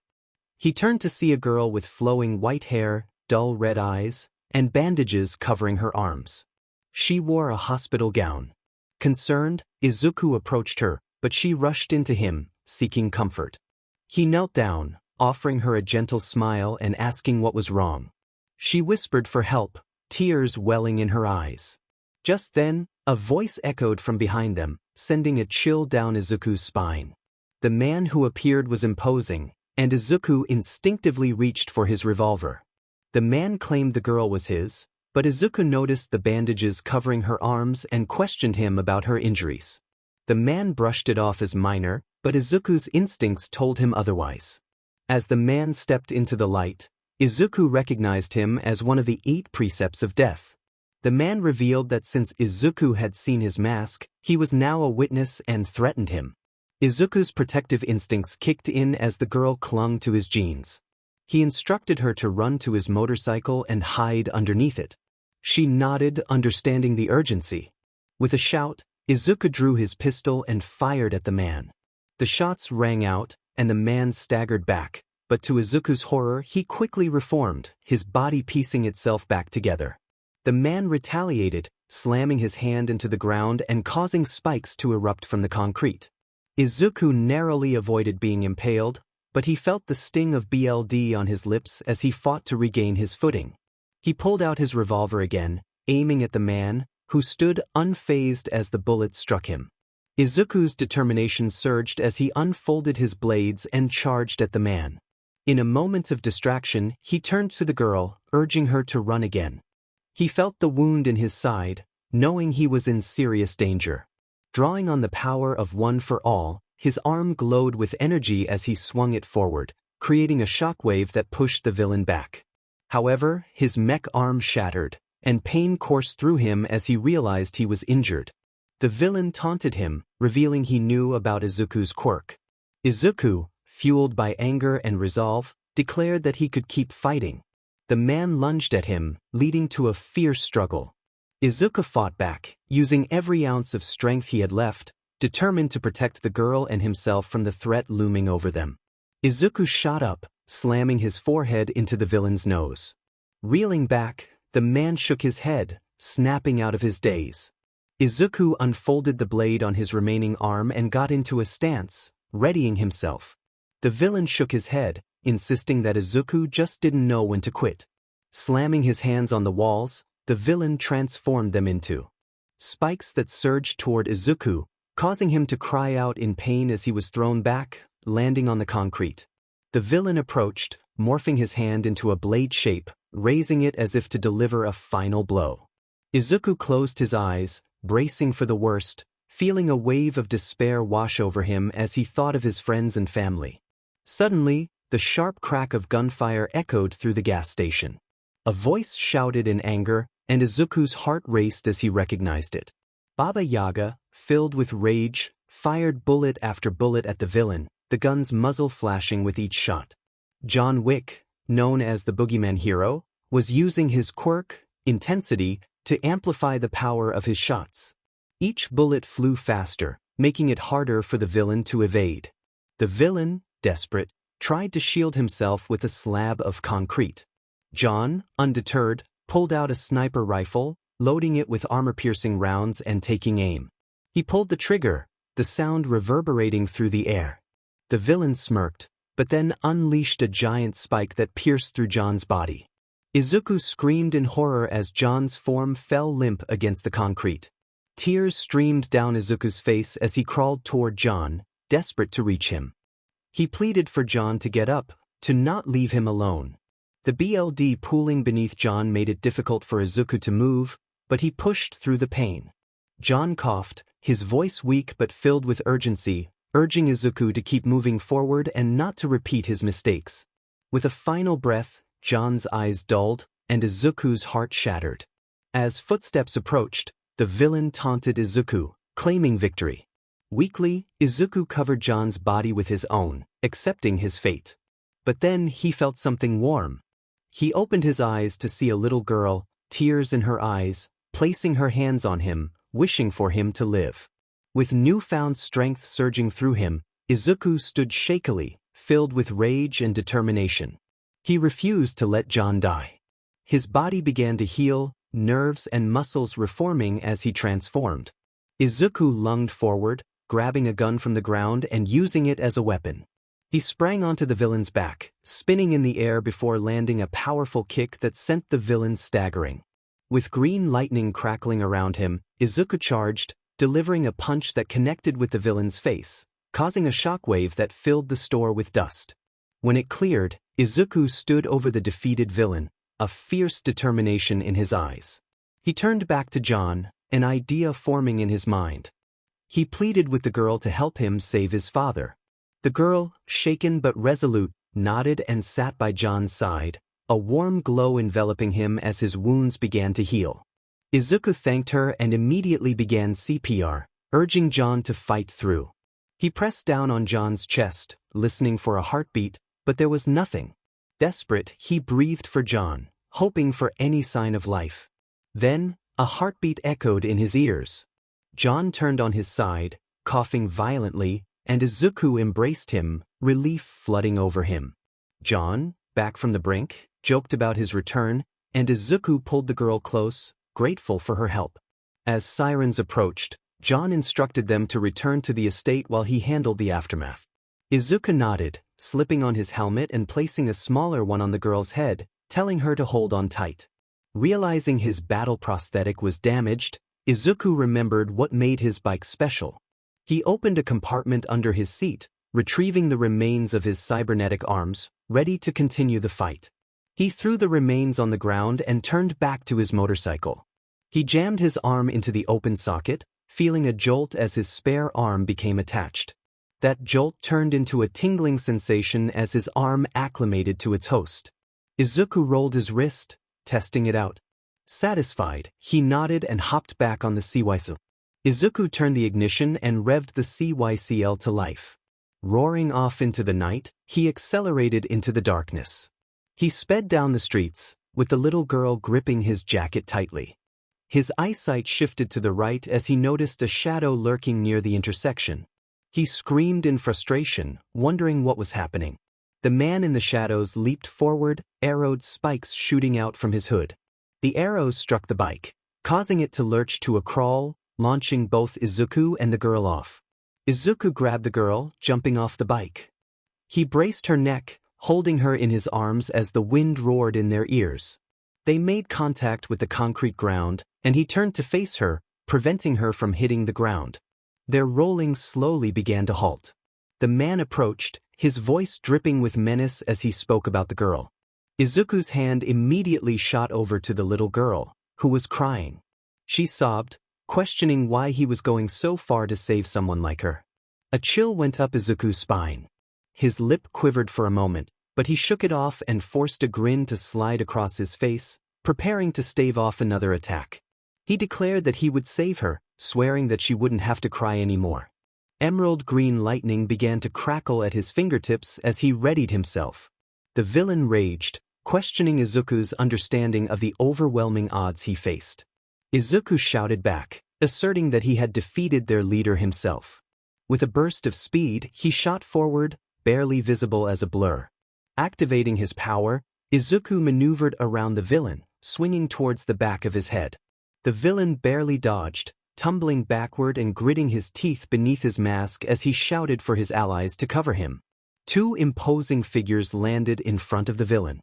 He turned to see a girl with flowing white hair, dull red eyes, and bandages covering her arms. She wore a hospital gown. Concerned, Izuku approached her, but she rushed into him, seeking comfort. He knelt down, offering her a gentle smile and asking what was wrong. She whispered for help, tears welling in her eyes. Just then, a voice echoed from behind them, sending a chill down Izuku's spine. The man who appeared was imposing, and Izuku instinctively reached for his revolver. The man claimed the girl was his, but Izuku noticed the bandages covering her arms and questioned him about her injuries. The man brushed it off as minor, but Izuku's instincts told him otherwise. As the man stepped into the light, Izuku recognized him as one of the 8 precepts of death. The man revealed that since Izuku had seen his mask, he was now a witness and threatened him. Izuku's protective instincts kicked in as the girl clung to his jeans. He instructed her to run to his motorcycle and hide underneath it. She nodded, understanding the urgency. With a shout, Izuku drew his pistol and fired at the man. The shots rang out, and the man staggered back, but to Izuku's horror he quickly reformed, his body piecing itself back together. The man retaliated, slamming his hand into the ground and causing spikes to erupt from the concrete. Izuku narrowly avoided being impaled, but he felt the sting of BLD on his lips as he fought to regain his footing. He pulled out his revolver again, aiming at the man, who stood unfazed as the bullet struck him. Izuku's determination surged as he unfolded his blades and charged at the man. In a moment of distraction, he turned to the girl, urging her to run again. He felt the wound in his side, knowing he was in serious danger. Drawing on the power of One for All, his arm glowed with energy as he swung it forward, creating a shockwave that pushed the villain back. However, his mech arm shattered, and pain coursed through him as he realized he was injured. The villain taunted him, revealing he knew about Izuku's quirk. Izuku, fueled by anger and resolve, declared that he could keep fighting. The man lunged at him, leading to a fierce struggle. Izuku fought back, using every ounce of strength he had left, determined to protect the girl and himself from the threat looming over them. Izuku shot up, slamming his forehead into the villain's nose. Reeling back, the man shook his head, snapping out of his daze. Izuku unfolded the blade on his remaining arm and got into a stance, readying himself. The villain shook his head, insisting that Izuku just didn't know when to quit. Slamming his hands on the walls, the villain transformed them into spikes that surged toward Izuku, causing him to cry out in pain as he was thrown back, landing on the concrete. The villain approached, morphing his hand into a blade shape, raising it as if to deliver a final blow. Izuku closed his eyes, bracing for the worst, feeling a wave of despair wash over him as he thought of his friends and family. Suddenly, the sharp crack of gunfire echoed through the gas station. A voice shouted in anger, and Izuku's heart raced as he recognized it. Baba Yaga, filled with rage, fired bullet after bullet at the villain, the gun's muzzle flashing with each shot. John Wick, known as the Boogeyman hero, was using his quirk, intensity, to amplify the power of his shots. Each bullet flew faster, making it harder for the villain to evade. The villain, desperate, tried to shield himself with a slab of concrete. John, undeterred, pulled out a sniper rifle, loading it with armor-piercing rounds and taking aim. He pulled the trigger, the sound reverberating through the air. The villain smirked, but then unleashed a giant spike that pierced through John's body. Izuku screamed in horror as John's form fell limp against the concrete. Tears streamed down Izuku's face as he crawled toward John, desperate to reach him. He pleaded for John to get up, to not leave him alone. The BLD pooling beneath John made it difficult for Izuku to move, but he pushed through the pain. John coughed, his voice weak but filled with urgency, urging Izuku to keep moving forward and not to repeat his mistakes. With a final breath, John's eyes dulled, and Izuku's heart shattered. As footsteps approached, the villain taunted Izuku, claiming victory. Weakly, Izuku covered John's body with his own, accepting his fate. But then he felt something warm. He opened his eyes to see a little girl, tears in her eyes, placing her hands on him, wishing for him to live. With newfound strength surging through him, Izuku stood shakily, filled with rage and determination. He refused to let John die. His body began to heal, nerves and muscles reforming as he transformed. Izuku lunged forward, grabbing a gun from the ground and using it as a weapon. He sprang onto the villain's back, spinning in the air before landing a powerful kick that sent the villain staggering. With green lightning crackling around him, Izuku charged, delivering a punch that connected with the villain's face, causing a shockwave that filled the store with dust. When it cleared, Izuku stood over the defeated villain, a fierce determination in his eyes. He turned back to John, an idea forming in his mind. He pleaded with the girl to help him save his father. The girl, shaken but resolute, nodded and sat by John's side, a warm glow enveloping him as his wounds began to heal. Izuku thanked her and immediately began CPR, urging John to fight through. He pressed down on John's chest, listening for a heartbeat, but there was nothing. Desperate, he breathed for John, hoping for any sign of life. Then, a heartbeat echoed in his ears. John turned on his side, coughing violently, and Izuku embraced him, relief flooding over him. John, back from the brink, joked about his return, and Izuku pulled the girl close, grateful for her help. As sirens approached, John instructed them to return to the estate while he handled the aftermath. Izuku nodded, slipping on his helmet and placing a smaller one on the girl's head, telling her to hold on tight. Realizing his battle prosthetic was damaged, Izuku remembered what made his bike special. He opened a compartment under his seat, retrieving the remains of his cybernetic arms, ready to continue the fight. He threw the remains on the ground and turned back to his motorcycle. He jammed his arm into the open socket, feeling a jolt as his spare arm became attached. That jolt turned into a tingling sensation as his arm acclimated to its host. Izuku rolled his wrist, testing it out. Satisfied, he nodded and hopped back on the 𝐒𝐮𝐬𝐃𝐞𝐭𝐚𝐢𝐥𝐬. Izuku turned the ignition and revved the 𝐒𝐮𝐬𝐃𝐞𝐭𝐚𝐢𝐥𝐬 to life. Roaring off into the night, he accelerated into the darkness. He sped down the streets, with the little girl gripping his jacket tightly. His eyesight shifted to the right as he noticed a shadow lurking near the intersection. He screamed in frustration, wondering what was happening. The man in the shadows leaped forward, arrowed spikes shooting out from his hood. The arrows struck the bike, causing it to lurch to a crawl, launching both Izuku and the girl off. Izuku grabbed the girl, jumping off the bike. He braced her neck, holding her in his arms as the wind roared in their ears. They made contact with the concrete ground, and he turned to face her, preventing her from hitting the ground. Their rolling slowly began to halt. The man approached, his voice dripping with menace as he spoke about the girl. Izuku's hand immediately shot over to the little girl, who was crying. She sobbed, questioning why he was going so far to save someone like her. A chill went up Izuku's spine. His lip quivered for a moment, but he shook it off and forced a grin to slide across his face, preparing to stave off another attack. He declared that he would save her, swearing that she wouldn't have to cry anymore. Emerald green lightning began to crackle at his fingertips as he readied himself. The villain raged, questioning Izuku's understanding of the overwhelming odds he faced. Izuku shouted back, asserting that he had defeated their leader himself. With a burst of speed, he shot forward, barely visible as a blur. Activating his power, Izuku maneuvered around the villain, swinging towards the back of his head. The villain barely dodged, tumbling backward and gritting his teeth beneath his mask as he shouted for his allies to cover him. Two imposing figures landed in front of the villain.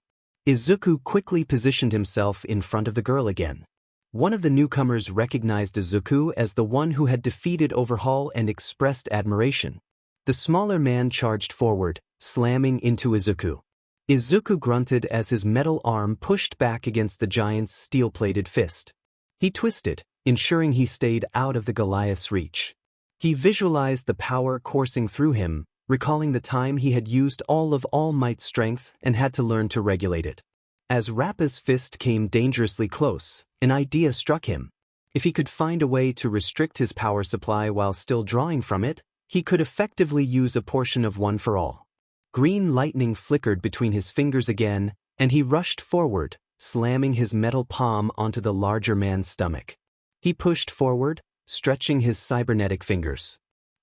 Izuku quickly positioned himself in front of the girl again. One of the newcomers recognized Izuku as the one who had defeated Overhaul and expressed admiration. The smaller man charged forward, slamming into Izuku. Izuku grunted as his metal arm pushed back against the giant's steel-plated fist. He twisted, ensuring he stayed out of the Goliath's reach. He visualized the power coursing through him, recalling the time he had used all of All Might's strength and had to learn to regulate it. As Rappa's fist came dangerously close, an idea struck him. If he could find a way to restrict his power supply while still drawing from it, he could effectively use a portion of One for All. Green lightning flickered between his fingers again, and he rushed forward, slamming his metal palm onto the larger man's stomach. He pushed forward, stretching his cybernetic fingers.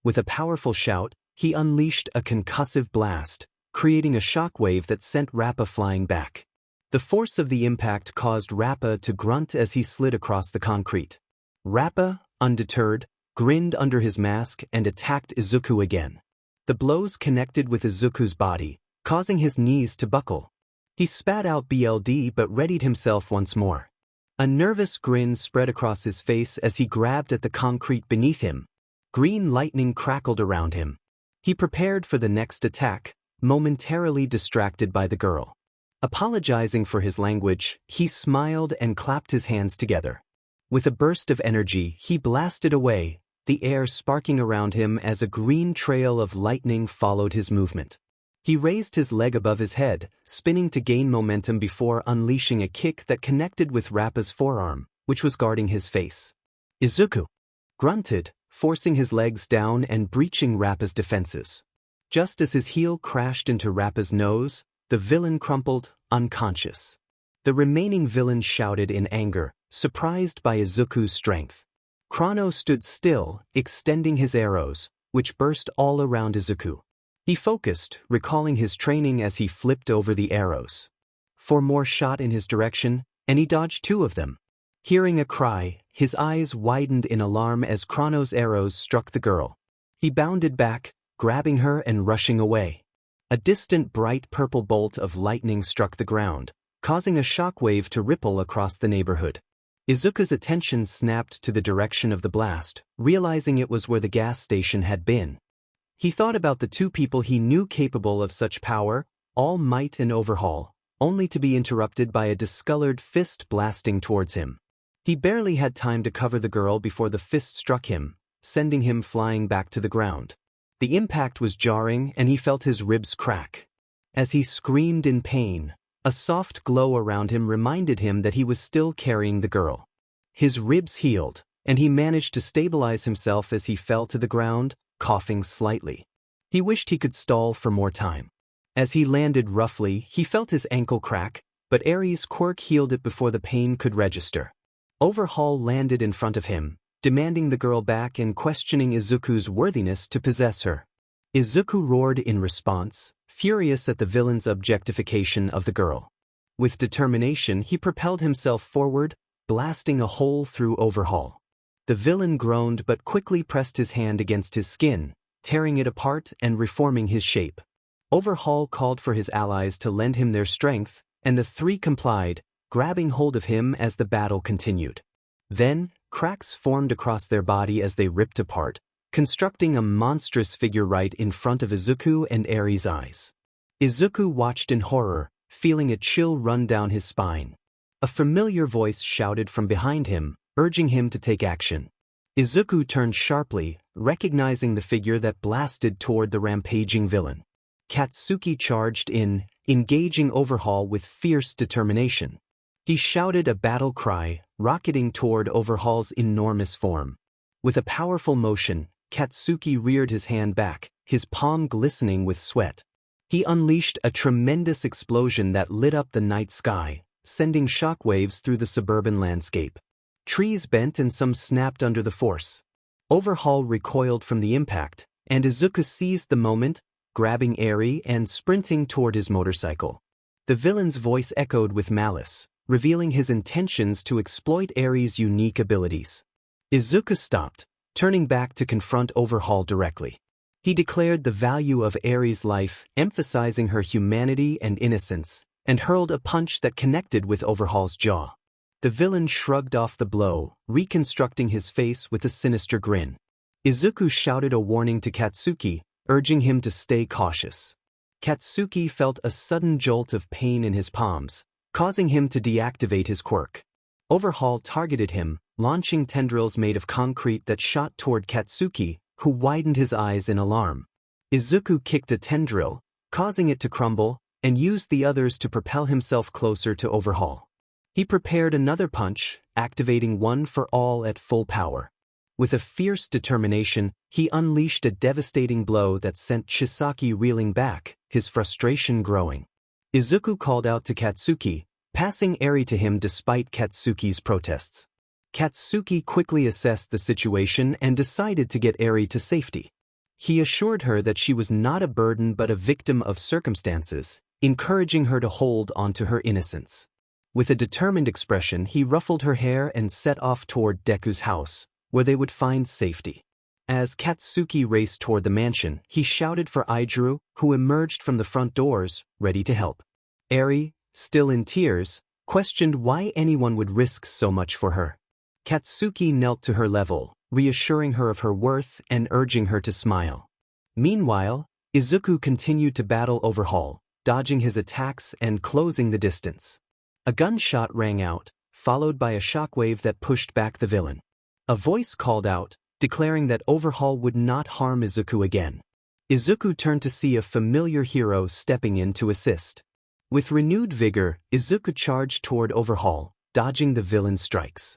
With a powerful shout, he unleashed a concussive blast, creating a shockwave that sent Rappa flying back. The force of the impact caused Rappa to grunt as he slid across the concrete. Rappa, undeterred, grinned under his mask and attacked Izuku again. The blows connected with Izuku's body, causing his knees to buckle. He spat out BLD but readied himself once more. A nervous grin spread across his face as he grabbed at the concrete beneath him. Green lightning crackled around him. He prepared for the next attack, momentarily distracted by the girl. Apologizing for his language, he smiled and clapped his hands together. With a burst of energy, he blasted away, the air sparking around him as a green trail of lightning followed his movement. He raised his leg above his head, spinning to gain momentum before unleashing a kick that connected with Rappa's forearm, which was guarding his face. Izuku grunted, forcing his legs down and breaching Rappa's defenses. Just as his heel crashed into Rappa's nose, the villain crumpled, unconscious. The remaining villain shouted in anger, surprised by Izuku's strength. Chrono stood still, extending his arrows, which burst all around Izuku. He focused, recalling his training as he flipped over the arrows. Four more shot in his direction, and he dodged two of them. Hearing a cry, his eyes widened in alarm as Chrono's arrows struck the girl. He bounded back, grabbing her and rushing away. A distant bright purple bolt of lightning struck the ground, causing a shockwave to ripple across the neighborhood. Izuku's attention snapped to the direction of the blast, realizing it was where the gas station had been. He thought about the two people he knew capable of such power, All Might and Overhaul, only to be interrupted by a discolored fist blasting towards him. He barely had time to cover the girl before the fist struck him, sending him flying back to the ground. The impact was jarring and he felt his ribs crack. As he screamed in pain, a soft glow around him reminded him that he was still carrying the girl. His ribs healed, and he managed to stabilize himself as he fell to the ground, coughing slightly. He wished he could stall for more time. As he landed roughly, he felt his ankle crack, but Aries' quirk healed it before the pain could register. Overhaul landed in front of him, demanding the girl back and questioning Izuku's worthiness to possess her. Izuku roared in response, furious at the villain's objectification of the girl. With determination, he propelled himself forward, blasting a hole through Overhaul. The villain groaned but quickly pressed his hand against his skin, tearing it apart and reforming his shape. Overhaul called for his allies to lend him their strength, and the three complied, grabbing hold of him as the battle continued. Then, cracks formed across their body as they ripped apart, constructing a monstrous figure right in front of Izuku and Aries' eyes. Izuku watched in horror, feeling a chill run down his spine. A familiar voice shouted from behind him, urging him to take action. Izuku turned sharply, recognizing the figure that blasted toward the rampaging villain. Katsuki charged in, engaging Overhaul with fierce determination. He shouted a battle cry, rocketing toward Overhaul's enormous form. With a powerful motion, Katsuki reared his hand back, his palm glistening with sweat. He unleashed a tremendous explosion that lit up the night sky, sending shockwaves through the suburban landscape. Trees bent and some snapped under the force. Overhaul recoiled from the impact, and Izuku seized the moment, grabbing Eri and sprinting toward his motorcycle. The villain's voice echoed with malice, revealing his intentions to exploit Eri's unique abilities. Izuku stopped, turning back to confront Overhaul directly. He declared the value of Eri's life, emphasizing her humanity and innocence, and hurled a punch that connected with Overhaul's jaw. The villain shrugged off the blow, reconstructing his face with a sinister grin. Izuku shouted a warning to Katsuki, urging him to stay cautious. Katsuki felt a sudden jolt of pain in his palms, causing him to deactivate his quirk. Overhaul targeted him, launching tendrils made of concrete that shot toward Katsuki, who widened his eyes in alarm. Izuku kicked a tendril, causing it to crumble, and used the others to propel himself closer to Overhaul. He prepared another punch, activating one for all at full power. With a fierce determination, he unleashed a devastating blow that sent Chisaki reeling back, his frustration growing. Izuku called out to Katsuki, passing Eri to him despite Katsuki's protests. Katsuki quickly assessed the situation and decided to get Eri to safety. He assured her that she was not a burden but a victim of circumstances, encouraging her to hold onto her innocence. With a determined expression, he ruffled her hair and set off toward Deku's house, where they would find safety. As Katsuki raced toward the mansion, he shouted for 𝐼𝐬, who emerged from the front doors, ready to help. Eri, still in tears, questioned why anyone would risk so much for her. Katsuki knelt to her level, reassuring her of her worth and urging her to smile. Meanwhile, Izuku continued to battle Overhaul, dodging his attacks and closing the distance. A gunshot rang out, followed by a shockwave that pushed back the villain. A voice called out, declaring that Overhaul would not harm Izuku again. Izuku turned to see a familiar hero stepping in to assist. With renewed vigor, Izuku charged toward Overhaul, dodging the villain's strikes.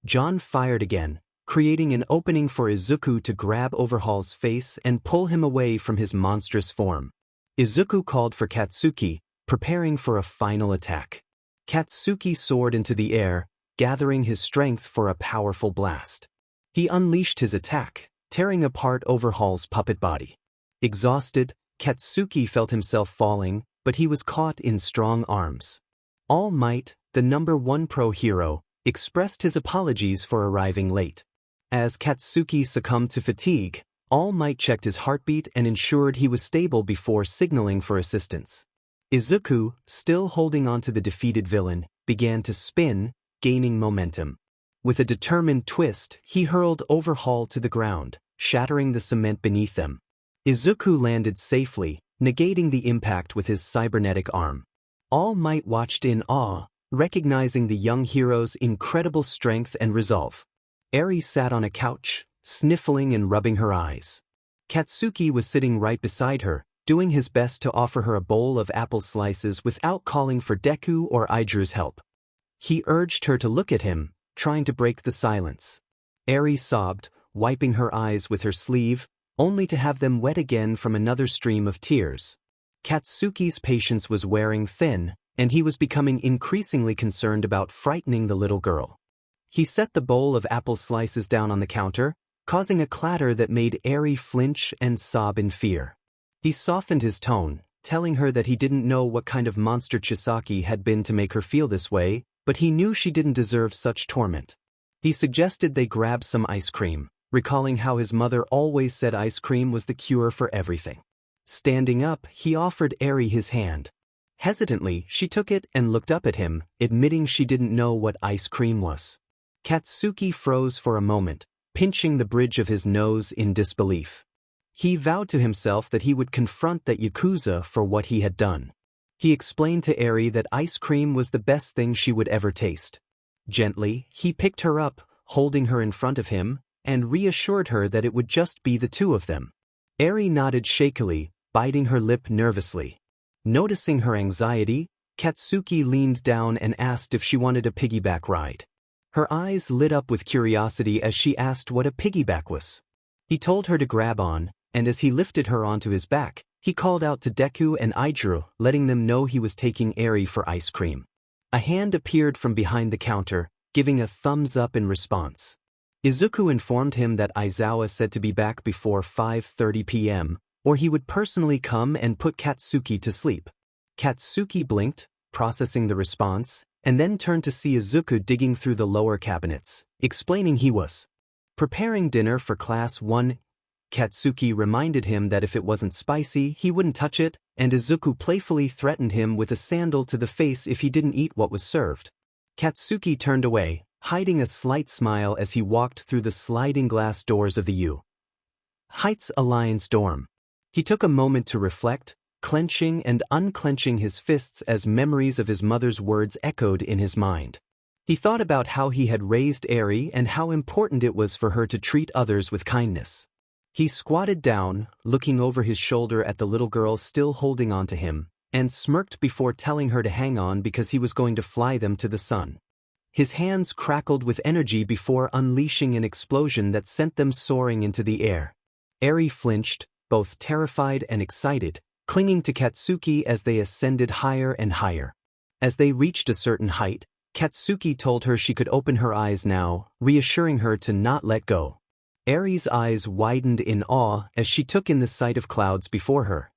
John fired again, creating an opening for Izuku to grab Overhaul's face and pull him away from his monstrous form. Izuku called for Katsuki, preparing for a final attack. Katsuki soared into the air, gathering his strength for a powerful blast. He unleashed his attack, tearing apart Overhaul's puppet body. Exhausted, Katsuki felt himself falling, but he was caught in strong arms. All Might, the #1 pro hero, expressed his apologies for arriving late. As Katsuki succumbed to fatigue, All Might checked his heartbeat and ensured he was stable before signaling for assistance. Izuku, still holding on to the defeated villain, began to spin, gaining momentum. With a determined twist, he hurled Overhaul to the ground, shattering the cement beneath them. Izuku landed safely, negating the impact with his cybernetic arm. All Might watched in awe, recognizing the young hero's incredible strength and resolve. Eri sat on a couch, sniffling and rubbing her eyes. Katsuki was sitting right beside her, doing his best to offer her a bowl of apple slices without calling for Deku or 𝐼𝐬𝐲's help. He urged her to look at him, trying to break the silence. Eri sobbed, wiping her eyes with her sleeve, only to have them wet again from another stream of tears. Katsuki's patience was wearing thin, and he was becoming increasingly concerned about frightening the little girl. He set the bowl of apple slices down on the counter, causing a clatter that made Eri flinch and sob in fear. He softened his tone, telling her that he didn't know what kind of monster Chisaki had been to make her feel this way, but he knew she didn't deserve such torment. He suggested they grab some ice cream, recalling how his mother always said ice cream was the cure for everything. Standing up, he offered Eri his hand. Hesitantly, she took it and looked up at him, admitting she didn't know what ice cream was. Katsuki froze for a moment, pinching the bridge of his nose in disbelief. He vowed to himself that he would confront that Yakuza for what he had done. He explained to Eri that ice cream was the best thing she would ever taste. Gently, he picked her up, holding her in front of him, and reassured her that it would just be the two of them. Eri nodded shakily, biting her lip nervously. Noticing her anxiety, Katsuki leaned down and asked if she wanted a piggyback ride. Her eyes lit up with curiosity as she asked what a piggyback was. He told her to grab on, and as he lifted her onto his back, he called out to Deku and 𝐼𝐬𝐲, letting them know he was taking Eri for ice cream. A hand appeared from behind the counter, giving a thumbs up in response. Izuku informed him that Aizawa said to be back before 5:30 p.m., or he would personally come and put Katsuki to sleep. Katsuki blinked, processing the response, and then turned to see Izuku digging through the lower cabinets, explaining he was preparing dinner for Class 1. Katsuki reminded him that if it wasn't spicy, he wouldn't touch it, and Izuku playfully threatened him with a sandal to the face if he didn't eat what was served. Katsuki turned away, hiding a slight smile as he walked through the sliding glass doors of the 𝐒𝐮𝐬 Alliance dorm. He took a moment to reflect, clenching and unclenching his fists as memories of his mother's words echoed in his mind. He thought about how he had raised Eri and how important it was for her to treat others with kindness. He squatted down, looking over his shoulder at the little girl still holding on to him, and smirked before telling her to hang on because he was going to fly them to the sun. His hands crackled with energy before unleashing an explosion that sent them soaring into the air. Eri flinched, both terrified and excited, clinging to Katsuki as they ascended higher and higher. As they reached a certain height, Katsuki told her she could open her eyes now, reassuring her to not let go. Eri's eyes widened in awe as she took in the sight of clouds before her.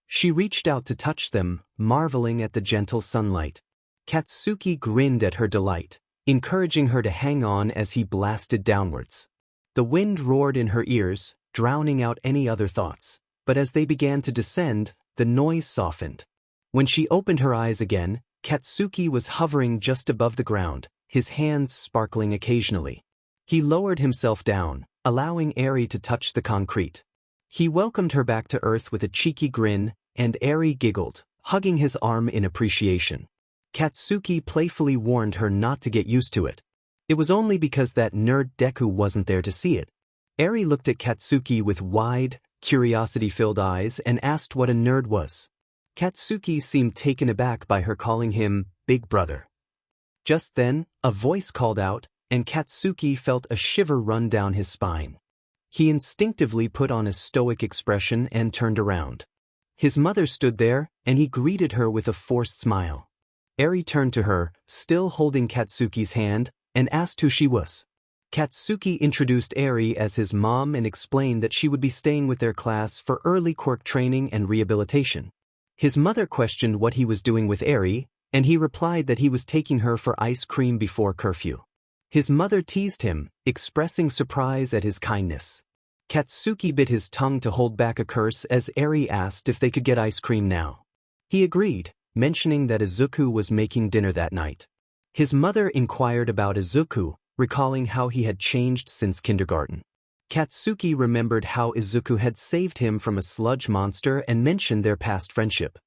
She reached out to touch them, marveling at the gentle sunlight. Katsuki grinned at her delight, encouraging her to hang on as he blasted downwards. The wind roared in her ears, drowning out any other thoughts, but as they began to descend, the noise softened. When she opened her eyes again, Katsuki was hovering just above the ground, his hands sparkling occasionally. He lowered himself down, allowing Eri to touch the concrete. He welcomed her back to earth with a cheeky grin, and Eri giggled, hugging his arm in appreciation. Katsuki playfully warned her not to get used to it. It was only because that nerd Deku wasn't there to see it. Eri looked at Katsuki with wide, curiosity-filled eyes and asked what a nerd was. Katsuki seemed taken aback by her calling him Big Brother. Just then, a voice called out, and Katsuki felt a shiver run down his spine. He instinctively put on a stoic expression and turned around. His mother stood there, and he greeted her with a forced smile. Eri turned to her, still holding Katsuki's hand, and asked who she was. Katsuki introduced Eri as his mom and explained that she would be staying with their class for early quirk training and rehabilitation. His mother questioned what he was doing with Eri, and he replied that he was taking her for ice cream before curfew. His mother teased him, expressing surprise at his kindness. Katsuki bit his tongue to hold back a curse as Eri asked if they could get ice cream now. He agreed, mentioning that Izuku was making dinner that night. His mother inquired about Izuku, recalling how he had changed since kindergarten. Katsuki remembered how Izuku had saved him from a sludge monster and mentioned their past friendship.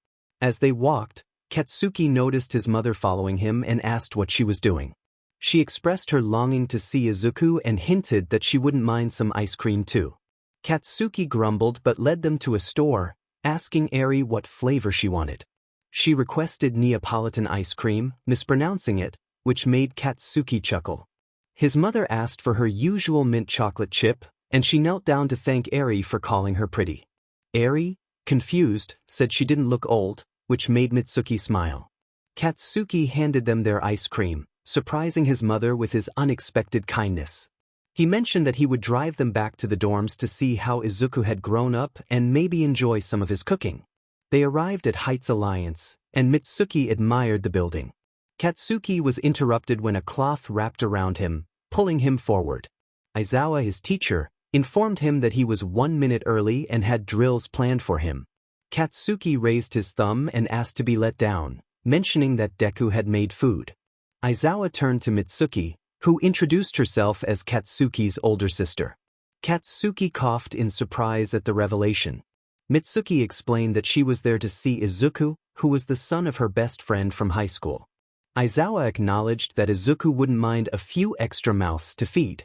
As they walked, Katsuki noticed his mother following him and asked what she was doing. She expressed her longing to see Izuku and hinted that she wouldn't mind some ice cream too. Katsuki grumbled but led them to a store, asking Eri what flavor she wanted. She requested Neapolitan ice cream, mispronouncing it, which made Katsuki chuckle. His mother asked for her usual mint chocolate chip, and she knelt down to thank Eri for calling her pretty. Eri, confused, said she didn't look old, which made Mitsuki smile. Katsuki handed them their ice cream, surprising his mother with his unexpected kindness. He mentioned that he would drive them back to the dorms to see how Izuku had grown up and maybe enjoy some of his cooking. They arrived at Heights Alliance, and Mitsuki admired the building. Katsuki was interrupted when a cloth wrapped around him, pulling him forward. Aizawa, his teacher, informed him that he was 1 minute early and had drills planned for him. Katsuki raised his thumb and asked to be let down, mentioning that Deku had made food. Aizawa turned to Mitsuki, who introduced herself as Katsuki's older sister. Katsuki coughed in surprise at the revelation. Mitsuki explained that she was there to see Izuku, who was the son of her best friend from high school. Aizawa acknowledged that Izuku wouldn't mind a few extra mouths to feed.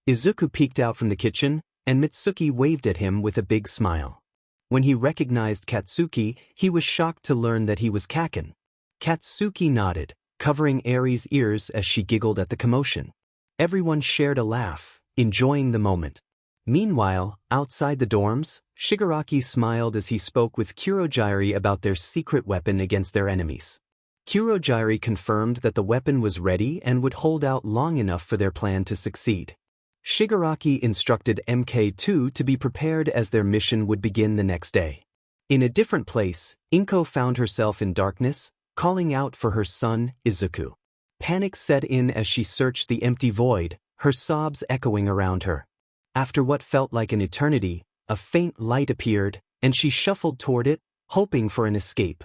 Izuku peeked out from the kitchen, and Mitsuki waved at him with a big smile. When he recognized Katsuki, he was shocked to learn that he was Kaken. Katsuki nodded, covering Eri's ears as she giggled at the commotion. Everyone shared a laugh, enjoying the moment. Meanwhile, outside the dorms, Shigaraki smiled as he spoke with 𝐒𝐬𝐲 about their secret weapon against their enemies. 𝐒𝐬𝐲 confirmed that the weapon was ready and would hold out long enough for their plan to succeed. Shigaraki instructed MK2 to be prepared as their mission would begin the next day. In a different place, Inko found herself in darkness, calling out for her son, Izuku. Panic set in as she searched the empty void, her sobs echoing around her. After what felt like an eternity, a faint light appeared, and she shuffled toward it, hoping for an escape.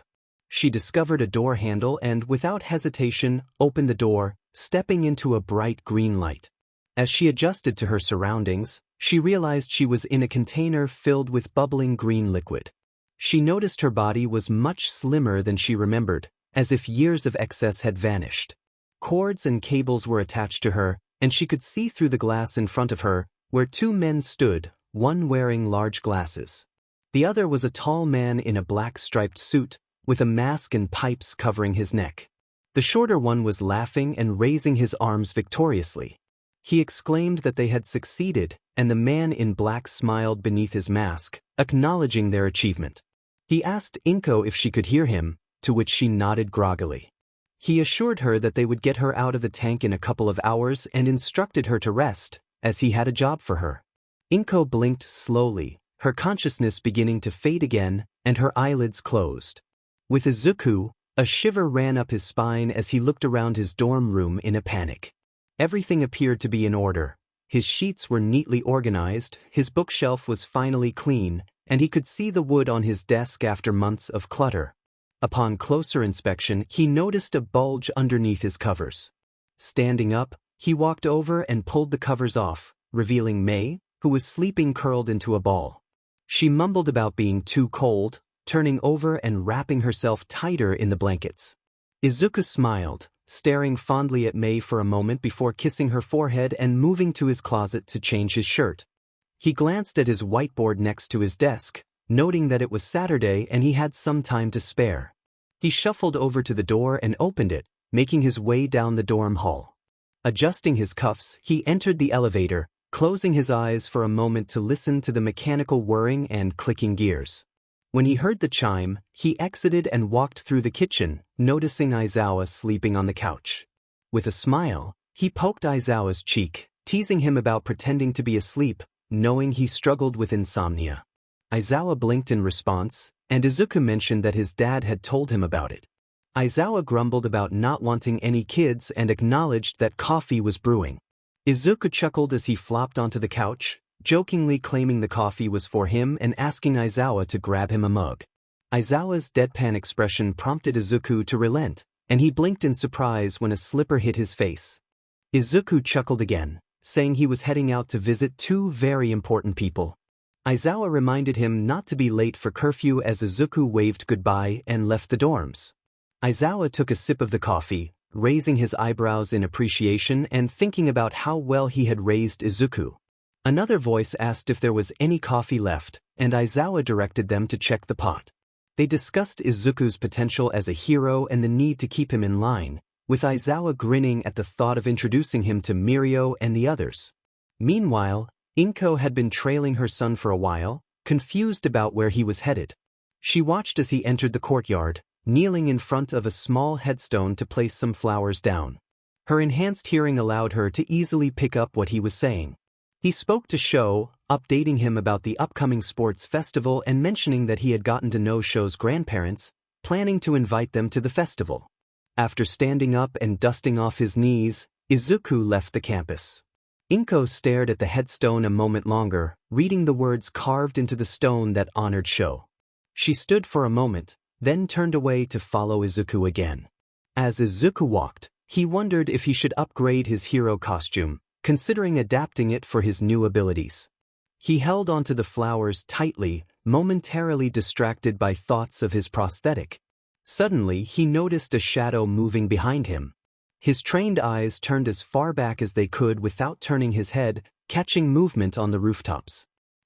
She discovered a door handle and, without hesitation, opened the door, stepping into a bright green light. As she adjusted to her surroundings, she realized she was in a container filled with bubbling green liquid. She noticed her body was much slimmer than she remembered, as if years of excess had vanished. Cords and cables were attached to her, and she could see through the glass in front of her, where 2 men stood, one wearing large glasses. The other was a tall man in a black striped suit, with a mask and pipes covering his neck. The shorter one was laughing and raising his arms victoriously. He exclaimed that they had succeeded, and the man in black smiled beneath his mask, acknowledging their achievement. He asked Inko if she could hear him, to which she nodded groggily. He assured her that they would get her out of the tank in a couple of hours and instructed her to rest, as he had a job for her. Inko blinked slowly, her consciousness beginning to fade again, and her eyelids closed. With Izuku, a shiver ran up his spine as he looked around his dorm room in a panic. Everything appeared to be in order. His sheets were neatly organized, his bookshelf was finally clean, and he could see the wood on his desk after months of clutter. Upon closer inspection, he noticed a bulge underneath his covers. Standing up, he walked over and pulled the covers off, revealing Mei, who was sleeping curled into a ball. She mumbled about being too cold, turning over and wrapping herself tighter in the blankets. Izuku smiled, staring fondly at Mei for a moment before kissing her forehead and moving to his closet to change his shirt. He glanced at his whiteboard next to his desk, noting that it was Saturday and he had some time to spare. He shuffled over to the door and opened it, making his way down the dorm hall. Adjusting his cuffs, he entered the elevator, closing his eyes for a moment to listen to the mechanical whirring and clicking gears. When he heard the chime, he exited and walked through the kitchen, noticing Aizawa sleeping on the couch. With a smile, he poked Aizawa's cheek, teasing him about pretending to be asleep, knowing he struggled with insomnia. Aizawa blinked in response, and Izuku mentioned that his dad had told him about it. Aizawa grumbled about not wanting any kids and acknowledged that coffee was brewing. Izuku chuckled as he flopped onto the couch, jokingly claiming the coffee was for him and asking Aizawa to grab him a mug. Aizawa's deadpan expression prompted Izuku to relent, and he blinked in surprise when a slipper hit his face. Izuku chuckled again, saying he was heading out to visit two very important people. Aizawa reminded him not to be late for curfew as Izuku waved goodbye and left the dorms. Aizawa took a sip of the coffee, raising his eyebrows in appreciation and thinking about how well he had raised Izuku. Another voice asked if there was any coffee left, and Aizawa directed them to check the pot. They discussed Izuku's potential as a hero and the need to keep him in line, with Aizawa grinning at the thought of introducing him to Mirio and the others. Meanwhile, Inko had been trailing her son for a while, confused about where he was headed. She watched as he entered the courtyard, kneeling in front of a small headstone to place some flowers down. Her enhanced hearing allowed her to easily pick up what he was saying. He spoke to Sho, updating him about the upcoming sports festival and mentioning that he had gotten to know Sho's grandparents, planning to invite them to the festival. After standing up and dusting off his knees, Izuku left the campus. Inko stared at the headstone a moment longer, reading the words carved into the stone that honored Sho. She stood for a moment, then turned away to follow Izuku again. As Izuku walked, he wondered if he should upgrade his hero costume, considering adapting it for his new abilities. He held onto the flowers tightly, momentarily distracted by thoughts of his prosthetic. Suddenly, he noticed a shadow moving behind him. His trained eyes turned as far back as they could without turning his head, catching movement on the rooftops.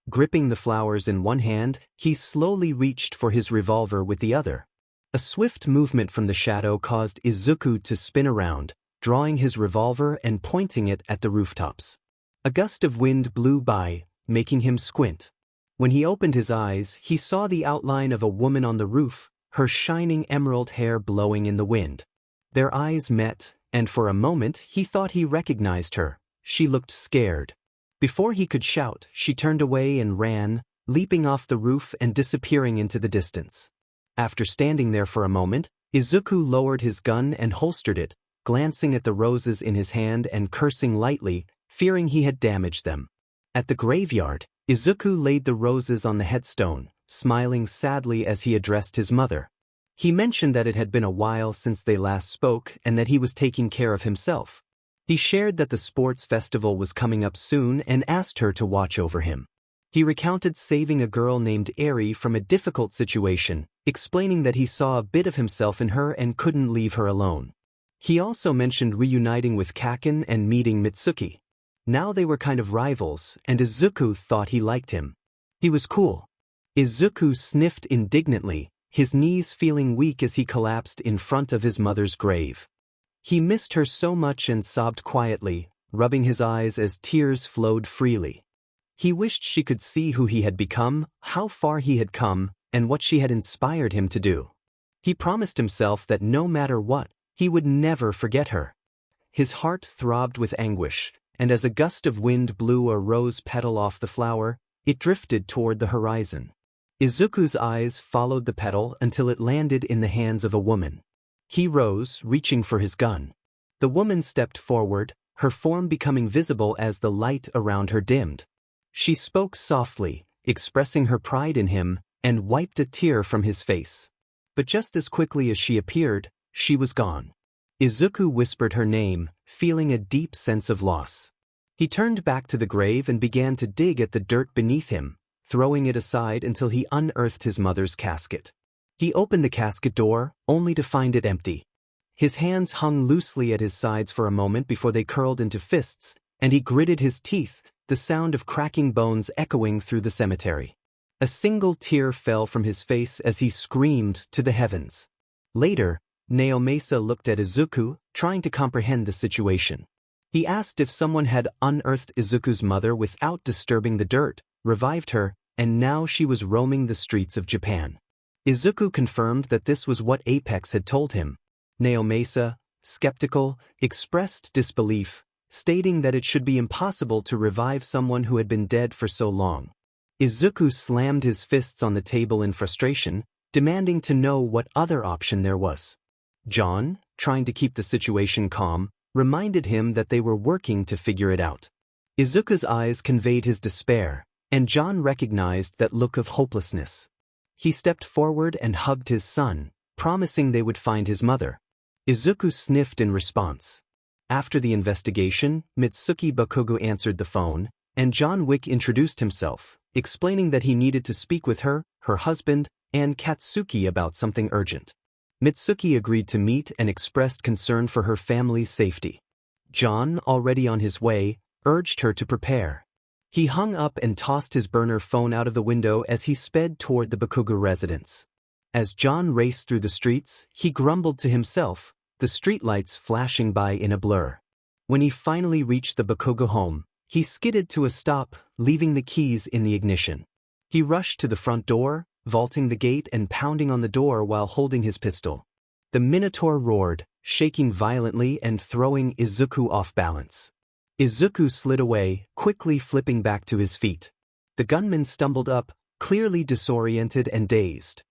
Gripping the flowers in one hand, he slowly reached for his revolver with the other. A swift movement from the shadow caused Izuku to spin around, drawing his revolver and pointing it at the rooftops. A gust of wind blew by, making him squint. When he opened his eyes, he saw the outline of a woman on the roof, her shining emerald hair blowing in the wind. Their eyes met, and for a moment he thought he recognized her. She looked scared. Before he could shout, she turned away and ran, leaping off the roof and disappearing into the distance. After standing there for a moment, Izuku lowered his gun and holstered it, glancing at the roses in his hand and cursing lightly, fearing he had damaged them. At the graveyard, Izuku laid the roses on the headstone, smiling sadly as he addressed his mother. He mentioned that it had been a while since they last spoke and that he was taking care of himself. He shared that the sports festival was coming up soon and asked her to watch over him. He recounted saving a girl named Eri from a difficult situation, explaining that he saw a bit of himself in her and couldn't leave her alone. He also mentioned reuniting with Kaken and meeting Mitsuki. Now they were kind of rivals, and Izuku thought he liked him. He was cool. Izuku sniffed indignantly, his knees feeling weak as he collapsed in front of his mother's grave. He missed her so much and sobbed quietly, rubbing his eyes as tears flowed freely. He wished she could see who he had become, how far he had come, and what she had inspired him to do. He promised himself that no matter what, he would never forget her. His heart throbbed with anguish, and as a gust of wind blew a rose petal off the flower, it drifted toward the horizon. Izuku's eyes followed the petal until it landed in the hands of a woman. He rose, reaching for his gun. The woman stepped forward, her form becoming visible as the light around her dimmed. She spoke softly, expressing her pride in him, and wiped a tear from his face. But just as quickly as she appeared, she was gone. Izuku whispered her name, feeling a deep sense of loss. He turned back to the grave and began to dig at the dirt beneath him, throwing it aside until he unearthed his mother's casket. He opened the casket door, only to find it empty. His hands hung loosely at his sides for a moment before they curled into fists, and he gritted his teeth, the sound of cracking bones echoing through the cemetery. A single tear fell from his face as he screamed to the heavens. Later, 𝐒𝐬𝐽 looked at Izuku, trying to comprehend the situation. He asked if someone had unearthed Izuku's mother without disturbing the dirt, revived her, and now she was roaming the streets of Japan. Izuku confirmed that this was what Apex had told him. 𝐒𝐬𝐽, skeptical, expressed disbelief, stating that it should be impossible to revive someone who had been dead for so long. Izuku slammed his fists on the table in frustration, demanding to know what other option there was. John, trying to keep the situation calm, reminded him that they were working to figure it out. Izuku's eyes conveyed his despair, and John recognized that look of hopelessness. He stepped forward and hugged his son, promising they would find his mother. Izuku sniffed in response. After the investigation, Mitsuki Bakugo answered the phone, and John Wick introduced himself, explaining that he needed to speak with her husband, and Katsuki about something urgent. Mitsuki agreed to meet and expressed concern for her family's safety. John, already on his way, urged her to prepare. He hung up and tossed his burner phone out of the window as he sped toward the Bakugo residence. As John raced through the streets, he grumbled to himself, the streetlights flashing by in a blur. When he finally reached the Bakugo home, he skidded to a stop, leaving the keys in the ignition. He rushed to the front door, vaulting the gate and pounding on the door while holding his pistol. The Minotaur roared, shaking violently and throwing Izuku off balance. Izuku slid away, quickly flipping back to his feet. The gunman stumbled up, clearly disoriented and dazed.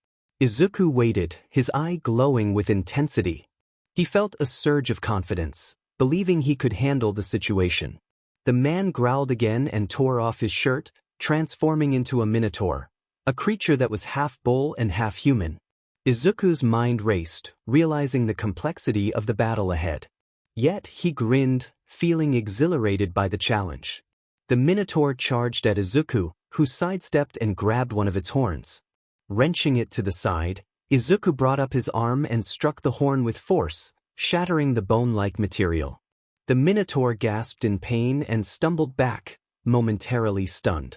Izuku waited, his eye glowing with intensity. He felt a surge of confidence, believing he could handle the situation. The man growled again and tore off his shirt, transforming into a minotaur, a creature that was half bull and half human. Izuku's mind raced, realizing the complexity of the battle ahead. Yet he grinned, feeling exhilarated by the challenge. The minotaur charged at Izuku, who sidestepped and grabbed one of its horns. Wrenching it to the side, Izuku brought up his arm and struck the horn with force, shattering the bone-like material. The minotaur gasped in pain and stumbled back, momentarily stunned.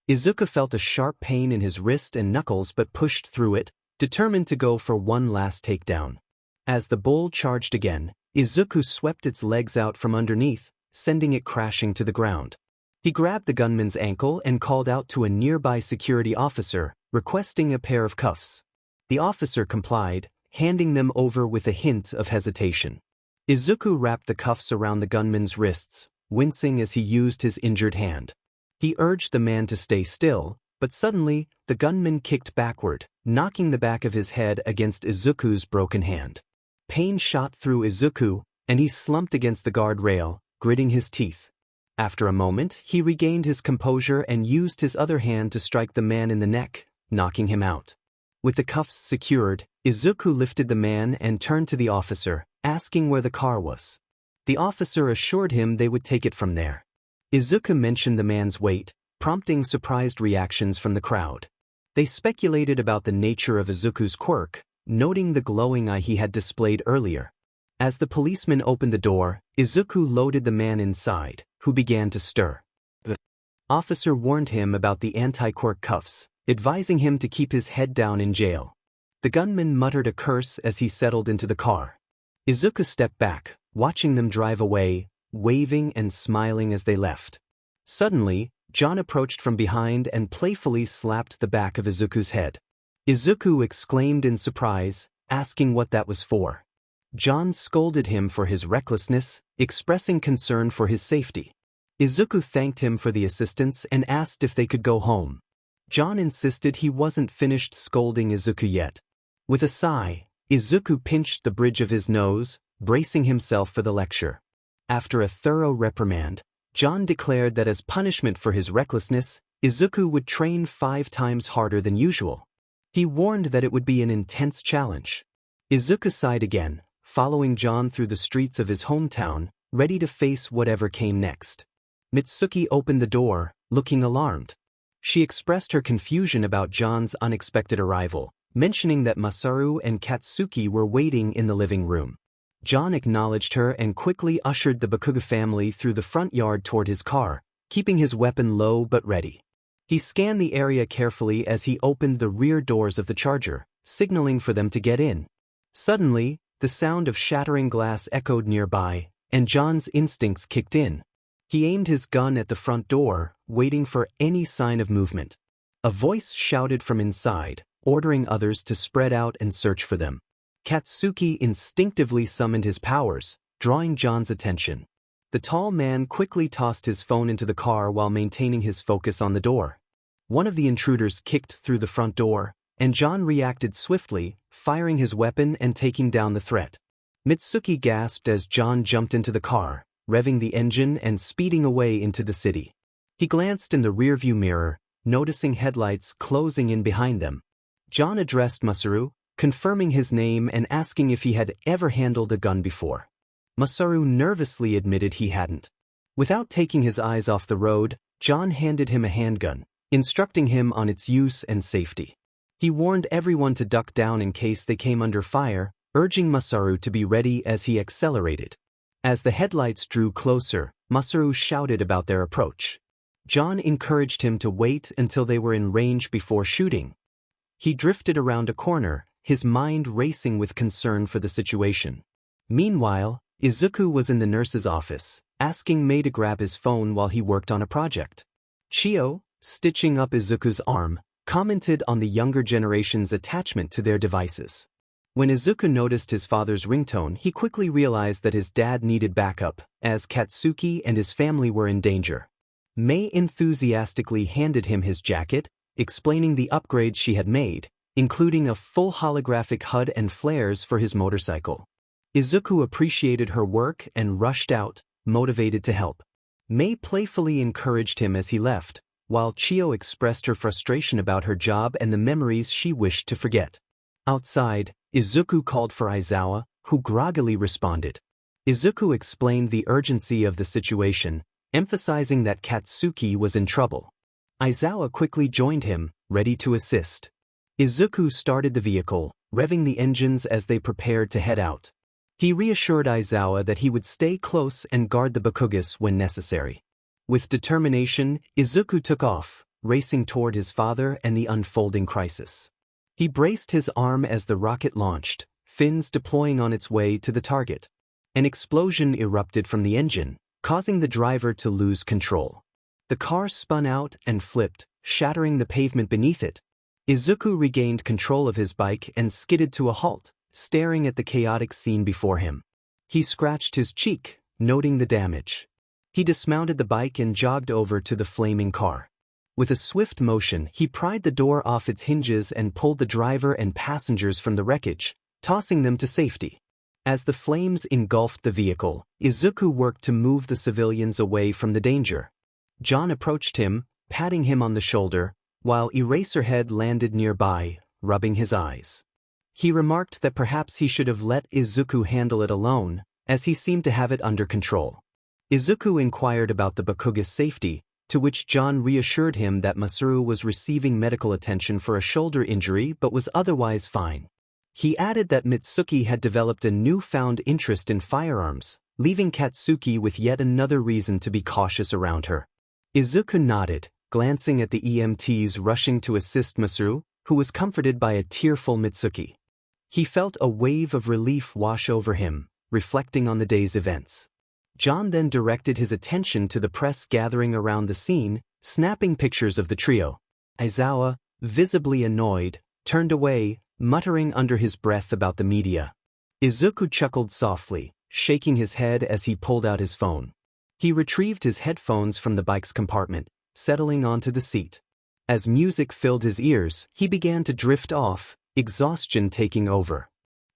Izuku felt a sharp pain in his wrist and knuckles but pushed through it, determined to go for one last takedown. As the bull charged again, Izuku swept its legs out from underneath, sending it crashing to the ground. He grabbed the gunman's ankle and called out to a nearby security officer, requesting a pair of cuffs. The officer complied, handing them over with a hint of hesitation. Izuku wrapped the cuffs around the gunman's wrists, wincing as he used his injured hand. He urged the man to stay still, but suddenly, the gunman kicked backward, knocking the back of his head against Izuku's broken hand. Pain shot through Izuku, and he slumped against the guardrail, gritting his teeth. After a moment, he regained his composure and used his other hand to strike the man in the neck, knocking him out. With the cuffs secured, Izuku lifted the man and turned to the officer, asking where the car was. The officer assured him they would take it from there. Izuku mentioned the man's weight, prompting surprised reactions from the crowd. They speculated about the nature of Izuku's quirk, noting the glowing eye he had displayed earlier. As the policeman opened the door, Izuku loaded the man inside, who began to stir. The officer warned him about the anti-quirk cuffs, advising him to keep his head down in jail. The gunman muttered a curse as he settled into the car. Izuku stepped back, watching them drive away, waving and smiling as they left. Suddenly, John approached from behind and playfully slapped the back of Izuku's head. Izuku exclaimed in surprise, asking what that was for. John scolded him for his recklessness, expressing concern for his safety. Izuku thanked him for the assistance and asked if they could go home. John insisted he wasn't finished scolding Izuku yet. With a sigh, Izuku pinched the bridge of his nose, bracing himself for the lecture. After a thorough reprimand, John declared that as punishment for his recklessness, Izuku would train 5 times harder than usual. He warned that it would be an intense challenge. Izuku sighed again, following John through the streets of his hometown, ready to face whatever came next. Mitsuki opened the door, looking alarmed. She expressed her confusion about John's unexpected arrival, mentioning that Masaru and Katsuki were waiting in the living room. John acknowledged her and quickly ushered the Bakugo family through the front yard toward his car, keeping his weapon low but ready. He scanned the area carefully as he opened the rear doors of the charger, signaling for them to get in. Suddenly, the sound of shattering glass echoed nearby, and John's instincts kicked in. He aimed his gun at the front door, waiting for any sign of movement. A voice shouted from inside, ordering others to spread out and search for them. Katsuki instinctively summoned his powers, drawing John's attention. The tall man quickly tossed his phone into the car while maintaining his focus on the door. One of the intruders kicked through the front door, and John reacted swiftly, firing his weapon and taking down the threat. Mitsuki gasped as John jumped into the car, revving the engine and speeding away into the city. He glanced in the rearview mirror, noticing headlights closing in behind them. John addressed Masaru, confirming his name and asking if he had ever handled a gun before. Masaru nervously admitted he hadn't. Without taking his eyes off the road, John handed him a handgun, instructing him on its use and safety. He warned everyone to duck down in case they came under fire, urging Masaru to be ready as he accelerated. As the headlights drew closer, Masaru shouted about their approach. John encouraged him to wait until they were in range before shooting. He drifted around a corner, his mind racing with concern for the situation. Meanwhile, Izuku was in the nurse's office, asking Mei to grab his phone while he worked on a project. Chio, stitching up Izuku's arm, commented on the younger generation's attachment to their devices. When Izuku noticed his father's ringtone, he quickly realized that his dad needed backup, as Katsuki and his family were in danger. Mei enthusiastically handed him his jacket, explaining the upgrades she had made, including a full holographic HUD and flares for his motorcycle. Izuku appreciated her work and rushed out, motivated to help. Mei playfully encouraged him as he left, while Chio expressed her frustration about her job and the memories she wished to forget. Outside, Izuku called for Aizawa, who groggily responded. Izuku explained the urgency of the situation, emphasizing that Katsuki was in trouble. Aizawa quickly joined him, ready to assist. Izuku started the vehicle, revving the engines as they prepared to head out. He reassured Aizawa that he would stay close and guard the Bakugas when necessary. With determination, Izuku took off, racing toward his father and the unfolding crisis. He braced his arm as the rocket launched, fins deploying on its way to the target. An explosion erupted from the engine, causing the driver to lose control. The car spun out and flipped, shattering the pavement beneath it. Izuku regained control of his bike and skidded to a halt, staring at the chaotic scene before him. He scratched his cheek, noting the damage. He dismounted the bike and jogged over to the flaming car. With a swift motion, he pried the door off its hinges and pulled the driver and passengers from the wreckage, tossing them to safety. As the flames engulfed the vehicle, Izuku worked to move the civilians away from the danger. John approached him, patting him on the shoulder, while Eraserhead landed nearby, rubbing his eyes. He remarked that perhaps he should have let Izuku handle it alone, as he seemed to have it under control. Izuku inquired about the Bakuga's safety, to which John reassured him that Masaru was receiving medical attention for a shoulder injury but was otherwise fine. He added that Mitsuki had developed a newfound interest in firearms, leaving Katsuki with yet another reason to be cautious around her. Izuku nodded, glancing at the EMTs rushing to assist Masaru, who was comforted by a tearful Mitsuki. He felt a wave of relief wash over him, reflecting on the day's events. John then directed his attention to the press gathering around the scene, snapping pictures of the trio. Aizawa, visibly annoyed, turned away, muttering under his breath about the media. Izuku chuckled softly, shaking his head as he pulled out his phone. He retrieved his headphones from the bike's compartment, settling onto the seat. As music filled his ears, he began to drift off, exhaustion taking over.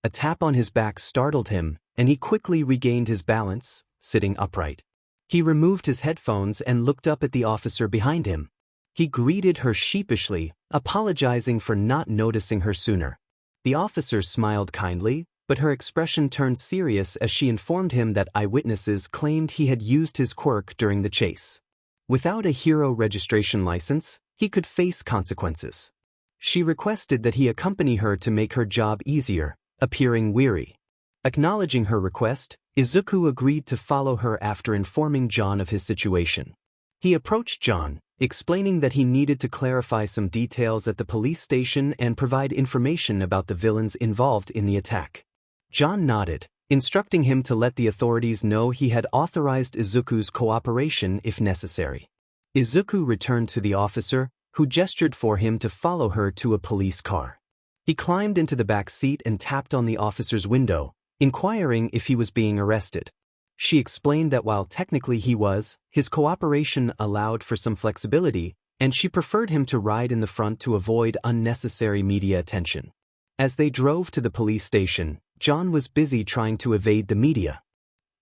A tap on his back startled him, and he quickly regained his balance, sitting upright. He removed his headphones and looked up at the officer behind him. He greeted her sheepishly, apologizing for not noticing her sooner. The officer smiled kindly, but her expression turned serious as she informed him that eyewitnesses claimed he had used his quirk during the chase. Without a hero registration license, he could face consequences. She requested that he accompany her to make her job easier, appearing weary. Acknowledging her request, Izuku agreed to follow her after informing John of his situation. He approached John, explaining that he needed to clarify some details at the police station and provide information about the villains involved in the attack. John nodded, instructing him to let the authorities know he had authorized Izuku's cooperation if necessary. Izuku returned to the officer, who gestured for him to follow her to a police car. He climbed into the back seat and tapped on the officer's window, inquiring if he was being arrested. She explained that while technically he was, his cooperation allowed for some flexibility, and she preferred him to ride in the front to avoid unnecessary media attention. As they drove to the police station, John was busy trying to evade the media.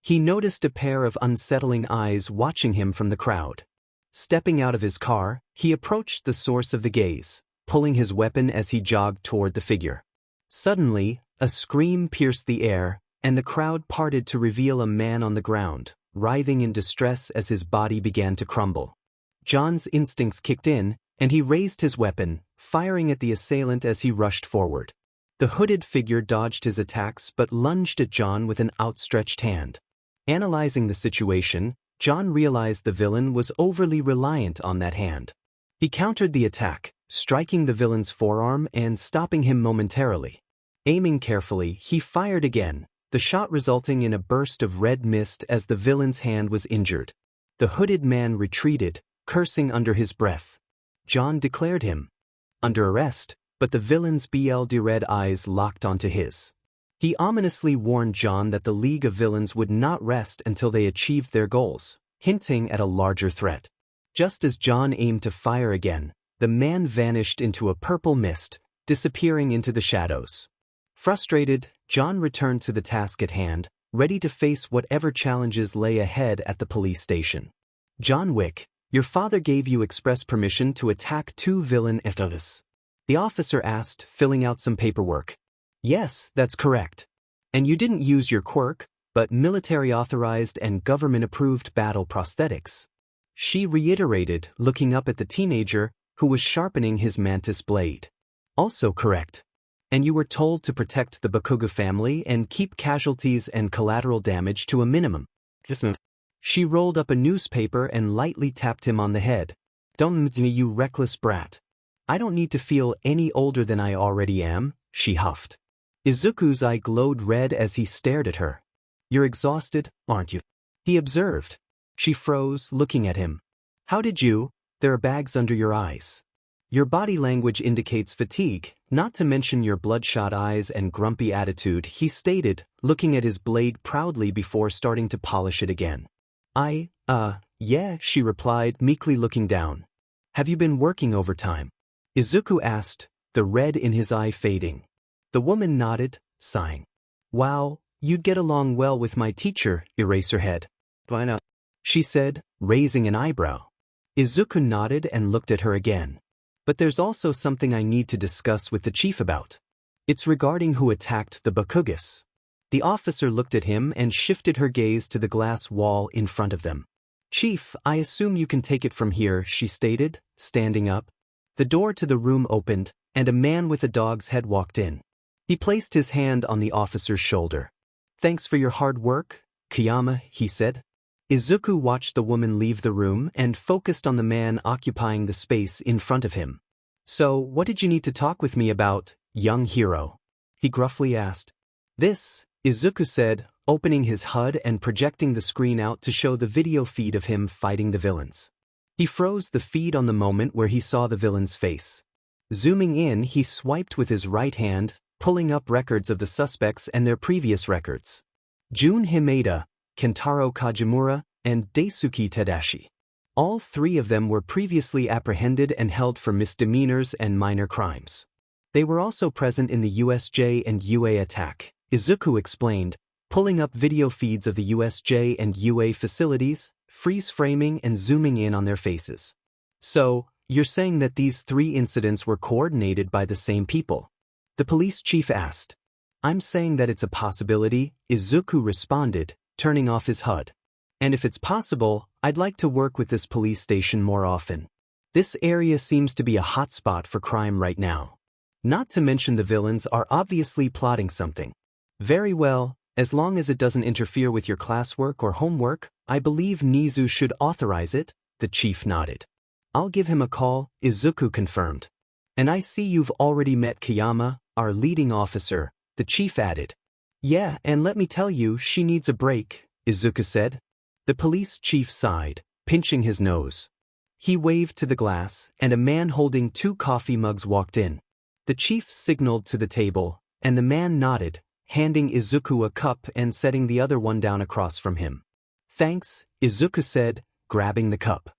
He noticed a pair of unsettling eyes watching him from the crowd. Stepping out of his car, he approached the source of the gaze, pulling his weapon as he jogged toward the figure. Suddenly, a scream pierced the air, and the crowd parted to reveal a man on the ground, writhing in distress as his body began to crumble. John's instincts kicked in, and he raised his weapon, firing at the assailant as he rushed forward. The hooded figure dodged his attacks but lunged at John with an outstretched hand. Analyzing the situation, John realized the villain was overly reliant on that hand. He countered the attack, striking the villain's forearm and stopping him momentarily. Aiming carefully, he fired again, the shot resulting in a burst of red mist as the villain's hand was injured. The hooded man retreated, cursing under his breath. John declared him under arrest, but the villain's blood red eyes locked onto his. He ominously warned John that the League of Villains would not rest until they achieved their goals, hinting at a larger threat. Just as John aimed to fire again, the man vanished into a purple mist, disappearing into the shadows. Frustrated, John returned to the task at hand, ready to face whatever challenges lay ahead at the police station. John Wick, your father gave you express permission to attack 2 villain ethos. The officer asked, filling out some paperwork. Yes, that's correct. And you didn't use your quirk, but military-authorized and government-approved battle prosthetics. She reiterated, looking up at the teenager, who was sharpening his mantis blade. Also correct. And you were told to protect the Bakugo family and keep casualties and collateral damage to a minimum. She rolled up a newspaper and lightly tapped him on the head. Don't me, you reckless brat. I don't need to feel any older than I already am, she huffed. Izuku's eye glowed red as he stared at her. You're exhausted, aren't you? He observed. She froze, looking at him. How did you? There are bags under your eyes. Your body language indicates fatigue, not to mention your bloodshot eyes and grumpy attitude, he stated, looking at his blade proudly before starting to polish it again. Yeah, she replied, meekly looking down. Have you been working overtime? Izuku asked, the red in his eye fading. The woman nodded, sighing. Wow, you'd get along well with my teacher, Eraserhead. Why not? She said, raising an eyebrow. Izuku nodded and looked at her again. But there's also something I need to discuss with the chief about. It's regarding who attacked the Bakugos. The officer looked at him and shifted her gaze to the glass wall in front of them. Chief, I assume you can take it from here, she stated, standing up. The door to the room opened, and a man with a dog's head walked in. He placed his hand on the officer's shoulder. Thanks for your hard work, 𝐒𝐬, he said. Izuku watched the woman leave the room and focused on the man occupying the space in front of him. So, what did you need to talk with me about, young hero? He gruffly asked. This, Izuku said, opening his HUD and projecting the screen out to show the video feed of him fighting the villains. He froze the feed on the moment where he saw the villain's face. Zooming in, he swiped with his right hand, pulling up records of the suspects and their previous records. Jun Himeda, Kentaro Kajimura, and Daisuke Tadashi. All 3 of them were previously apprehended and held for misdemeanors and minor crimes. They were also present in the 𝐒𝐮𝐦𝐦𝐬 attack, Izuku explained, pulling up video feeds of the 𝐒𝐮𝐦𝐦𝐬 facilities, freeze-framing and zooming in on their faces. So, you're saying that these 3 incidents were coordinated by the same people? The police chief asked. I'm saying that it's a possibility, Izuku responded, turning off his HUD. And if it's possible, I'd like to work with this police station more often. This area seems to be a hotspot for crime right now. Not to mention the villains are obviously plotting something. Very well, as long as it doesn't interfere with your classwork or homework, I believe Nizu should authorize it, the chief nodded. I'll give him a call, Izuku confirmed. And I see you've already met 𝐒𝐬, our leading officer, the chief added. Yeah, and let me tell you, she needs a break, Izuku said. The police chief sighed, pinching his nose. He waved to the glass, and a man holding 2 coffee mugs walked in. The chief signaled to the table, and the man nodded, handing Izuku a cup and setting the other one down across from him. Thanks, Izuku said, grabbing the cup.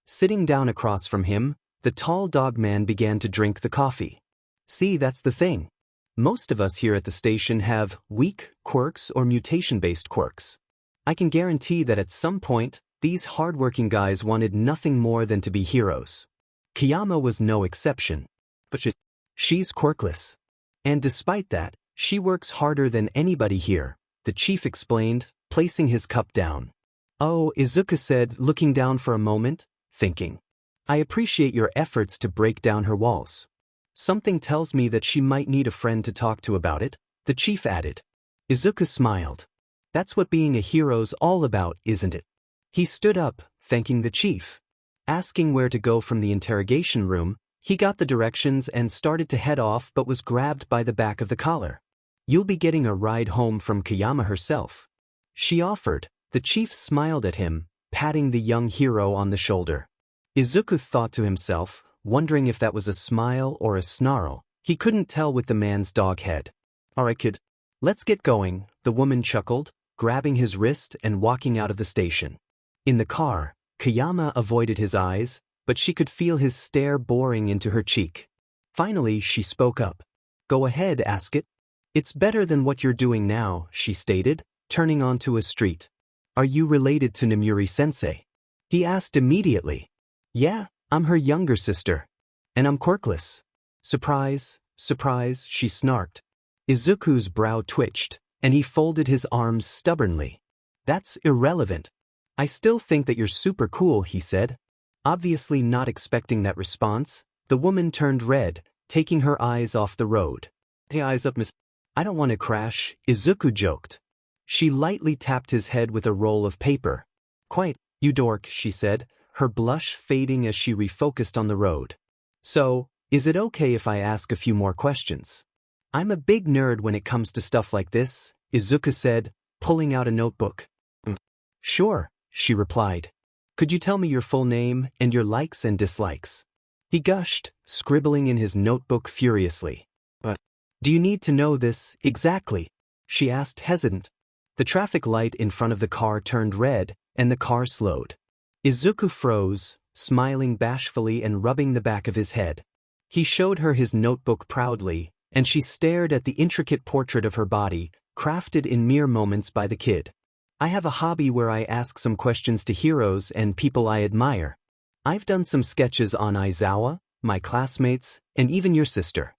Sitting down across from him, the tall dog man began to drink the coffee. See, that's the thing. Most of us here at the station have weak quirks or mutation-based quirks. I can guarantee that at some point, these hardworking guys wanted nothing more than to be heroes. 𝐒𝐬 was no exception. But she's quirkless. And despite that, she works harder than anybody here, the the chief explained, placing his cup down. Oh, Izuku said, looking down for a moment, thinking. I appreciate your efforts to break down her walls. Something tells me that she might need a friend to talk to about it, the chief added. Izuku smiled. That's what being a hero's all about, isn't it? He stood up, thanking the chief. Asking where to go from the interrogation room, he got the directions and started to head off but was grabbed by the back of the collar. You'll be getting a ride home from Kayama herself. She offered. The chief smiled at him, patting the young hero on the shoulder. Izuku thought to himself, wondering if that was a smile or a snarl. He couldn't tell with the man's dog head. Alright kid. Let's get going, the woman chuckled, grabbing his wrist and walking out of the station. In the car, Kayama avoided his eyes, but she could feel his stare boring into her cheek. Finally, she spoke up. Go ahead, ask it. It's better than what you're doing now, she stated, turning onto a street. Are you related to Nemuri-sensei? He asked immediately. Yeah, I'm her younger sister. And I'm quirkless. Surprise, surprise, she snarked. Izuku's brow twitched, and he folded his arms stubbornly. That's irrelevant. I still think that you're super cool, he said. Obviously not expecting that response, the woman turned red, taking her eyes off the road. Hey, eyes up, miss. I don't want to crash, Izuku joked. She lightly tapped his head with a roll of paper. Quite, you dork, she said, her blush fading as she refocused on the road. So, is it okay if I ask a few more questions? I'm a big nerd when it comes to stuff like this, Izuku said, pulling out a notebook. Sure, she replied. Could you tell me your full name and your likes and dislikes? He gushed, scribbling in his notebook furiously. But, do you need to know this exactly? She asked, hesitant. The traffic light in front of the car turned red, and the car slowed. Izuku froze, smiling bashfully and rubbing the back of his head. He showed her his notebook proudly, and she stared at the intricate portrait of her body, crafted in mere moments by the kid. I have a hobby where I ask some questions to heroes and people I admire. I've done some sketches on Aizawa, my classmates, and even your sister.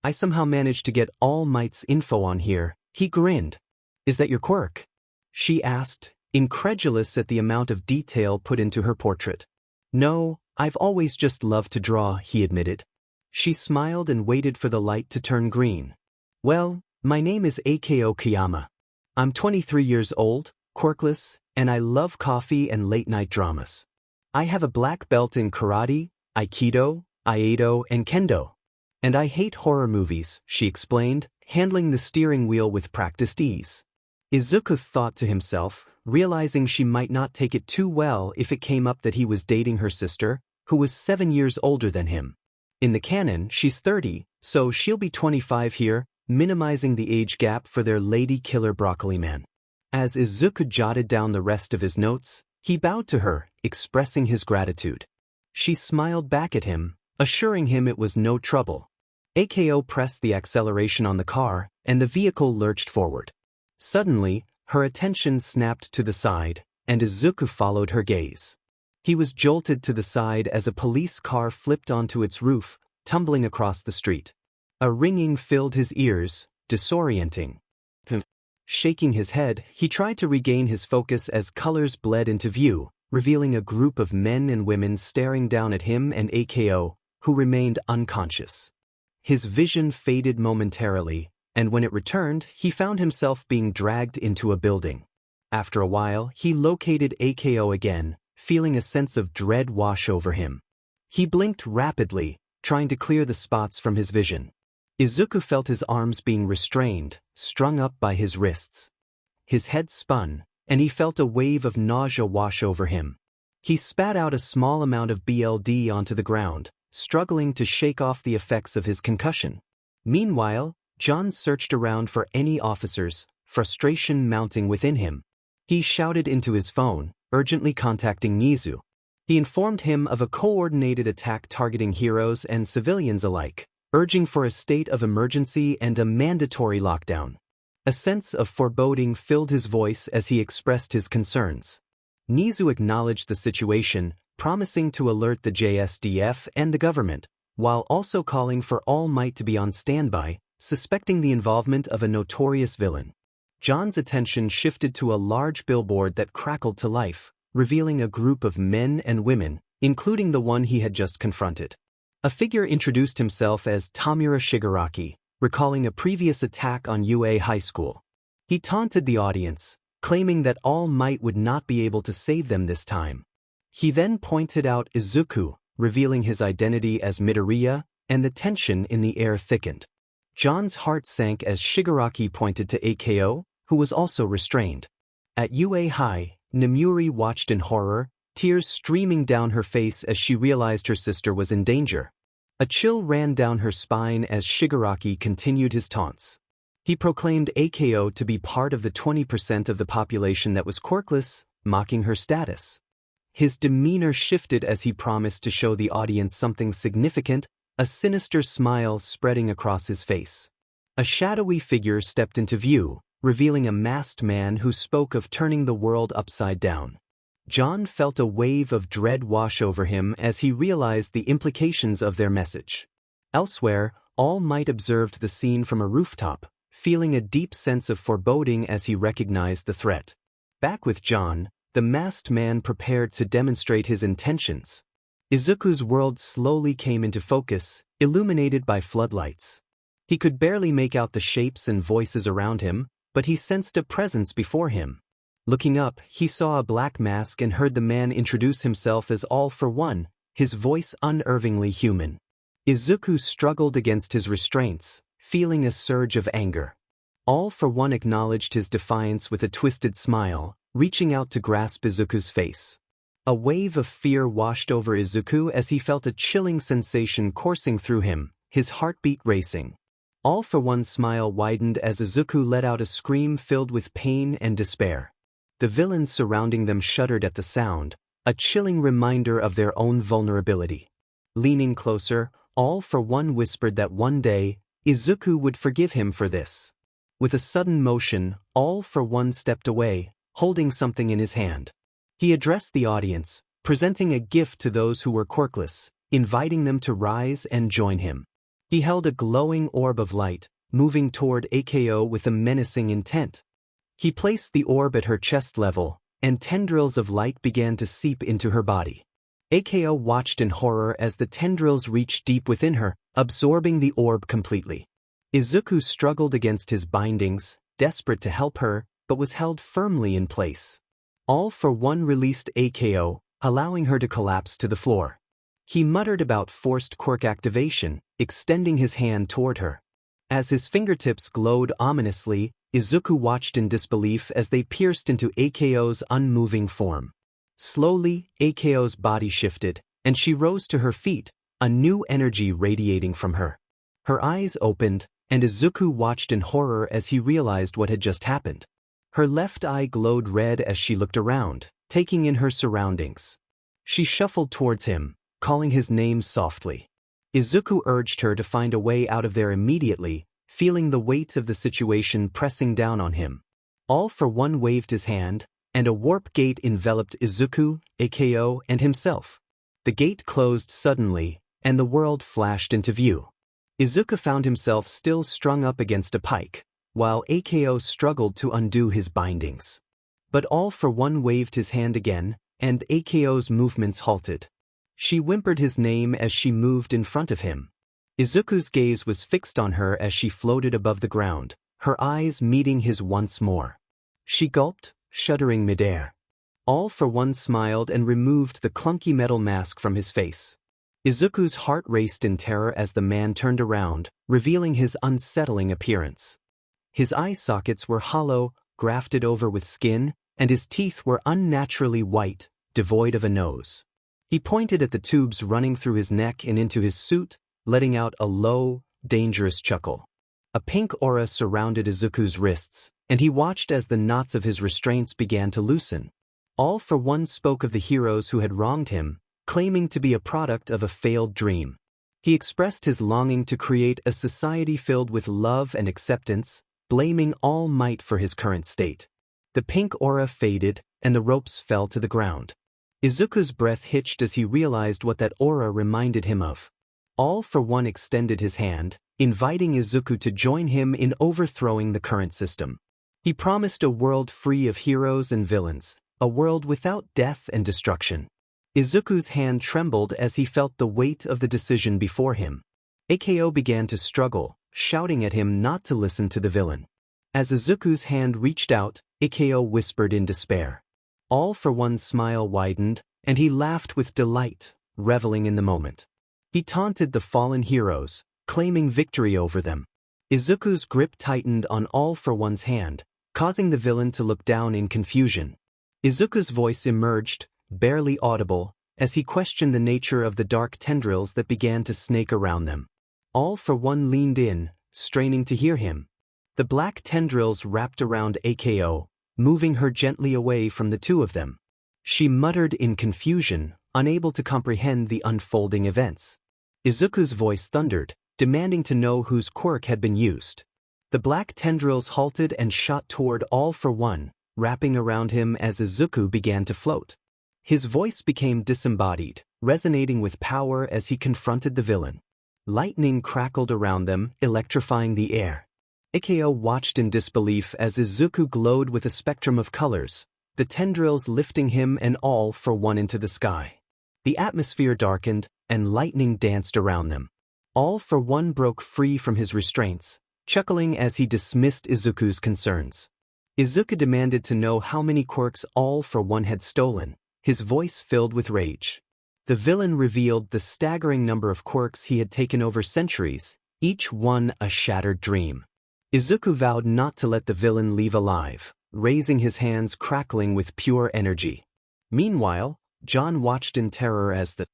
I somehow managed to get All Might's info on here. He grinned. Is that your quirk? She asked, incredulous at the amount of detail put into her portrait. No, I've always just loved to draw, he admitted. She smiled and waited for the light to turn green. Well, my name is 𝐒𝐬𝐬 𝐃𝐞𝐭𝐚𝐢𝐥𝐬. I'm 23 years old, quirkless, and I love coffee and late-night dramas. I have a black belt in karate, aikido, aido, and kendo. And I hate horror movies, she explained, handling the steering wheel with practiced ease. Izuku thought to himself, realizing she might not take it too well if it came up that he was dating her sister, who was 7 years older than him. In the canon, she's 30, so she'll be 25 here, minimizing the age gap for their lady killer broccoli man. As Izuku jotted down the rest of his notes, he bowed to her, expressing his gratitude. She smiled back at him, assuring him it was no trouble. 𝐒𝐬𝐬 pressed the acceleration on the car, and the vehicle lurched forward. Suddenly, her attention snapped to the side, and Izuku followed her gaze. He was jolted to the side as a police car flipped onto its roof, tumbling across the street. A ringing filled his ears, disorienting. Shaking his head, he tried to regain his focus as colors bled into view, revealing a group of men and women staring down at him and 𝐒𝐬𝐬, who remained unconscious. His vision faded momentarily, and when it returned, he found himself being dragged into a building. After a while, he located 𝐒𝐬𝐬 again, feeling a sense of dread wash over him. He blinked rapidly, trying to clear the spots from his vision. Izuku felt his arms being restrained, strung up by his wrists. His head spun, and he felt a wave of nausea wash over him. He spat out a small amount of blood onto the ground, struggling to shake off the effects of his concussion. Meanwhile, John searched around for any officers, frustration mounting within him. He shouted into his phone, urgently contacting Nizu. He informed him of a coordinated attack targeting heroes and civilians alike, urging for a state of emergency and a mandatory lockdown. A sense of foreboding filled his voice as he expressed his concerns. Nizu acknowledged the situation, promising to alert the JSDF and the government, while also calling for All Might to be on standby, suspecting the involvement of a notorious villain. John's attention shifted to a large billboard that crackled to life, revealing a group of men and women, including the one he had just confronted. A figure introduced himself as Tamura Shigaraki, recalling a previous attack on UA High School. He taunted the audience, claiming that All Might would not be able to save them this time. He then pointed out Izuku, revealing his identity as Midoriya, and the tension in the air thickened. John's heart sank as Shigaraki pointed to 𝐒𝐬, who was also restrained. At UA High, Nemuri watched in horror, tears streaming down her face as she realized her sister was in danger. A chill ran down her spine as Shigaraki continued his taunts. He proclaimed 𝐒𝐬 to be part of the 20% of the population that was quirkless, mocking her status. His demeanor shifted as he promised to show the audience something significant, a sinister smile spreading across his face. A shadowy figure stepped into view, revealing a masked man who spoke of turning the world upside down. John felt a wave of dread wash over him as he realized the implications of their message. Elsewhere, All Might observed the scene from a rooftop, feeling a deep sense of foreboding as he recognized the threat. Back with John, the masked man prepared to demonstrate his intentions. Izuku's world slowly came into focus, illuminated by floodlights. He could barely make out the shapes and voices around him, but he sensed a presence before him. Looking up, he saw a black mask and heard the man introduce himself as All for One, his voice unnervingly human. Izuku struggled against his restraints, feeling a surge of anger. All for One acknowledged his defiance with a twisted smile, reaching out to grasp Izuku's face. A wave of fear washed over Izuku as he felt a chilling sensation coursing through him, his heartbeat racing. All for One's smile widened as Izuku let out a scream filled with pain and despair. The villains surrounding them shuddered at the sound, a chilling reminder of their own vulnerability. Leaning closer, All for One whispered that one day, Izuku would forgive him for this. With a sudden motion, All for One stepped away, holding something in his hand. He addressed the audience, presenting a gift to those who were quirkless, inviting them to rise and join him. He held a glowing orb of light, moving toward 𝐒𝐬 with a menacing intent. He placed the orb at her chest level, and tendrils of light began to seep into her body. 𝐒𝐬 watched in horror as the tendrils reached deep within her, absorbing the orb completely. Izuku struggled against his bindings, desperate to help her, but was held firmly in place. All for One released 𝐒𝐬, allowing her to collapse to the floor. He muttered about forced quirk activation, extending his hand toward her. As his fingertips glowed ominously, Izuku watched in disbelief as they pierced into 𝐒𝐬's unmoving form. Slowly, 𝐒𝐬's body shifted, and she rose to her feet, a new energy radiating from her. Her eyes opened, and Izuku watched in horror as he realized what had just happened. Her left eye glowed red as she looked around, taking in her surroundings. She shuffled towards him, calling his name softly. Izuku urged her to find a way out of there immediately, feeling the weight of the situation pressing down on him. All for One waved his hand, and a warp gate enveloped Izuku, 𝐒𝐬, and himself. The gate closed suddenly, and the world flashed into view. Izuku found himself still strung up against a pike, while 𝐒𝐬 struggled to undo his bindings. But All for One waved his hand again, and 𝐒𝐬's movements halted. She whimpered his name as she moved in front of him. Izuku's gaze was fixed on her as she floated above the ground, her eyes meeting his once more. She gulped, shuddering midair. All for One smiled and removed the clunky metal mask from his face. Izuku's heart raced in terror as the man turned around, revealing his unsettling appearance. His eye sockets were hollow, grafted over with skin, and his teeth were unnaturally white, devoid of a nose. He pointed at the tubes running through his neck and into his suit, letting out a low, dangerous chuckle. A pink aura surrounded Izuku's wrists, and he watched as the knots of his restraints began to loosen. All for One spoke of the heroes who had wronged him, claiming to be a product of a failed dream. He expressed his longing to create a society filled with love and acceptance, blaming All Might for his current state. The pink aura faded, and the ropes fell to the ground. Izuku's breath hitched as he realized what that aura reminded him of. All for One extended his hand, inviting Izuku to join him in overthrowing the current system. He promised a world free of heroes and villains, a world without death and destruction. Izuku's hand trembled as he felt the weight of the decision before him. 𝐒𝐽𝐬 began to struggle, shouting at him not to listen to the villain. As Izuku's hand reached out, 𝐒𝐽𝐬 whispered in despair. All for One's smile widened, and he laughed with delight, reveling in the moment. He taunted the fallen heroes, claiming victory over them. Izuku's grip tightened on All for One's hand, causing the villain to look down in confusion. Izuku's voice emerged, barely audible, as he questioned the nature of the dark tendrils that began to snake around them. All for One leaned in, straining to hear him. The black tendrils wrapped around 𝐒𝐽𝐬, moving her gently away from the two of them. She muttered in confusion, unable to comprehend the unfolding events. Izuku's voice thundered, demanding to know whose quirk had been used. The black tendrils halted and shot toward All for One, wrapping around him as Izuku began to float. His voice became disembodied, resonating with power as he confronted the villain. Lightning crackled around them, electrifying the air. 𝐒𝐽𝐬 watched in disbelief as Izuku glowed with a spectrum of colors, the tendrils lifting him and All for One into the sky. The atmosphere darkened, and lightning danced around them. All for One broke free from his restraints, chuckling as he dismissed Izuku's concerns. Izuku demanded to know how many quirks All for One had stolen, his voice filled with rage. The villain revealed the staggering number of quirks he had taken over centuries, each one a shattered dream. Izuku vowed not to let the villain leave alive, raising his hands crackling with pure energy. Meanwhile, John watched in terror as the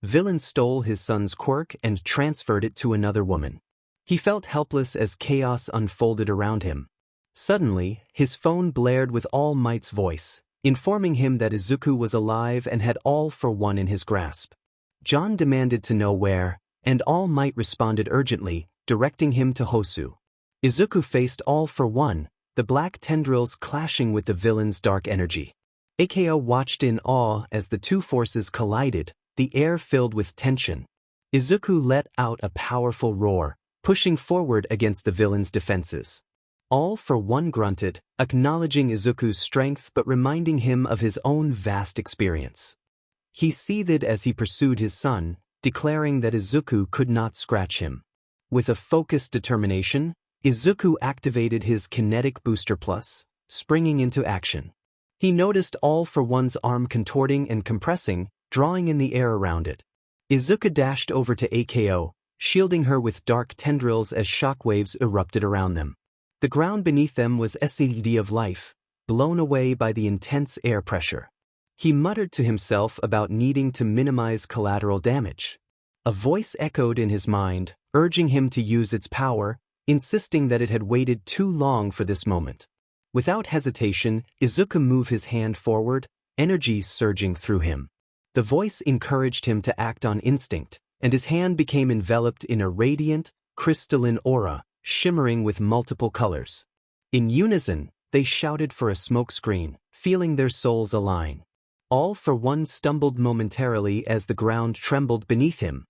villain stole his son's quirk and transferred it to another woman. He felt helpless as chaos unfolded around him. Suddenly, his phone blared with All Might's voice, informing him that Izuku was alive and had All for One in his grasp. John demanded to know where, and All Might responded urgently, directing him to Hosu. Izuku faced All for One, the black tendrils clashing with the villain's dark energy. 𝐒𝐽𝐬 watched in awe as the two forces collided, the air filled with tension. Izuku let out a powerful roar, pushing forward against the villain's defenses. All for One grunted, acknowledging Izuku's strength but reminding him of his own vast experience. He seethed as he pursued his son, declaring that Izuku could not scratch him. With a focused determination, Izuku activated his Kinetic Booster Plus, springing into action. He noticed All for One's arm contorting and compressing, drawing in the air around it. Izuku dashed over to 𝐒𝐽𝐬, shielding her with dark tendrils as shockwaves erupted around them. The ground beneath them was acid of life, blown away by the intense air pressure. He muttered to himself about needing to minimize collateral damage. A voice echoed in his mind, urging him to use its power, insisting that it had waited too long for this moment. Without hesitation, Izuku moved his hand forward, energy surging through him. The voice encouraged him to act on instinct, and his hand became enveloped in a radiant, crystalline aura, shimmering with multiple colors. In unison, they shouted for a smokescreen, feeling their souls align. All for One stumbled momentarily as the ground trembled beneath him.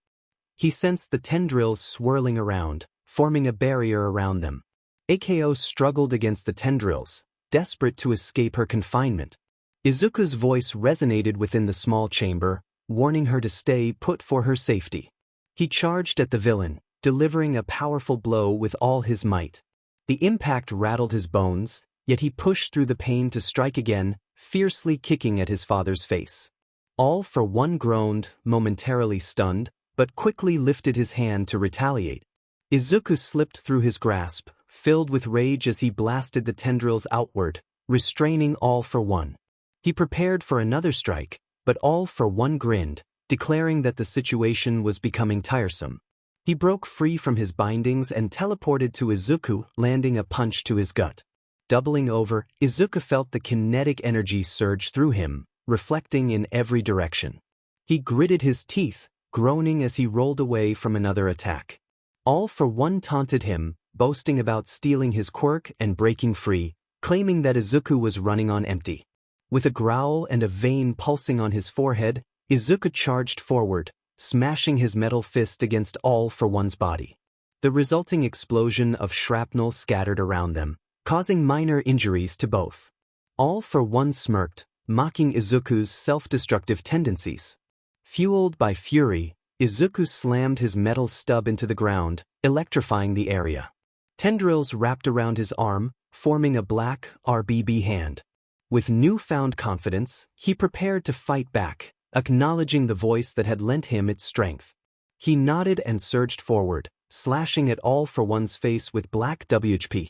He sensed the tendrils swirling around, forming a barrier around them. 𝐒𝐽𝐬 struggled against the tendrils, desperate to escape her confinement. Izuku's voice resonated within the small chamber, warning her to stay put for her safety. He charged at the villain, delivering a powerful blow with all his might. The impact rattled his bones, yet he pushed through the pain to strike again, fiercely kicking at his father's face. All for One groaned, momentarily stunned, but quickly lifted his hand to retaliate. Izuku slipped through his grasp, filled with rage as he blasted the tendrils outward, restraining All for One. He prepared for another strike, but All for One grinned, declaring that the situation was becoming tiresome. He broke free from his bindings and teleported to Izuku, landing a punch to his gut. Doubling over, Izuku felt the kinetic energy surge through him, reflecting in every direction. He gritted his teeth, groaning as he rolled away from another attack. All for One taunted him, boasting about stealing his quirk and breaking free, claiming that Izuku was running on empty. With a growl and a vein pulsing on his forehead, Izuku charged forward, smashing his metal fist against All for One's body. The resulting explosion of shrapnel scattered around them, causing minor injuries to both. All for one smirked, mocking Izuku's self-destructive tendencies. Fueled by fury, Izuku slammed his metal stub into the ground, electrifying the area. Tendrils wrapped around his arm, forming a black RBB hand. With newfound confidence, he prepared to fight back, acknowledging the voice that had lent him its strength. He nodded and surged forward, slashing at All for One's face with black WHP.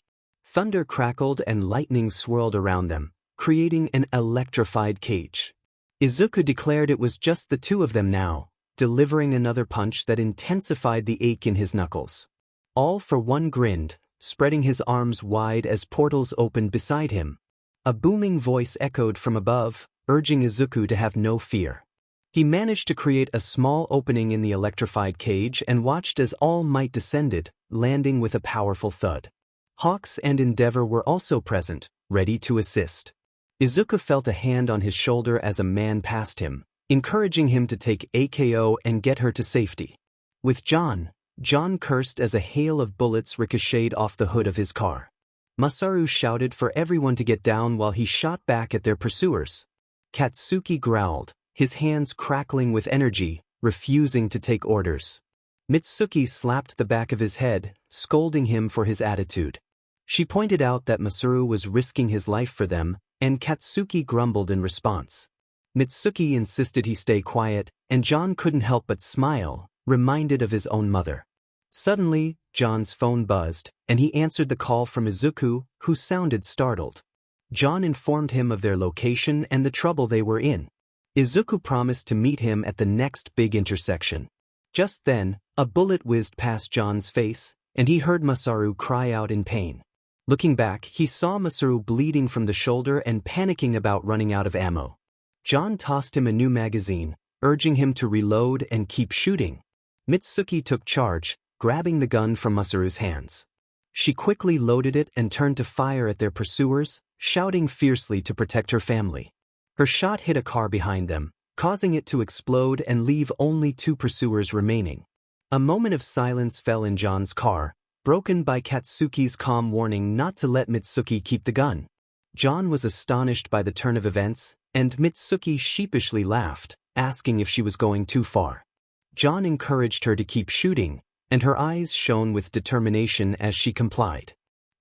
Thunder crackled and lightning swirled around them, creating an electrified cage. Izuku declared it was just the two of them now, delivering another punch that intensified the ache in his knuckles. All for One grinned, spreading his arms wide as portals opened beside him. A booming voice echoed from above, urging Izuku to have no fear. He managed to create a small opening in the electrified cage and watched as All Might descended, landing with a powerful thud. Hawks and Endeavor were also present, ready to assist. Izuku felt a hand on his shoulder as a man passed him, encouraging him to take AKO and get her to safety. With John cursed as a hail of bullets ricocheted off the hood of his car. Masaru shouted for everyone to get down while he shot back at their pursuers. Katsuki growled, his hands crackling with energy, refusing to take orders. Mitsuki slapped the back of his head, scolding him for his attitude. She pointed out that Masaru was risking his life for them, and Katsuki grumbled in response. Mitsuki insisted he stay quiet, and John couldn't help but smile, reminded of his own mother. Suddenly, John's phone buzzed, and he answered the call from Izuku, who sounded startled. John informed him of their location and the trouble they were in. Izuku promised to meet him at the next big intersection. Just then, a bullet whizzed past John's face, and he heard Masaru cry out in pain. Looking back, he saw Masaru bleeding from the shoulder and panicking about running out of ammo. John tossed him a new magazine, urging him to reload and keep shooting. Mitsuki took charge, grabbing the gun from Masaru's hands. She quickly loaded it and turned to fire at their pursuers, shouting fiercely to protect her family. Her shot hit a car behind them, causing it to explode and leave only two pursuers remaining. A moment of silence fell in John's car, broken by Katsuki's calm warning not to let Mitsuki keep the gun. John was astonished by the turn of events, and Mitsuki sheepishly laughed, asking if she was going too far. John encouraged her to keep shooting, and her eyes shone with determination as she complied.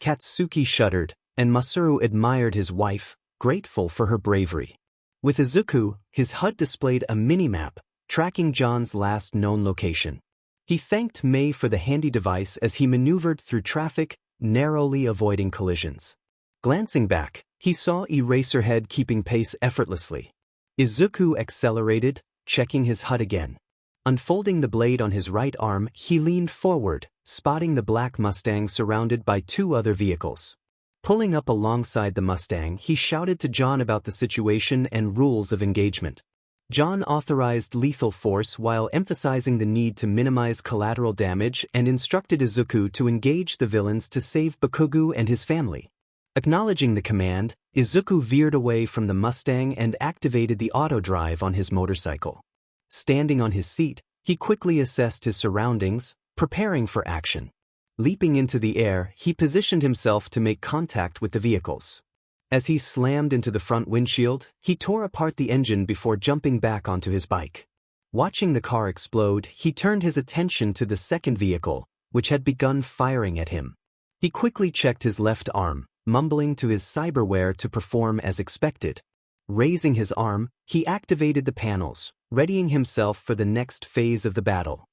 Katsuki shuddered, and Masaru admired his wife, grateful for her bravery. With Izuku, his HUD displayed a minimap, tracking John's last known location. He thanked Mei for the handy device as he maneuvered through traffic, narrowly avoiding collisions. Glancing back, he saw Eraserhead keeping pace effortlessly. Izuku accelerated, checking his HUD again. Unfolding the blade on his right arm, he leaned forward, spotting the black Mustang surrounded by two other vehicles. Pulling up alongside the Mustang, he shouted to John about the situation and rules of engagement. John authorized lethal force while emphasizing the need to minimize collateral damage and instructed Izuku to engage the villains to save Bakugo and his family. Acknowledging the command, Izuku veered away from the Mustang and activated the auto drive on his motorcycle. Standing on his seat, he quickly assessed his surroundings, preparing for action. Leaping into the air, he positioned himself to make contact with the vehicles. As he slammed into the front windshield, he tore apart the engine before jumping back onto his bike. Watching the car explode, he turned his attention to the second vehicle, which had begun firing at him. He quickly checked his left arm, mumbling to his cyberware to perform as expected. Raising his arm, he activated the panels, readying himself for the next phase of the battle.